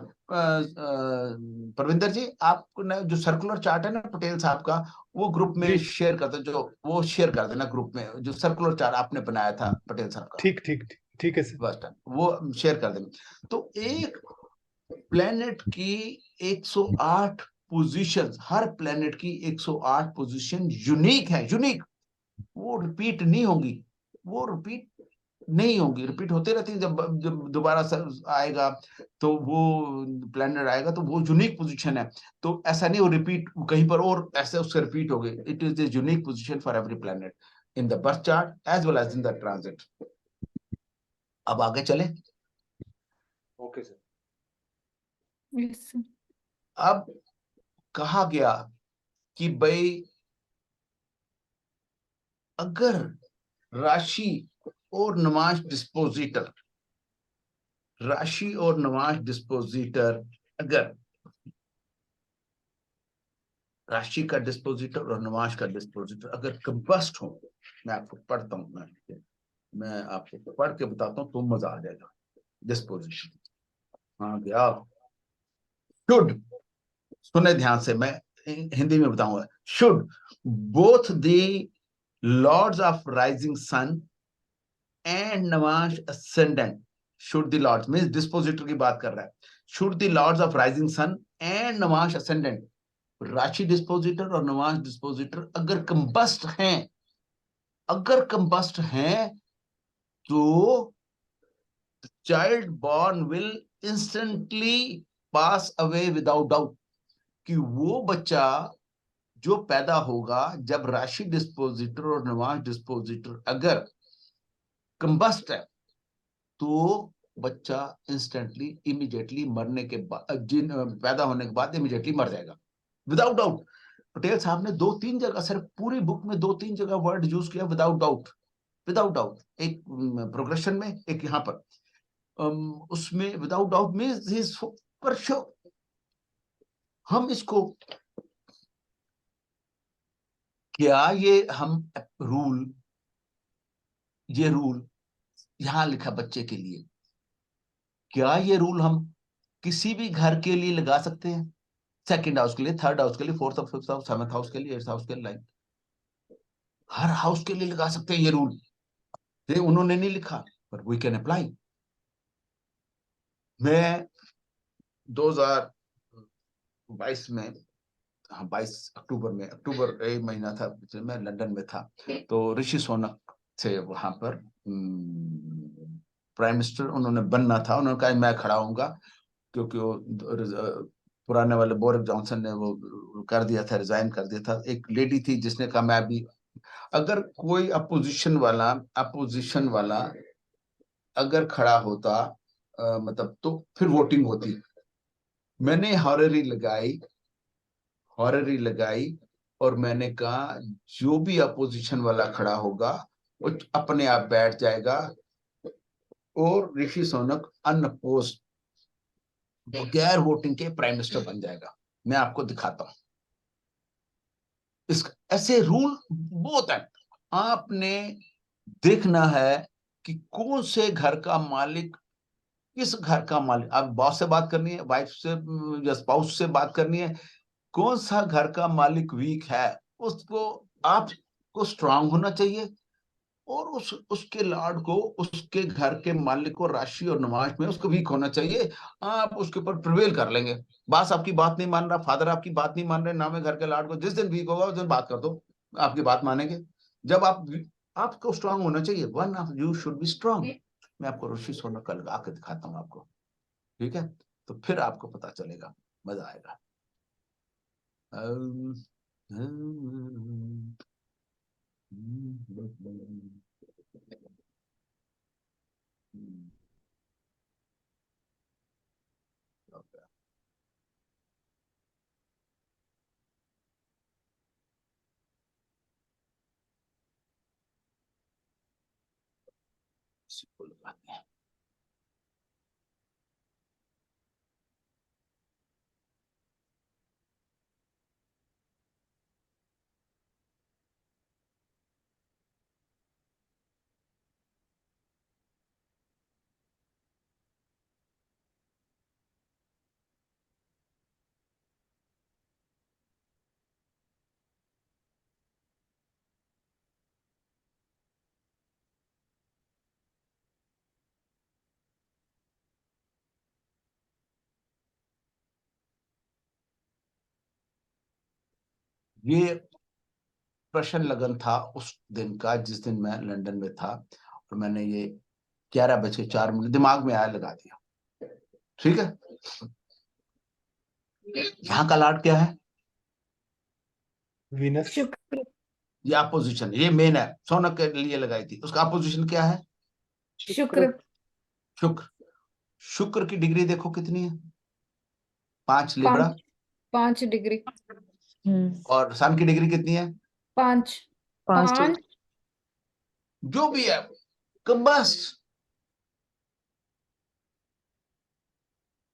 Speaker 1: परविंदर जी, आपको ना जो सर्कुलर चार्ट है ना पटेल साहब का, वो ग्रुप में शेयर करते, जो वो शेयर कर देना ग्रुप में, जो सर्कुलर चार्ट आपने बनाया था पटेल साहब का।
Speaker 4: ठीक ठीक ठीक है सर,
Speaker 1: बस वो शेयर कर देना। तो एक प्लेनेट की 108 पोजीशंस, हर प्लेनेट की 108 पोजीशन यूनिक है, यूनिक, वो रिपीट नहीं होगी, वो रिपीट नहीं होंगी, रिपीट होते रहती है। जब जब दोबारा आएगा तो वो प्लैनेट आएगा तो वो यूनिक पोजीशन है, तो ऐसा नहीं वो रिपीट कहीं पर और ऐसे उससे रिपीट हो गई। It is the unique position for every planet in the birth chart as well as in the transit. अब आगे चले।
Speaker 11: Okay, sir.
Speaker 2: Yes, sir.
Speaker 1: अब कहा गया कि भाई अगर राशि और नमाज डिस्पोजिटर, राशि और नमाज डिस्पोजिटर, अगर राशि का डिस्पोजिटर और नमाज का डिस्पोजिटर अगर कंबस्ट हो, मैं आपको पढ़ता हूं, मैं आपको पढ़ के बताता हूं तो मजा आ जाएगा। डिस्पोजिशन हाँ गया, शुड, सुने ध्यान से, मैं हिंदी में बताऊंगा। Should both the lords of rising sun and नमाज ascendant, should the lords means dispositor की बात कर रहा है, should the lords of rising sun and नमाज असेंडेंट, राशि डिस्पोजिटर और नमाज डिस्पोजिटर अगर कंबस्ट हैं, अगर कंबस्ट हैं तो child born will instantly pass away without doubt, कि वो बच्चा जो पैदा होगा जब राशि डिस्पोजिटर और नमाज डिस्पोजिटर अगर कंबस्ट है तो बच्चा इंस्टेंटली इमीडिएटली मरने के बाद, जिन पैदा होने के बाद इमीडिएटली मर जाएगा विदाउट डाउट। पटेल साहब ने 2-3 जगह, सिर्फ पूरी बुक में 2-3 जगह वर्ड यूज किया विदाउट डाउट, विदाउट डाउट, एक प्रोग्रेशन में, एक यहाँ पर उसमें without doubt means for sure. हम इसको क्या ये हम रूल, ये रूल यहां लिखा बच्चे के लिए, क्या ये रूल हम किसी भी घर के लिए लगा सकते हैं? सेकंड हाउस के लिए, थर्ड हाउस के लिए, fourth house, fifth house, seventh house के लिए, एट्थ हाउस के लिए, लाइक हर हाउस के लिए लगा सकते हैं ये रूल। ये उन्होंने नहीं लिखा पर वी कैन अप्लाई। मैं 2022 में, हाँ 22 अक्टूबर में, अक्टूबर एक महीना था जब मैं लंदन में था, तो ऋषि सोनक थे वहां पर प्राइम मिनिस्टर, उन्होंने बनना था, उन्होंने कहा मैं खड़ा होऊंगा, क्योंकि वो पुराने वाले बोरिस जॉनसन ने वो कर दिया था, रिजाइन कर दिया था। एक लेडी थी जिसने कहा मैं भी, अगर कोई अपोजिशन वाला अगर खड़ा होता मतलब तो फिर वोटिंग होती। मैंने हॉररी लगाई और मैंने कहा जो भी अपोजिशन वाला खड़ा होगा वो अपने आप बैठ जाएगा और ऋषि सोनक अनअपोज्ड बगैर वोटिंग के प्राइम मिनिस्टर बन जाएगा। मैं आपको दिखाता हूं, इस ऐसे रूल बहुत है। आपने देखना है कि कौन से घर का मालिक, किस घर का मालिक, आप बॉस से बात करनी है, वाइफ से या स्पाउस से बात करनी है, कौन सा घर का मालिक वीक है उसको आपको स्ट्रांग होना चाहिए, और उसके लॉर्ड को, उसके घर के मालिक को राशि और नमाज में उसको वीक होना चाहिए। आप उसके ऊपर प्रिवेल कर लेंगे। बॉस आपकी बात नहीं मान रहा, फादर आपकी बात नहीं मान रहे, नाम है घर के लॉर्ड को, जिस दिन वीक होगा उस दिन बात कर दो, आपकी बात मानेंगे। जब आपको स्ट्रांग होना चाहिए, one of you should be strong. मैं आपको ऋषि सोनक कल आके दिखाता हूँ आपको, ठीक है? तो फिर आपको पता चलेगा, मजा आएगा। ये प्रश्न लगन था उस दिन का जिस दिन मैं लंदन में था, और मैंने ये 11:04 दिमाग में आया, लगा दिया। ठीक है, यहाँ का लॉर्ड क्या है?
Speaker 4: वीनस।
Speaker 2: शुक्र।
Speaker 1: ये अपोजिशन, ये मेन है, सोना के लिए लगाई थी, उसका अपोजिशन क्या है?
Speaker 2: शुक्र।
Speaker 1: शुक्र। शुक्र की डिग्री देखो कितनी है? 5 लिब्रा।
Speaker 2: 5 डिग्री।
Speaker 1: और सन की डिग्री कितनी है?
Speaker 2: 5
Speaker 9: 5
Speaker 2: 5
Speaker 1: जो भी है, combust.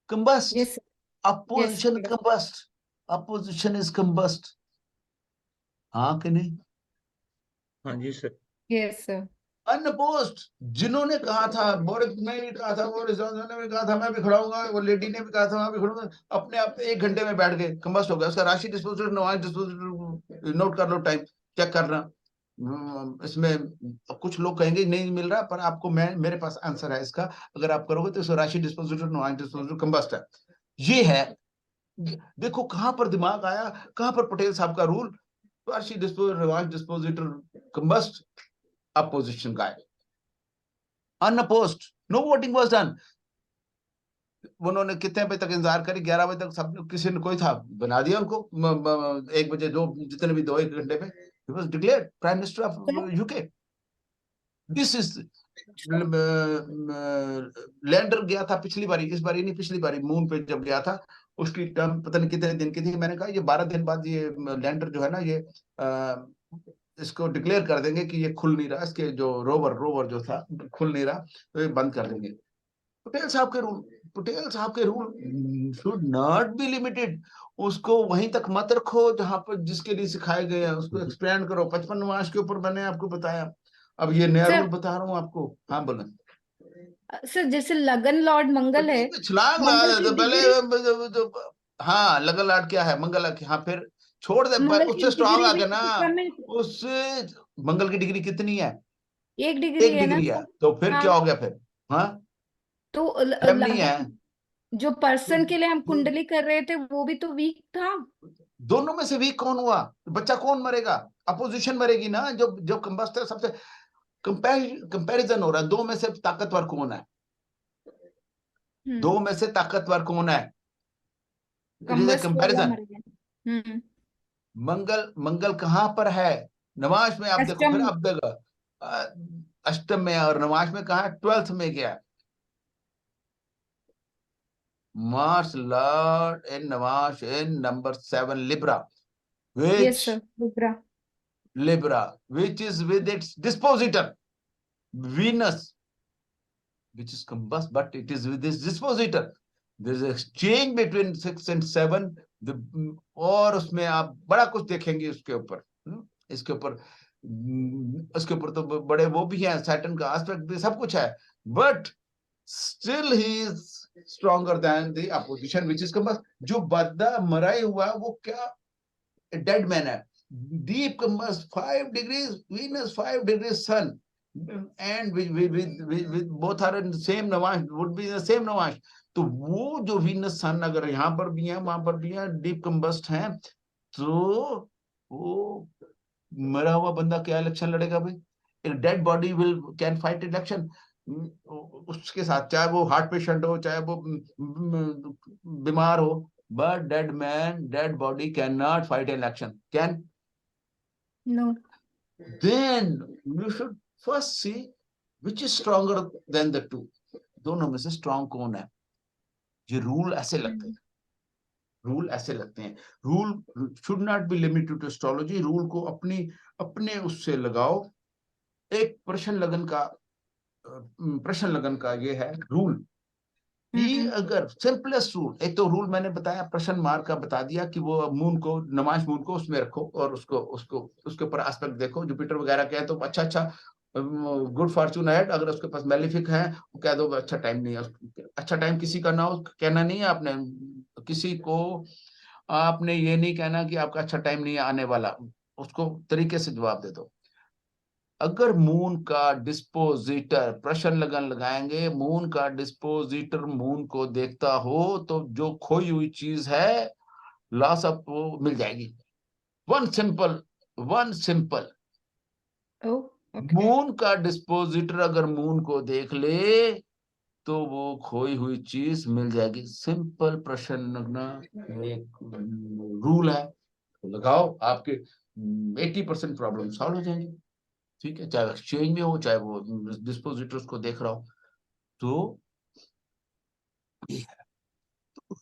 Speaker 1: Combust,
Speaker 2: yes
Speaker 1: opposition combust, opposition is combust. हाँ कि नहीं?
Speaker 10: हाँ जी सर।
Speaker 2: Yes sir.
Speaker 1: अनअपोज्ड, जिन्होंने कहा था, बोरिस ने भी कहा था, बोरिस जॉनसन ने भी कहा था मैं भी खड़ाऊंगा, वो लेडी ने भी कहा था मैं भी खड़ाऊंगा, अपने आप 1 घंटे में बैठ गए, कंबस्ट हो गया। उसका राशि डिस्पोजिटर, नवाज डिस्पोजिटर, नोट कर लो, टाइम चेक करना। इसमें कुछ लोग कहेंगे नहीं मिल रहा, पर आपको मेरे पास आंसर है इसका। अगर आप करोगे तो इसका राशि डिस्पोजिटर, नवाज डिस्पोजिटर, कंबस्ट है। ये है, देखो कहां पर दिमाग आया, कहां पर पटेल साहब का रूल। राशि dispositor, Nawaz dispositor, combust, opposition guy, unopposed, no voting was done। उन्होंने कितने बजे तक इंतजार करी? 11 बजे तक सब, किसी ने कोई था, बना दिया उनको 1 बजे, 2, जितने भी 2-1 घंटे में he was declared prime minister of UK। This is lander गया था पिछली बारी, इस बारी नहीं, पिछली बारी मून पे जब गया था, उसकी टर्म पता नहीं कितने दिन की थी। मैंने कहा ये 12 दिन बाद ये लैंडर जो है ना, ये इसको डिक्लेयर कर देंगे कि ये खुल नहीं रहा, इसके जो रोवर जो था खुल नहीं रहा, तो ये बंद कर देंगे। पटेल साहब के rule should not be limited. उसको वहीं तक मत रखो जहां पर जिसके लिए सिखाए गए हैं, उसको एक्सपेंड करो। 55 मार्च के ऊपर मैंने आपको बताया, अब ये नया रूल बता रहा हूँ आपको। हाँ बोले
Speaker 2: सर, जैसे लगन लॉर्ड मंगल है,
Speaker 1: छलांग
Speaker 2: मंगल
Speaker 1: लगा
Speaker 2: की
Speaker 1: तो पहले
Speaker 2: डिग्री,
Speaker 1: हाँ लगन लॉर्ड क्या है? मंगल। हाँ फिर छोड़ दे,
Speaker 2: मंगल की
Speaker 1: उससे स्ट्रांग
Speaker 2: डिग्री
Speaker 1: आ
Speaker 2: भी
Speaker 1: गया ना।
Speaker 2: समय
Speaker 1: उससे मंगल की डिग्री कितनी है?
Speaker 2: 1 डिग्री
Speaker 1: 1
Speaker 2: है ना
Speaker 1: डिग्री है,
Speaker 2: सर?
Speaker 1: तो फिर
Speaker 2: हाँ,
Speaker 1: क्या हो गया फिर? हाँ,
Speaker 2: तो
Speaker 1: 7 नहीं है।
Speaker 2: लगन जो पर्सन के लिए हम कुंडली कर रहे थे वो भी तो वीक था।
Speaker 1: दोनों में से वीक कौन हुआ? बच्चा कौन मरेगा? अपोजिशन मरेगी ना। जो जो कंबस्ट है, सबसे कंपैरिजन हो रहा है, 2 में से ताकतवर कौन है? 2 में से ताकतवर कौन है? इट इज ए
Speaker 2: कंबस्ट वाला
Speaker 1: कंपैरिजन।
Speaker 2: मर गया।
Speaker 1: मंगल कहां पर है? नवाज में। आप देखो,
Speaker 2: अष्टम।
Speaker 1: फिर आप देखो अष्टम में, और नवाज में कहा? 12th में गया। Mars Lord in Navash in number 7 Libra,
Speaker 2: Yes, sir.
Speaker 1: Libra, which is with its dispositor Venus, which is combust, but it is with its dispositor. There is a exchange between 6 and 7. और उसमें आप बड़ा कुछ देखेंगे उसके ऊपर। इसके ऊपर, उसके ऊपर तो बड़े वो भी हैं, सैटर्न का एस्पेक्ट भी, सब कुछ है, but still he is stronger than the opposition which is combust। जो बद्दा मरा हुआ वो क्या डेड मैन है। deep combust 5 degrees Venus, 5 degrees Sun, and with both are in the same Navash, would be the same Navash। तो वो जो Venus Sun अगर यहाँ पर भी है, वहां पर भी है, deep combust है, तो वो मरा हुआ बंदा क्या इलेक्शन लड़ेगा भाई? एक dead body will can fight election. उसके साथ चाहे वो हार्ट पेशेंट हो, चाहे वो बीमार हो, but dead man, dead body can not fight election. Can?
Speaker 2: No.
Speaker 1: Then you should first see which is stronger than the two। दोनों में से स्ट्रॉन्ग कौन है? ये रूल ऐसे लगते हैं, रूल ऐसे लगते हैं। Rule should not be limited to astrology. Rule को अपने उससे लगाओ। एक प्रश्न लगन का ये है रूल कि अगर सिंपलेस्ट रूल, एक तो रूल मैंने बताया, प्रश्न मार्क का बता दिया कि वो मून को, नमाज मून को उसमें रखो और उसके ऊपर एस्पेक्ट देखो। जुपिटर वगैरह के हैं तो अच्छा गुड फॉर्चून है। अगर उसके पास मेलिफिक है, वो कह दो अच्छा टाइम नहीं है। अच्छा टाइम किसी का ना हो, कहना नहीं है आपने किसी को। आपने ये नहीं कहना कि आपका अच्छा टाइम नहीं है आने वाला, उसको तरीके से जवाब दे दो। अगर मून का डिस्पोजिटर, प्रश्न लगन लगाएंगे, मून का डिस्पोजिटर मून को देखता हो तो जो खोई हुई चीज है लॉस ऑफ वो मिल जाएगी। One simple
Speaker 2: Oh, Okay.
Speaker 1: Moon का डिस्पोजिटर अगर मून को देख ले तो वो खोई हुई चीज मिल जाएगी। सिंपल प्रश्न, एक रूल है, तो लगाओ, आपके 80% प्रॉब्लम सॉल्व हो जाएंगे। ठीक है, चाहे एक्सचेंज में हो, चाहे वो डिस्पोजिटर्स को देख रहा हो। तो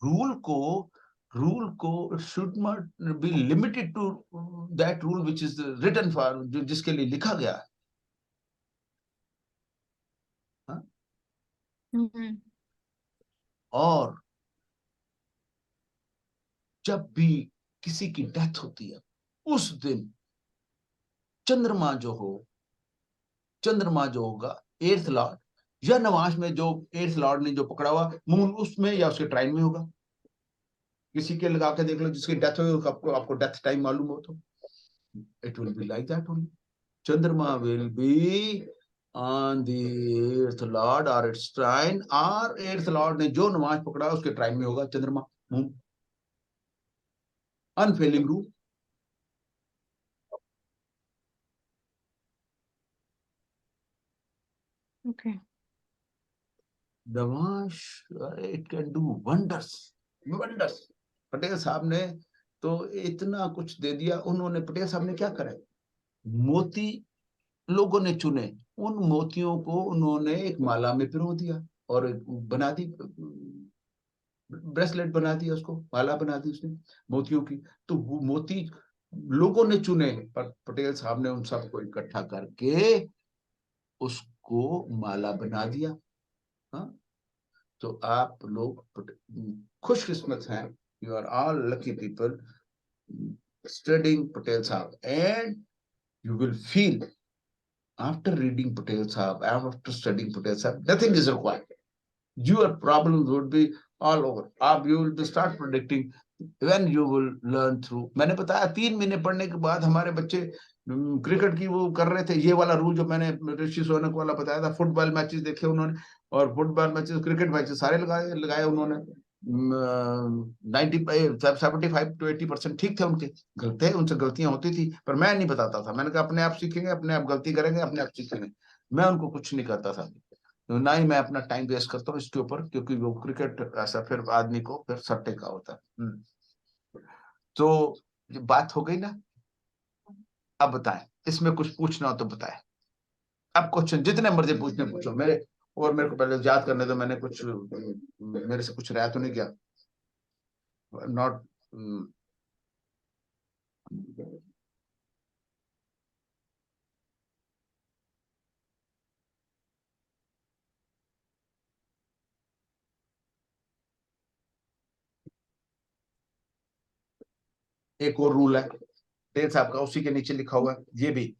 Speaker 1: रूल को should not be limited to that rule which is written for, जिसके लिए लिखा गया है।
Speaker 2: हम्म।
Speaker 1: और जब भी किसी की डेथ होती है उस दिन चंद्रमा जो होगा 8th लॉर्ड, या नवाश में जो 8th लॉर्ड ने जो पकड़ा हुआ मून, उसमें या उसके ट्राइन में होगा। किसी के लगा के देख लो, जिसकी डेथ हुई आपको डेथ टाइम मालूम हो तो it will be like that only. चंद्रमा will be on the 8th lord और इट्स ट्राइन, और 8th लॉर्ड ने जो नवाज पकड़ा उसके ट्राइन में होगा चंद्रमा moon. Unfailing rule.
Speaker 2: Okay.
Speaker 1: Nawaz, it can do wonders. Patel साहब ने तो इतना कुछ दे दिया। पटेल साहब ने क्या करा, मोती लोगों ने चुने, उन मोतियों को उन्होंने एक माला में पिरो दिया और बना दी, ब्रेसलेट बना दिया, उसको माला बना दी उसने मोतियों की। तो वो मोती लोगों ने चुने, पर पटेल साहब ने उन सबको इकट्ठा करके उसको माला बना दिया। हाँ, तो आप लोग खुशकिस्मत हैं, you are all lucky people studying Patel साहब, and you will feel after reading Patel Sahab, after studying Patel Sahab, nothing is required. Your problems would be all over. You will be start predicting when you will learn through. मैंने बताया 3 महीने पढ़ने के बाद हमारे बच्चे cricket की वो कर रहे थे। ये वाला रूल जो मैंने ऋषि सोनक वाला बताया था, फुटबॉल मैचेस देखे उन्होंने, और फुटबॉल मैचेस, क्रिकेट मैचेस सारे लगाए उन्होंने। 75 to 80% ठीक थे उनके। उनसे गलतियां होती थी, पर मैं नहीं बताता था। मैंने कहा अपने आप सीखेंगे, अपने आप गलती करेंगे, अपने आप सीखेंगे। मैं उनको कुछ नहीं करता था, ना ही मैं अपना टाइम वेस्ट करता हूँ इसके ऊपर, क्योंकि वो क्रिकेट ऐसा फिर आदमी को फिर सट्टे का होता है। तो ये बात हो गई ना। अब बताएं, इसमें कुछ पूछना हो तो बताएं। अब क्वेश्चन जितने मर्जी पूछो मेरे को पहले याद करने दो। मैंने कुछ, मेरे से कुछ रहा तो नहीं किया, नॉट एक और रूल है पटेल साहब का, उसी के नीचे लिखा हुआ है ये भी।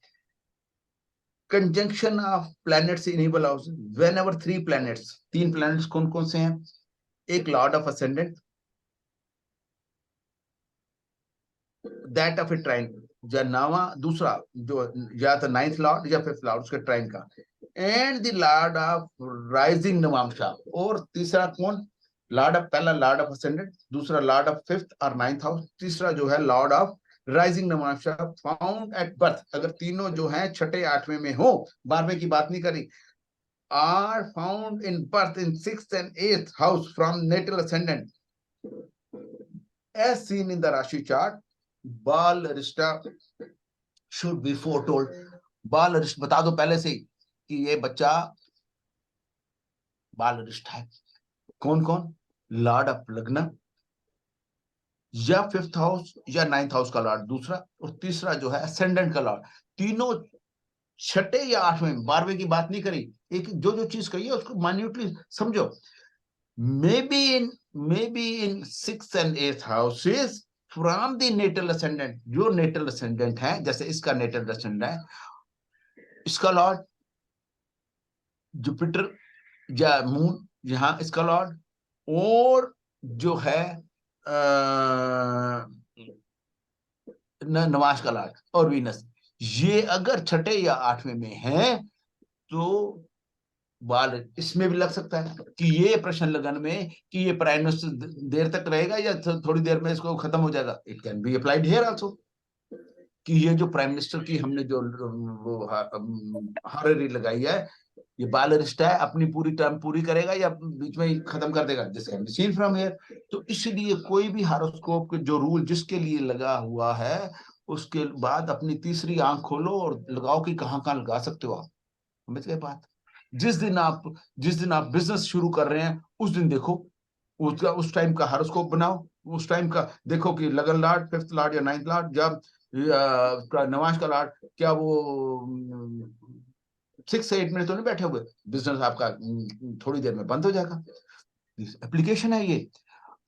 Speaker 1: Conjunction of planets in evil house, whenever 3 planets, 3 planets कौन कौन से हैं? एक lord of ascendant, that of a trine, या नावा, दूसरा जो या तो 9th लॉर्ड या 5th लॉर्ड उसके ट्राइन का, and the Lord of rising Navamsa. और तीसरा कौन? पहला लॉर्ड ऑफ असेंडेंट, दूसरा लॉर्ड ऑफ 5th और 9th हाउस, तीसरा जो है Lord of rising Navamsa found at birth. अगर तीनों जो हैं 6ठे 8वें में हो, 12वें की बात नहीं करी, are found in birth in 6th and 8th house from natal ascendant as seen in the Rashi chart, बाल अरिष्टा should be foretold. बाल अरिष्ट बता दो पहले से कि ये बच्चा बाल अरिष्ट है। कौन कौन? लॉर्ड ऑफ लग्न, या 5th हाउस या 9th हाउस का लॉर्ड दूसरा, और तीसरा जो है असेंडेंट का लॉर्ड। तीनों 6ठे या 8वें, 12वें की बात नहीं करी। एक जो चीज कही है उसको माइन्यूटली समझो। maybe in 6th and 8th houses from the natal ascendant, जो natal ascendant है, जैसे इसका natal ascendant है, इसका लॉर्ड जुपिटर या मून, यहाँ इसका लॉर्ड, और जो है नवाश का लॉर्ड और वीनस, ये अगर 6ठे या 8वें में है तो बाल इसमें भी लग सकता है कि ये प्रश्न लगन में कि ये प्राइमस देर तक रहेगा या थोड़ी देर में इसको खत्म हो जाएगा। It can be applied here also. कि ये जो प्राइम मिनिस्टर की हमने जो वो हाररी लगाई है, ये बालरिस्ट है, अपनी पूरी टर्म पूरी करेगा या बीच में ही खत्म कर देगा, जैसे सीन फ्रॉम हियर। तो इसलिए कोई भी हारोस्कोप के जो रूल जिसके लिए लगा हुआ है, उसके बाद अपनी तीसरी आंख खोलो और लगाओ कि कहाँ लगा सकते हो आप। समझ गए बात? जिस दिन आप बिजनेस शुरू कर रहे हैं उस दिन देखो, उसका उस टाइम का हारोस्कोप बनाओ, उस टाइम का देखो कि लगन लॉर्ड, 5th लॉर्ड या 9th लॉर्ड, जब नवाज का लॉर्ड, क्या वो 6 से 8 मिनट तो नहीं बैठे हुए, बिजनेस आपका थोड़ी देर में बंद हो जाएगा। एप्लीकेशन है ये।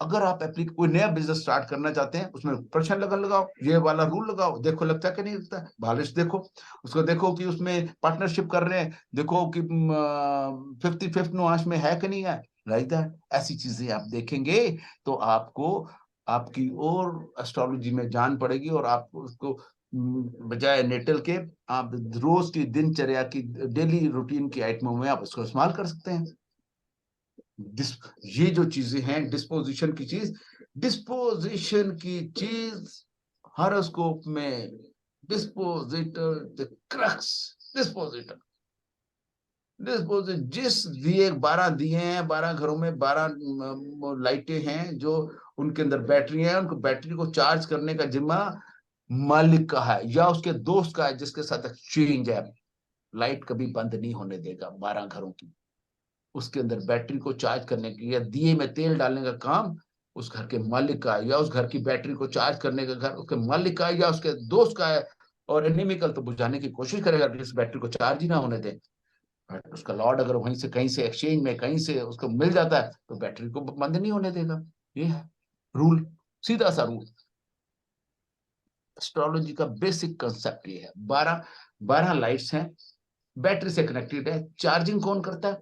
Speaker 1: अगर आप कोई नया बिजनेस स्टार्ट करना चाहते हैं, उसमें प्रश्न लगाओ, ये वाला रूल लगाओ, देखो लगता है कि नहीं लगता है। बालिश देखो, उसको देखो कि उसमें पार्टनरशिप कर रहे हैं, देखो कि 55th नुआश में है कि नहीं है, लाइक दैट। ऐसी चीजें आप देखेंगे तो आपको आपकी और एस्ट्रोलॉजी में जान पड़ेगी, और आप उसको बजाय नेटल के आप रोज की दिनचर्या की डेली रूटीन की आइटमों में आप उसको इस्तेमाल कर सकते हैं। ये जो चीजें हैं, डिस्पोजिशन की चीज हॉरोस्कोप में, डिस्पोजिटर द क्रक्स, डिस्पोजिटर जिस दिए 12 दिए हैं, 12 घरों में 12 लाइटें हैं जो उनके अंदर बैटरी है, उनको बैटरी को चार्ज करने का जिम्मा मालिक का है या उसके दोस्त का है जिसके साथ एक्सचेंज है। लाइट कभी बंद नहीं होने देगा 12 घरों की। उसके अंदर बैटरी को चार्ज करने की या दिए में तेल डालने का काम उस घर के मालिक का है, या उस घर की बैटरी को चार्ज करने का घर उसके मालिक का है या उसके दोस्त का है। और एनिमिकल तो बुझाने की कोशिश करेगा कि इस बैटरी को चार्ज ही ना होने दे। बट उसका लॉर्ड अगर वहीं से कहीं से एक्सचेंज में कहीं से उसको मिल जाता है तो बैटरी को बंद नहीं होने देगा। ये है रूल, सीधा सा रूल। एस्ट्रोलॉजी का बेसिक कंसेप्ट ये है। 12 लाइट्स हैं, बैटरी से कनेक्टेड है। चार्जिंग कौन करता है?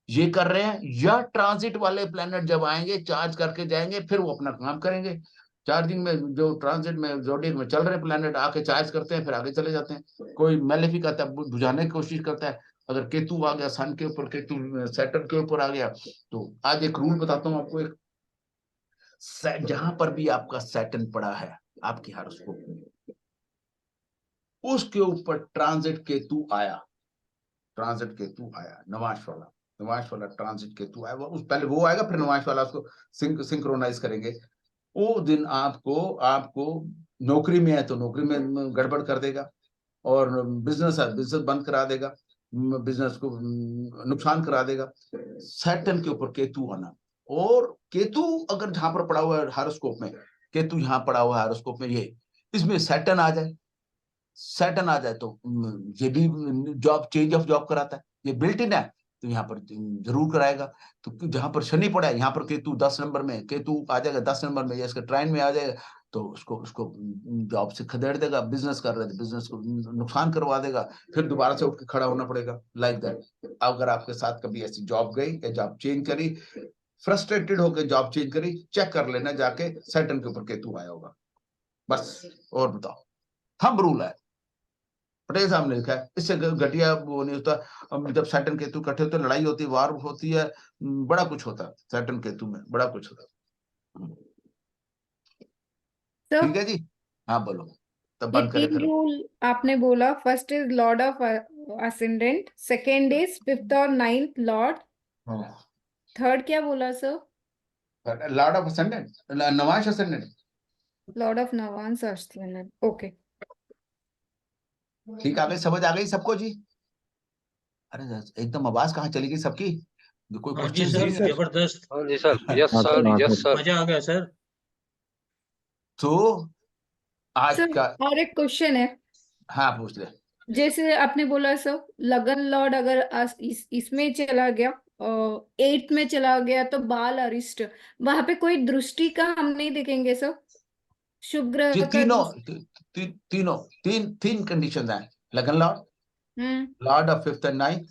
Speaker 1: ये कर रहे हैं, या ट्रांजिट वाले प्लेनेट जब आएंगे चार्ज करके जाएंगे, फिर वो अपना काम करेंगे। चार्जिंग में जो ट्रांजिट में ज़ोडिएक में चल रहे प्लेनेट आके चार्ज करते हैं, फिर आगे चले जाते हैं। कोई मैलेफिक आता है, बुझाने की कोशिश करता है। अगर केतु आ गया सन के ऊपर, केतु सैटर्न के ऊपर आ गया, तो आज एक रूल बताता हूँ आपको। एक जहां पर भी आपका सैटर्न पड़ा है आपकी हॉरोस्कोप में, उसके ऊपर ट्रांजिट केतु आया, नवाश वाला ट्रांजिट केतु आया, वो पहले वो आएगा, फिर नवाश वाला उसको सिंक्रोनाइज करेंगे। वो दिन आपको नौकरी में है तो नौकरी में गड़बड़ कर देगा, और बिजनेस बंद करा देगा, बिजनेस को नुकसान करा देगा। सैटर्न के ऊपर केतु आना, और केतु अगर जहां पर पड़ा हुआ है हॉरोस्कोप में, केतु यहाँ पड़ा हुआ है हॉरोस्कोप में, ये इसमें सैटर्न आ जाए तो ये भी जॉब चेंज ऑफ जॉब कराता है, ये बिल्ट इन है, तो यहाँ पर जरूर कराएगा। तो जहां पर शनि पड़ा है, यहाँ पर केतु 10 नंबर में, केतु आ जाएगा 10 नंबर में, या इसका ट्राइन में आ जाएगा, तो उसको जॉब से खदेड़ देगा। बिजनेस कर रहे थे, बिजनेस को नुकसान करवा देगा, फिर दोबारा से उठ के खड़ा होना पड़ेगा, लाइक दैट। अगर आपके साथ कभी ऐसी जॉब गई या जॉब चेंज करी, फ्रस्ट्रेटेड होकर जॉब चेंज करी, चेक कर लेना जाके, सैटर्न के ऊपर केतु आया होगा, बस। और बताओ, थंब रूल है, पटेल साहब ने लिखा है, इससे घटिया वो नहीं होता। जब सैटर्न केतु इकट्ठे होते, लड़ाई होती है, वार होती है, बड़ा कुछ होता है सैटर्न केतु में, बड़ा कुछ होता है। ठीक है जी, हाँ बोलो, तब
Speaker 2: ये
Speaker 1: बंद करे
Speaker 2: 3
Speaker 1: फिर।
Speaker 2: रूल आपने बोला। First is lord of ascendant, second is 5th और 9th लॉर्ड, थर्ड क्या बोला सर?
Speaker 1: लॉर्ड ऑफ असेंडेंट, नवाश असेंडेंट,
Speaker 2: लॉर्ड ऑफ नवांश असेंडेंट। ओके,
Speaker 1: ठीक आ गई, समझ आ गई सबको जी? अरे एकदम आवाज कहाँ चली गई सबकी? कोई
Speaker 10: हाँ जी
Speaker 1: क्वेश्चन
Speaker 10: सर,
Speaker 1: नहीं है?
Speaker 10: जबरदस्त,
Speaker 3: हाँ जी sir, yes sir, yes sir.
Speaker 10: मजा आ गया सर।
Speaker 1: तो आज
Speaker 2: सर
Speaker 1: का,
Speaker 2: और एक क्वेश्चन है।
Speaker 1: हाँ पूछ ले।
Speaker 2: जैसे आपने बोला सर, लगन लॉर्ड अगर इसमें चला गया, 8th में चला गया, तो बाल अरिष्ट, वहां पे कोई दृष्टि का हम नहीं देखेंगे सर? शुभ ग्रह
Speaker 1: ये
Speaker 2: का
Speaker 1: तीन कंडीशन है। लगन Lord of 5th and 9th,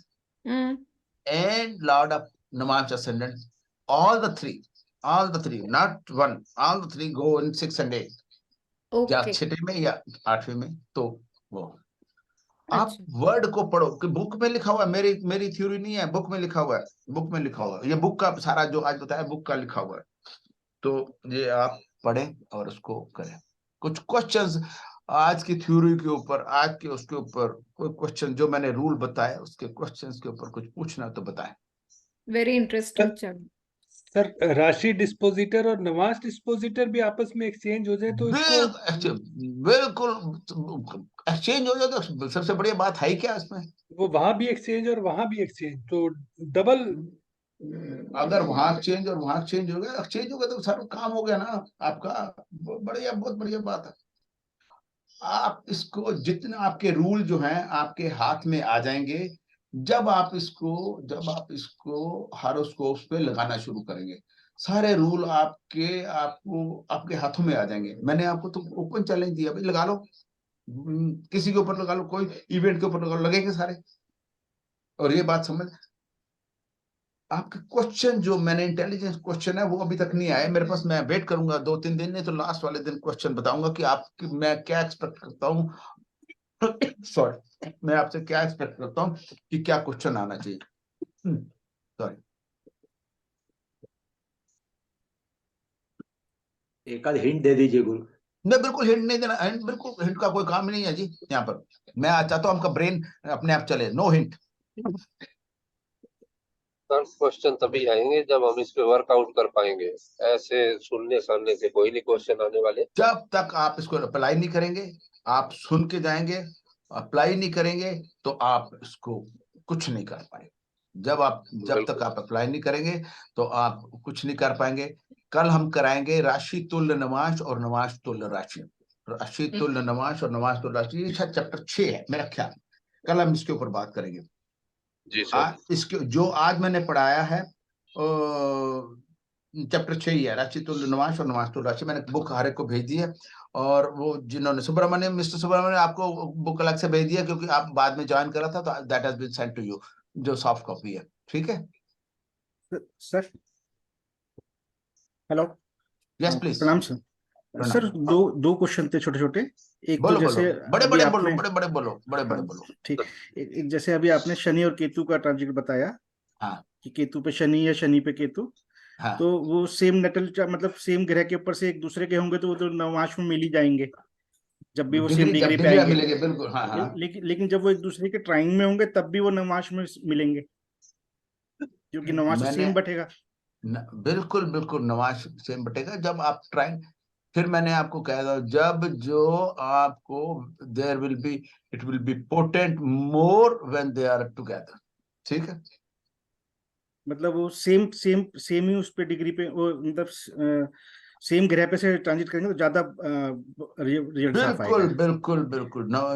Speaker 1: and Lord of Namash Ascendant, all the three, not one, all the three go in 6 and 8, या
Speaker 2: ओके।
Speaker 1: 6 में या 8वें में। तो वो आप
Speaker 2: अच्छा,
Speaker 1: वर्ड को पढ़ो कि बुक में लिखा हुआ है, मेरी थ्योरी नहीं है, बुक में लिखा हुआ है, ये बुक का सारा जो आज बताया बुक का लिखा हुआ है। तो ये आप पढ़ें और उसको करें। कुछ क्वेश्चंस आज की थ्योरी के ऊपर, आज के उसके ऊपर कोई क्वेश्चन जो मैंने रूल बताया उसके क्वेश्चंस के ऊपर कुछ पूछना तो बताएं।
Speaker 2: Very interesting. चलो
Speaker 4: सर राशि डिस्पोजिटर और नवाज डिस्पोजिटर भी आपस में एक्सचेंज हो जाए तो इसको
Speaker 1: बिल्कुल एक्सचेंज हो जाए तो सबसे बढ़िया बात है ही क्या इसमें।
Speaker 4: वो वहां भी एक्सचेंज और वहां भी एक्सचेंज तो डबल।
Speaker 1: अगर वहां एक्सचेंज और वहां एक्सचेंज हो गया तो सारा काम हो गया ना आपका। बढ़िया, बहुत बढ़िया बात है। आप इसको जितना आपके रूल जो हैं आपके हाथ में आ जाएंगे जब आप इसको हॉरोस्कोप्स पे लगाना शुरू करेंगे, सारे रूल आपके हाथों में आ जाएंगे। मैंने आपको तो ओपन चैलेंज दिया, भाई लगा लो, किसी के ऊपर लगा लो, कोई इवेंट के ऊपर लगा लो, लगेंगे सारे। और ये बात समझ, आपके क्वेश्चन जो मैंने इंटेलिजेंस क्वेश्चन है वो अभी तक नहीं आए मेरे पास। मैं वेट करूंगा 2-3 दिन, नहीं तो लास्ट वाले दिन क्वेश्चन बताऊंगा कि मैं क्या एक्सपेक्ट करता हूँ सॉरी, मैं आपसे क्या एक्सपेक्ट करता हूँ कि क्या क्वेश्चन आना चाहिए। सॉरी,
Speaker 11: एक आध हिंट दे दीजिए गुरु।
Speaker 1: मैं बिल्कुल हिंट नहीं देना, बिल्कुल हिंट का कोई काम ही नहीं है जी यहाँ पर। मैं चाहता हूँ आपका ब्रेन अपने आप चले, नो हिंट।
Speaker 3: सर क्वेश्चन तभी आएंगे जब हम इस पे वर्कआउट कर पाएंगे, ऐसे सुनने सामने से कोई नहीं क्वेश्चन आने वाले।
Speaker 1: जब तक आप इसको अप्लाई नहीं करेंगे, आप सुन के जाएंगे, अप्लाई नहीं करेंगे तो आप इसको कुछ नहीं कर पाएंगे। जब तक आप अप्लाई नहीं करेंगे तो आप कुछ नहीं कर पाएंगे। कल हम कराएंगे राशि तुल्य नवांश और नवांश तुल्य राशि, राशि तुल्य नवांश और नवांश तुल्य राशि। ये शायद चैप्टर 6 है मेरा ख्याल। कल हम इसके ऊपर बात करेंगे।
Speaker 3: जी सर।
Speaker 1: इसके जो आज मैंने पढ़ाया है चैप्टर 6 ही है, राशि तुल्य नवांश और नवांश तुल्य राशि। मैंने बुक हर एक को भेज दी है, और वो जिन्होंने मिस्टर सुब्रमण्यम आपको बुक अलग से भेज दिया क्योंकि आप बाद में ज्वाइन करा था, तो that has been sent to you, जो सॉफ्ट कॉपी है। ठीक है
Speaker 12: सर। Hello,
Speaker 1: yes please.
Speaker 12: प्रणाम सर। सर दो क्वेश्चन थे छोटे छोटे। एक
Speaker 1: बोलो,
Speaker 12: तो जैसे
Speaker 1: बड़े
Speaker 12: अभी
Speaker 1: बड़े
Speaker 12: आपने
Speaker 1: बोलो, बड़े बोलो।
Speaker 12: ठीक, एक जैसे अभी आपने शनि और केतु का ट्रांजिट बताया।
Speaker 1: हाँ,
Speaker 12: कि केतु पे शनि या शनि पे केतु।
Speaker 1: हाँ,
Speaker 12: तो वो सेम नटल मतलब सेम ग्रह के ऊपर से एक दूसरे के होंगे तो वो तो नवांश में मिल ही जाएंगे जब भी वो सेम डिग्री पे आएंगे।
Speaker 1: मिलेंगे बिल्कुल। हाँ, हाँ।
Speaker 12: लेकिन जब वो एक दूसरे के ट्राइंग में होंगे तब भी वो नवांश में मिलेंगे, क्योंकि नवांश सेम बटेगा।
Speaker 1: बिल्कुल नवांश सेम बटेगा जब आप ट्राइंग। फिर मैंने आपको कहा था, जब जो आपको it will be potent more when they are together. ठीक है,
Speaker 12: मतलब वो सेम ही उस पे डिग्री पे वो मतलब सेम ग्रह पे से ट्रांजिट करेंगे तो ज्यादा रिजल्ट साफ आएगा।
Speaker 1: बिल्कुल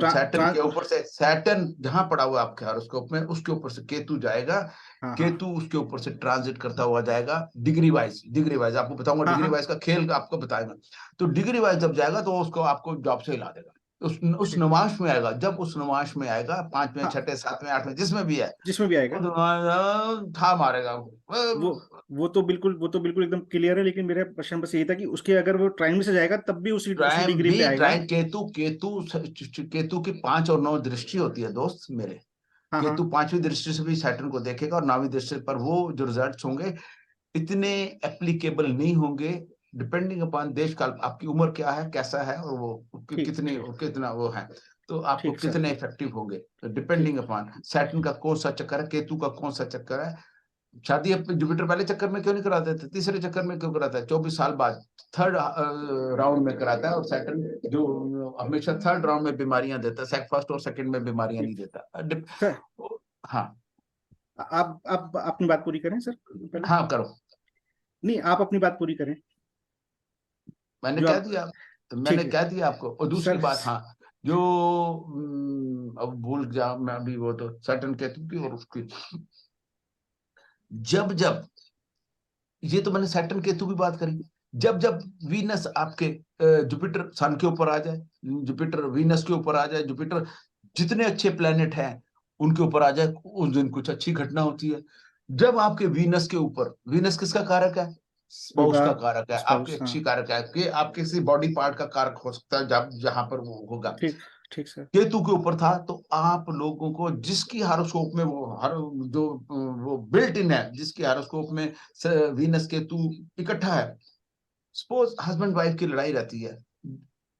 Speaker 1: सैटर्न के ऊपर से, सैटर्न जहां पड़ा हुआ आपके हॉरोस्कोप में उसके ऊपर से केतु जाएगा। केतु उसके ऊपर से ट्रांजिट करता हुआ जाएगा डिग्री वाइज आपको बताऊंगा। डिग्री वाइज का खेल आपको बताएगा। तो डिग्री वाइज जब जाएगा तो उसको आपको जॉब से हिला देगा। उस नवांश में आएगा, जब उस नवांश में आएगा 5वें 6ठे 7वें 8वें जिसमें भी आएगा था मारेगा
Speaker 12: वो तो बिल्कुल एकदम क्लियर है। लेकिन मेरा प्रश्न बस यही था कि उसके अगर वो ट्राइंग से जाएगा तब भी उसी डिग्री पे आएगा। केतु
Speaker 1: की 5 और 9 दृष्टि होती है दोस्त मेरे। केतु 5वीं दृष्टि से भी सैटर्न को देखेगा और 9वीं दृष्टि पर वो जो रिजल्ट्स होंगे इतने एप्लीकेबल नहीं होंगे, डिपेंडिंग अपॉन देश काल, आपकी उम्र क्या है, कैसा है, और वो कितना वो है, तो आपको कितने इफेक्टिव होंगे, डिपेंडिंग अपॉन सैटर्न का कौन सा चक्कर है, केतु का कौन सा चक्कर है। शादी अपने जुपिटर पहले चक्कर में क्यों नहीं कराते थे, तीसरे चक्कर में क्यों कराता है, 24 साल बाद थर्ड राउंड में कराता है। और सैटर्न जो हमेशा थर्ड राउंड में बीमारियां देता है, फर्स्ट और सेकंड में बीमारियां नहीं देता। हाँ,
Speaker 12: आप अपनी बात पूरी करें सर।
Speaker 1: हाँ करो।
Speaker 12: नहीं, आप अपनी बात पूरी करें।
Speaker 1: मैंने कह दिया आपको। और दूसरी बात, हाँ, जो अब भूल जाऊं मैं अभी, वो तो सैटर्न केतु की और उसकी जब ये तो मैंने सैटर्न केतु की बात करी। जब वीनस आपके जुपिटर सन के ऊपर आ जाए, जुपिटर वीनस के ऊपर आ जाए, जुपिटर जितने अच्छे प्लेनेट हैं उनके ऊपर आ जाए, उस दिन कुछ अच्छी घटना होती है। जब आपके वीनस के ऊपर, वीनस किसका कारक है, स्पाउस का कारक है, आपके अच्छी कारक है, कि आपके किसी बॉडी पार्ट का कारक हो सकता है जहां पर वो होगा।
Speaker 12: ठीक सर।
Speaker 1: केतु के ऊपर था तो आप लोगों को जिसकी हॉरोस्कोप में वो बिल्ट इन है, जिसकी हॉरोस्कोप में वीनस केतु इकट्ठा है, सपोज हस्बैंड वाइफ की लड़ाई रहती है,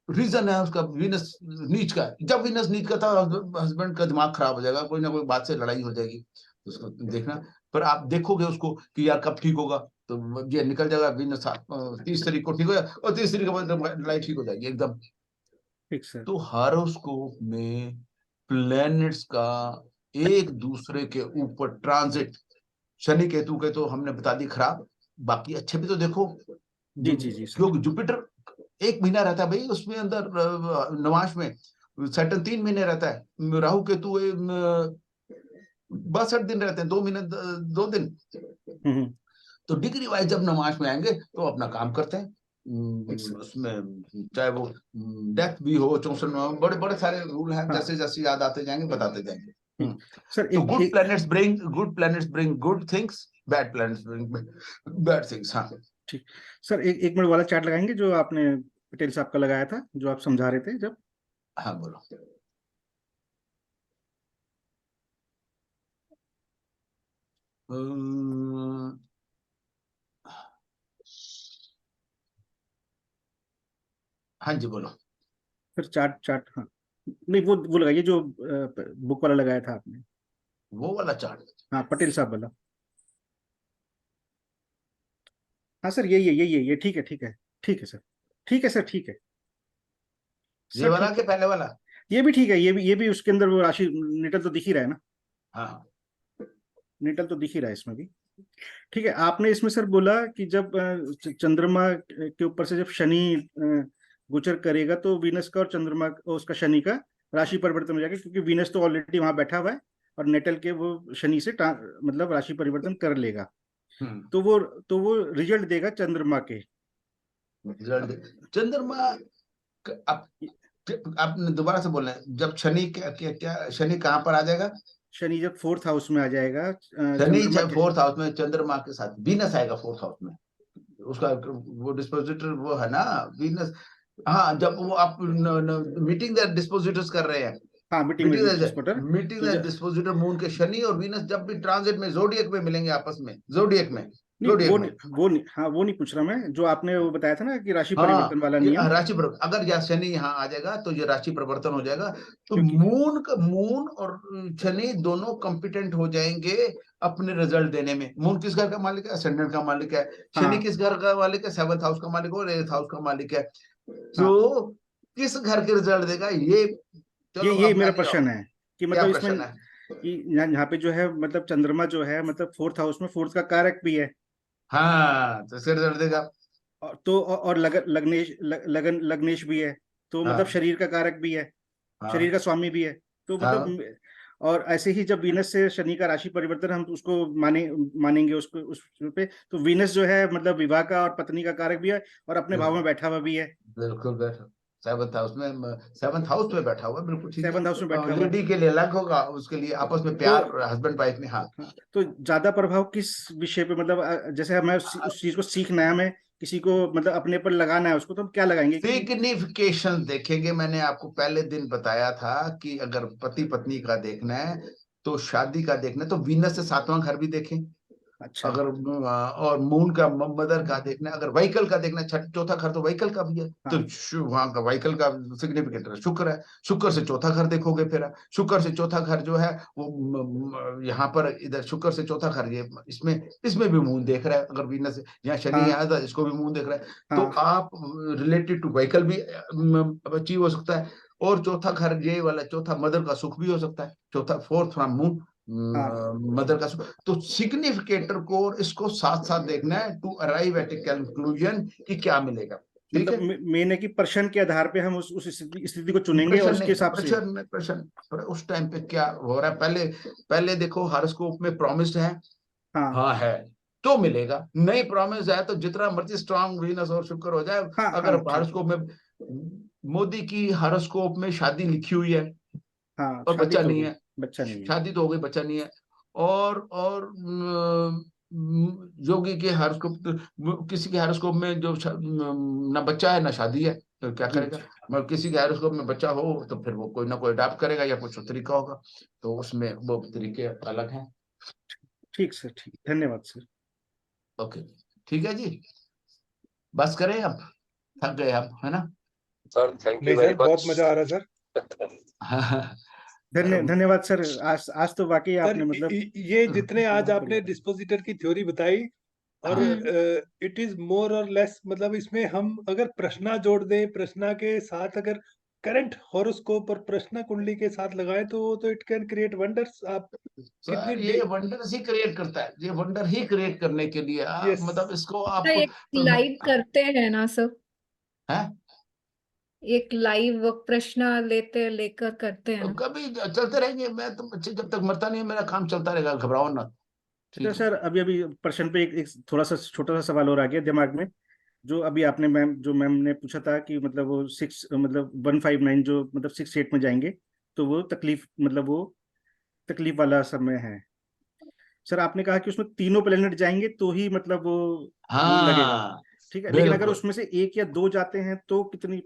Speaker 1: रीजन है उसका वीनस नीच का। जब वीनस नीच का था हस्बैंड का दिमाग खराब हो जाएगा, कोई ना कोई बात से लड़ाई हो जाएगी, तो उसको देखना। पर आप देखोगे उसको कि यार कब ठीक होगा, तो ये निकल जाएगा वीनस 30 तारीख को ठीक हो जाएगा और 30 तारीख के बाद लड़ाई ठीक हो जाएगी एकदम।
Speaker 12: ठीक सर।
Speaker 1: तो हॉरोस्कोप में प्लैनेट्स का एक दूसरे के ऊपर ट्रांजिट, शनि केतु के तो हमने बता दी खराब, बाकी अच्छे भी तो देखो।
Speaker 12: जी जी जी सर।
Speaker 1: क्योंकि जुपिटर 1 महीना रहता है भाई उसमें अंदर नवांश में, सैटर्न 3 महीने रहता है, राहु केतु 62 दिन रहते हैं, 2 महीने 2 दिन। तो डिग्री वाइज जब नवांश में आएंगे तो अपना काम करते हैं। उसमें चाहे वो डेथ भी हो, 64 बड़े बड़े सारे रूल हैं, जैसे जैसे याद आते जाएंगे बताते जाएंगे।
Speaker 12: सर
Speaker 1: तो good planets bring good things, bad planets bring bad things. हाँ
Speaker 12: ठीक सर, एक मिनट वाला चार्ट लगाएंगे जो आपने पटेल साहब का लगाया था, जो आप समझा रहे थे जब।
Speaker 1: हाँ बोलो। हाँ जी बोलो।
Speaker 12: फिर चार्ट हाँ नहीं, वो लगाइए जो बुक वाला लगाया था आपने,
Speaker 1: वो वाला चार्ट।
Speaker 12: हाँ पटेल साहब वाला। हाँ सर ये ठीक है ठीक है ठीक है सर, ठीक है सर, ठीक है
Speaker 1: ये
Speaker 12: सर,
Speaker 1: वाला
Speaker 12: ठीक
Speaker 1: के पहले वाला?
Speaker 12: ये भी ठीक है, ये भी उसके अंदर वो राशि नेटल तो दिख ही रहा है ना।
Speaker 1: हाँ
Speaker 12: नेटल तो दिख ही रहा है इसमें भी। ठीक है, आपने इसमें सर बोला कि जब चंद्रमा के ऊपर से जब शनि गोचर करेगा तो वीनस का और चंद्रमा उसका शनि का राशि परिवर्तन हो जाएगा, क्योंकि वीनस तो ऑलरेडी वहां बैठा हुआ है और नेटल के वो शनि से मतलब राशि परिवर्तन कर लेगा। तो वो रिजल्ट देगा चंद्रमा के।
Speaker 1: चंद्रमा आपने दोबारा से बोलना है, जब शनि क्या शनि कहाँ पर आ जाएगा?
Speaker 12: शनि जब 4th हाउस में आ जाएगा,
Speaker 1: शनि जब 4th हाउस में चंद्रमा के साथ वीनस आएगा 4th हाउस में, उसका वो डिस्पोजिटर वो है ना वीनस। हाँ जब वो आप मीटिंग द डिस्पोजिटर्स कर रहे हैं,
Speaker 12: हाँ
Speaker 1: मीटिंग द डिस्पोजिटर मून के शनि और वीनस जब भी ट्रांजिट में जोडियक में मिलेंगे आपस में, जोडियक में
Speaker 12: वो नहीं पूछ रहा मैं, जो आपने वो बताया था ना कि राशि परिवर्तन वाला नियम।
Speaker 1: राशि परिवर्तन, अगर या शनि यहाँ आ जाएगा तो ये राशि परिवर्तन हो जाएगा, तो मून और शनि दोनों कॉम्पिटेंट हो जाएंगे अपने रिजल्ट देने में। मून किस घर का मालिक है? असेंडेंट का मालिक है। शनि किस घर का मालिक है? 7th हाउस का मालिक और 8th हाउस का मालिक है। तो किस घर के रिजल्ट देगा
Speaker 12: ये मेरा प्रश्न है कि मतलब इसमें यहाँ पे जो है मतलब चंद्रमा जो है मतलब 4th हाउस में 4th का कारक भी है।
Speaker 1: हाँ तो इसका रिजल्ट देगा।
Speaker 12: तो और लग्नेश भी है, तो मतलब शरीर का कारक भी है, शरीर का स्वामी भी है। तो मतलब और ऐसे ही जब वीनस से शनि का राशि परिवर्तन हम उसको मानेंगे उसको उस पे, तो वीनस जो है मतलब विवाह का और पत्नी का कारक भी है और अपने भाव में बैठा हुआ भी है।
Speaker 1: बिल्कुल बैठा 7th हाउस में, 7th हाउस में बैठा हुआ, बिल्कुल ठीक है।
Speaker 12: 7th हाउस में बैठा हुआ,
Speaker 1: लेडी के लिए अलग होगा, उसके लिए आपस में प्यार हस्बैंड वाइफ में। हाँ
Speaker 12: तो ज्यादा प्रभाव किस विषय पे, मतलब जैसे हमें उस चीज को सीखना है, हमें किसी को मतलब अपने पर लगाना है उसको, तो हम क्या लगाएंगे?
Speaker 1: सिग्निफिकेशन देखेंगे। मैंने आपको पहले दिन बताया था कि अगर पति पत्नी का देखना है तो शादी का देखना है तो वीनस से 7वां घर भी देखें।
Speaker 12: अच्छा।
Speaker 1: अगर और मून का मदर का देखना है, अगर व्हीकल का देखना है, 4था घर तो व्हीकल का भी है। तो वहां का व्हीकल का सिग्निफिकेंट शुक्र है, शुक्र से 4था घर देखोगे। फिर शुक्र से 4था घर जो है वो यहाँ पर इधर शुक्र से 4था घर, ये इसमें भी मून देख रहा है। अगर वीनस यहाँ शनि आया था इसको भी मून देख रहा है। तो आप रिलेटेड टू व्हीकल भी अचीव हो सकता है। और 4था घर ये वाला 4था मदर का सुख भी हो सकता है। 4th फ्रॉम मून मदर का सुख। तो सिग्निफिकेटर को इसको साथ साथ देखना है to arrive at a conclusion कि क्या मिलेगा। ठीक है,
Speaker 12: मेन है कि प्रश्न के आधार पे हम उस स्थिति को चुनेंगे और उसके हिसाब से
Speaker 1: प्रश्न उस टाइम पे क्या हो रहा है। पहले देखो हॉरोस्कोप में प्रॉमिस्ड है, हाँ है तो मिलेगा, नहीं प्रॉमिस है तो जितना मर्जी स्ट्रांग वीनस और शुक्र हो जाए। अगर हॉरोस्कोप में मोदी की हॉरोस्कोप में शादी लिखी हुई है और बच्चा नहीं है, शादी तो हो गई बच्चा नहीं है, और योगी के हॉरोस्कोप, किसी के हॉरोस्कोप में जो ना बच्चा है ना शादी है, तो क्या करेगा? मगर किसी के हॉरोस्कोप में बच्चा हो तो फिर वो कोई ना कोई अडॉप्ट करेगा या कुछ तरीका होगा, तो उसमें वो तरीके अलग हैं।
Speaker 12: ठीक सर, ठीक, धन्यवाद सर।
Speaker 1: ओके ठीक है जी, बस करें अब, थक गए अब, है ना?
Speaker 3: सर थैंक यू
Speaker 4: नहीं
Speaker 3: वेरी
Speaker 4: सर, बहुत
Speaker 3: मच।
Speaker 4: मजा आ रहा है सर।
Speaker 12: धन्यवाद सर। आज तो वाकई
Speaker 4: सर
Speaker 12: आपने मतलब
Speaker 4: ये जितने आज
Speaker 12: बहुत
Speaker 4: आपने
Speaker 12: बढ़िया था।
Speaker 4: डिस्पोजिटर की थ्योरी बताई, और इट इज मोर और लेस, मतलब इसमें हम अगर प्रश्ना जोड़ दें, प्रश्ना के साथ अगर करंट हॉरोस्कोप और प्रश्ना कुंडली के साथ लगाएं, तो इट कैन क्रिएट वंडर्स। आप
Speaker 1: सर
Speaker 4: कितनी
Speaker 1: ये वंडर्स ही क्रिएट करता है, ये वंडर ही क्रिएट करने के लिए
Speaker 4: Yes.
Speaker 1: मतलब इसको आप
Speaker 2: एक लाइव करते हैं ना सर,
Speaker 1: हैं
Speaker 2: एक लाइव प्रश्न लेकर करते हैं ना।
Speaker 1: कभी चलते रहेंगे। मैं तो जब तक मरता नहीं मेरा काम चलता रहेगा, घबराओ ना। ठीक
Speaker 12: अच्छा
Speaker 1: है
Speaker 12: सर, अभी प्रश्न पे एक थोड़ा सा छोटा सा सवाल और आ गया दिमाग में। जो अभी आपने मैम ने पूछा था कि मतलब वो 159 जो मतलब 6 8 में जाएंगे, तो वो तकलीफ वाला समय है। सर आपने कहा कि उसमें तीनों प्लेनेट जाएंगे तो ही मतलब वो रूल लगेगा,
Speaker 1: हाँ
Speaker 12: ठीक है। लेकिन अगर
Speaker 1: बिल्कुल
Speaker 12: उसमें से 1 या 2 जाते हैं तो मतलब
Speaker 1: नहीं,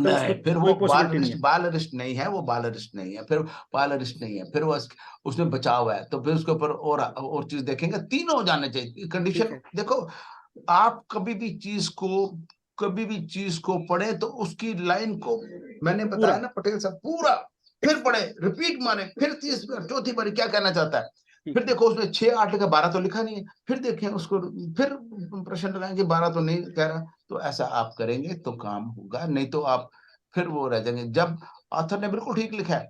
Speaker 12: उसमें
Speaker 1: फिर
Speaker 12: कोई
Speaker 1: वो
Speaker 12: पॉसिबिलिटी नहीं है।
Speaker 1: बालरिस्ट नहीं है, वो बालरिस्ट नहीं है, फिर बालरिस्ट नहीं है, फिर वो उसमें बचाव है, तो फिर उसके ऊपर और चीज देखेंगे। तीनों हो जाने चाहिए
Speaker 12: ठीक
Speaker 1: कंडीशन।
Speaker 12: है।
Speaker 1: देखो आप कभी भी चीज को पढ़े तो उसकी लाइन को मैंने बताया
Speaker 12: पूरा
Speaker 1: ना पटेल साहब, पूरा फिर पढ़े, रिपीट मारे, फिर तीसरी बार चौथी बार क्या कहना चाहता है।
Speaker 12: ठीक
Speaker 1: फिर
Speaker 12: है।
Speaker 1: देखो उसमें 6 8 का 12 तो लिखा नहीं है, फिर देखें उसको, फिर प्रश्न लगाएंगे 12 तो नहीं कह रहा। तो ऐसा आप करेंगे तो काम होगा, नहीं तो आप फिर वो रह जाएंगे। जब ऑथर ने बिल्कुल ठीक लिखा है,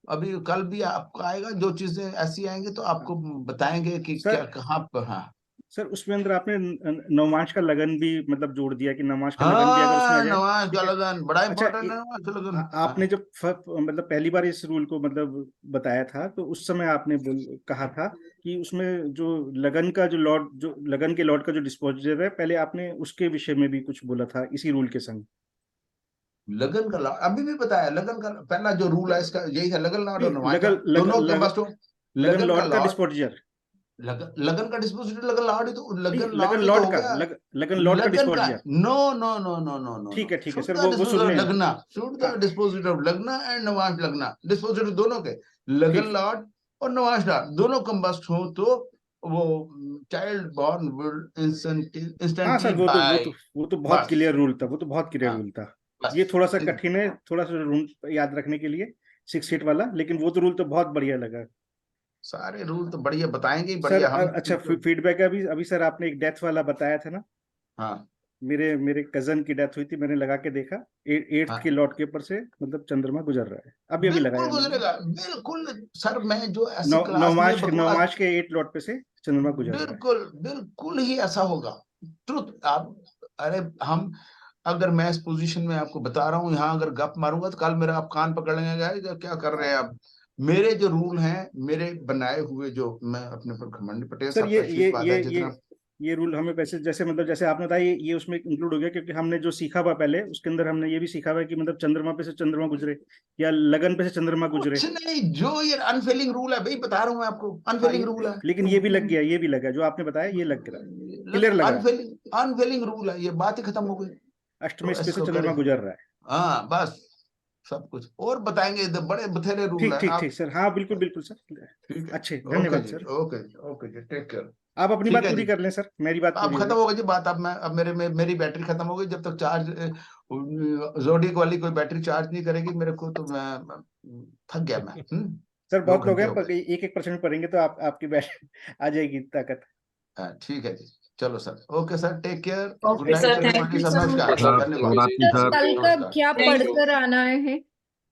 Speaker 1: अभी कल भी आपको आएगा, जो चीजें ऐसी आएंगी तो आपको बताएंगे कि क्या
Speaker 12: सर
Speaker 1: कहाँ पर। हाँ
Speaker 12: सर उसमें अंदर आपने नवमांश का लगन भी मतलब जोड़ दिया कि नवमांश का लगन भी अगर उसमें आ
Speaker 1: हाँ
Speaker 12: जाए,
Speaker 1: नवाज
Speaker 12: ठीक
Speaker 1: का
Speaker 12: है।
Speaker 1: लगन बड़ा
Speaker 12: अच्छा
Speaker 1: इंपॉर्टेंट है, नवाज का लगन।
Speaker 12: आपने जब मतलब पहली बार इस रूल को मतलब बताया था, तो उस समय आपने कहा था कि उसमें जो लगन के लॉर्ड का जो डिस्पोजर है, पहले आपने उसके विषय में भी कुछ बोला था इसी रूल के संग।
Speaker 1: लगन का लॉर्ड अभी भी बताया, लगन का पहला जो रूल है इसका यही है, लगन लॉर्ड और
Speaker 12: नहीं,
Speaker 1: नवाज लॉर्ड दोनों कंबस्ट हो।
Speaker 12: लगन
Speaker 1: लगन का
Speaker 12: लॉर्ड का
Speaker 1: लॉर्ड,
Speaker 12: डिस्पोजर,
Speaker 1: लगन का डिस्पोजिटर, लगन लॉर्ड ही तो,
Speaker 12: नहीं
Speaker 1: लगन
Speaker 12: लगन
Speaker 1: लॉर्ड ही तो
Speaker 12: लॉर्ड
Speaker 1: हो
Speaker 12: का
Speaker 1: गया।
Speaker 12: लगन लॉर्ड का
Speaker 1: लगन का
Speaker 12: dispositor.
Speaker 1: No no no no no no
Speaker 12: ठीक
Speaker 1: नो,
Speaker 12: है
Speaker 1: शुड
Speaker 12: सर,
Speaker 1: द
Speaker 12: वो
Speaker 1: डिस्पोजिटर
Speaker 12: सुनने हैं।
Speaker 1: लगना, शुड द
Speaker 12: हाँ
Speaker 1: डिस्पोजिटर लगना एंड नवाज लगना, डिस्पोजिटर दोनों के, लगन
Speaker 12: ठीक।
Speaker 1: लॉर्ड और नवाज लॉर्ड दोनों कंबस्ट हो तो वो चाइल्ड बॉर्न विल
Speaker 12: हाँ
Speaker 1: इंस्टेंटली
Speaker 12: सर,
Speaker 1: बाय।
Speaker 12: वो तो बहुत
Speaker 1: बस
Speaker 12: क्लियर रूल था, वो तो बहुत क्लियर
Speaker 1: हाँ
Speaker 12: रूल था।
Speaker 1: बस
Speaker 12: ये थोड़ा सा
Speaker 1: ठीक है।
Speaker 12: कठिन है, थोड़ा सा रूल याद रखने के लिए 6 8 वाला, लेकिन वो तो रूल तो बहुत बढ़िया लगा।
Speaker 1: सारे रूल तो बढ़िया बताएंगे ही,
Speaker 12: सर
Speaker 1: बढ़िया हम
Speaker 12: अच्छा फीडबैक अभी अभी सर आपने एक डेथ वाला बताया था ना।
Speaker 1: हाँ
Speaker 12: मेरे कजन की डेथ हुई थी, मैंने लगा के देखा, 8th के
Speaker 1: हाँ
Speaker 12: लॉट के ऊपर से मतलब चंद्रमा गुजर रहा है, अभी
Speaker 1: बिल्कुल
Speaker 12: लगाया मैंने।
Speaker 1: गुजरेगा, बिल्कुल सर। मैं जो ऐसी क्लास में बकवास,
Speaker 12: नवमाश के 8 लॉट पे से चंद्रमा गुजर रहा है।
Speaker 1: बिल्कुल बिल्कुल ही ऐसा होगा। ट्रुथ आप, अरे हम, अगर मैं इस पोजीशन में आपको बता रहा हूँ, यहाँ अगर गप मारूंगा तो कल मेरा आप कान पकड़ लेंगे, "यार, ये क्या कर रहे हैं आप"। मेरे जो रूल हैं, मेरे बनाए हुए, जो मैं अपने पर घमंड, पटेल
Speaker 12: सर
Speaker 1: साहब का ठीक बात है जितना।
Speaker 12: ये रूल हमें वैसे जैसे मतलब जैसे आपने बताया, ये उसमें इंक्लूड हो गया, क्योंकि हमने जो सीखा हुआ पहले उसके अंदर हमने ये भी सीखा हुआ है कि मतलब चंद्रमा पे से चंद्रमा गुजरे या लगन पे से चंद्रमा गुजरे।
Speaker 1: कुछ नहीं, जो ये अनफेलिंग रूल है भाई, बता रहा हूँ मैं आपको,
Speaker 12: हाँ
Speaker 1: अनफेलिंग रूल है।
Speaker 12: लेकिन ये भी लग गया, ये भी लगा जो आपने बताया, ये लग गया, क्लियर लग रहा है।
Speaker 1: अनफेलिंग रूल है, ये बात ही खत्म हो गई।
Speaker 12: अष्टमी
Speaker 1: तो
Speaker 12: पे से
Speaker 1: इसको
Speaker 12: चंद्रमा
Speaker 1: करें,
Speaker 12: गुजर रहा है।
Speaker 1: हाँ बस सब कुछ और बताएंगे, इधर बड़े बथेरे रूल है
Speaker 12: ठीक
Speaker 1: आप।
Speaker 12: सर, हाँ बिल्कुल बिल्कुल सर।
Speaker 1: ठीक है,
Speaker 12: अच्छे,
Speaker 1: ओके
Speaker 12: धन्यवाद
Speaker 1: जी,
Speaker 12: सर।
Speaker 1: ओके जी, ओके जी, टेक केयर।
Speaker 12: आप अपनी
Speaker 1: ठीक
Speaker 12: बात
Speaker 1: है
Speaker 12: पूरी
Speaker 1: जी,
Speaker 12: कर लें सर, मेरी बात
Speaker 1: अब
Speaker 12: पूरी
Speaker 1: खत्म
Speaker 12: होगी।
Speaker 1: हो गई जी बात। अब मेरी बैटरी खत्म हो गई। जब तक चार्ज जोडिक वाली कोई बैटरी चार्ज नहीं करेगी मेरे को, तो मैं थक गया मैं।
Speaker 12: सर
Speaker 1: 2
Speaker 12: बहुत लोग
Speaker 1: घंटे
Speaker 12: हैं,
Speaker 1: हो
Speaker 12: पर
Speaker 1: गए।
Speaker 12: एक एक परसेंट पढ़ेंगे तो आपकी बैठ आ जाएगी ताकत।
Speaker 1: हाँ ठीक है जी, चलो sir, okay sir, take care, good
Speaker 2: okay
Speaker 1: night
Speaker 2: sir, thank
Speaker 1: everybody
Speaker 2: you
Speaker 1: sir,
Speaker 2: sir.
Speaker 1: नमस्कार,
Speaker 8: सर
Speaker 1: धन्यवाद,
Speaker 8: शुभरात्रि सर।
Speaker 2: कल का
Speaker 1: नमस्कार।
Speaker 2: क्या पढ़कर आना है?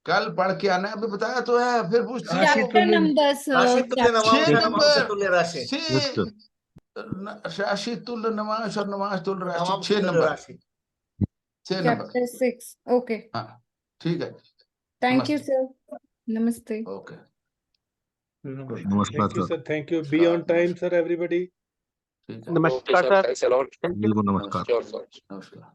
Speaker 1: कल पढ़ के आना है, अभी बताया तो है, फिर पूछती
Speaker 10: राशि
Speaker 1: हो।
Speaker 2: चैप्टर नंबर
Speaker 7: राशि तुल्य
Speaker 1: छह
Speaker 7: नवांश नवांश
Speaker 1: नंबर
Speaker 7: तुल्य राशि,
Speaker 1: 6 राशि तुल्य नवांश और नवांश तुल्य राशि,
Speaker 7: नवांश
Speaker 1: 6
Speaker 7: तुल्य
Speaker 1: नंबर,
Speaker 7: राशि।
Speaker 1: 6 नंबर।
Speaker 2: चैप्टर 6। ओके,
Speaker 1: हाँ ठीक है,
Speaker 2: थैंक यू
Speaker 1: नमस्ते,
Speaker 2: सर, नमस्ते।
Speaker 1: ओके,
Speaker 8: नमस्कार
Speaker 4: thank you
Speaker 8: sir.
Speaker 4: Sir, thank you, be on time sir everybody.
Speaker 1: ठीक है,
Speaker 3: okay sir, thanks a lot,
Speaker 8: बिल्कुल नमस्कार।
Speaker 3: Sure sir.
Speaker 1: नमस्कार।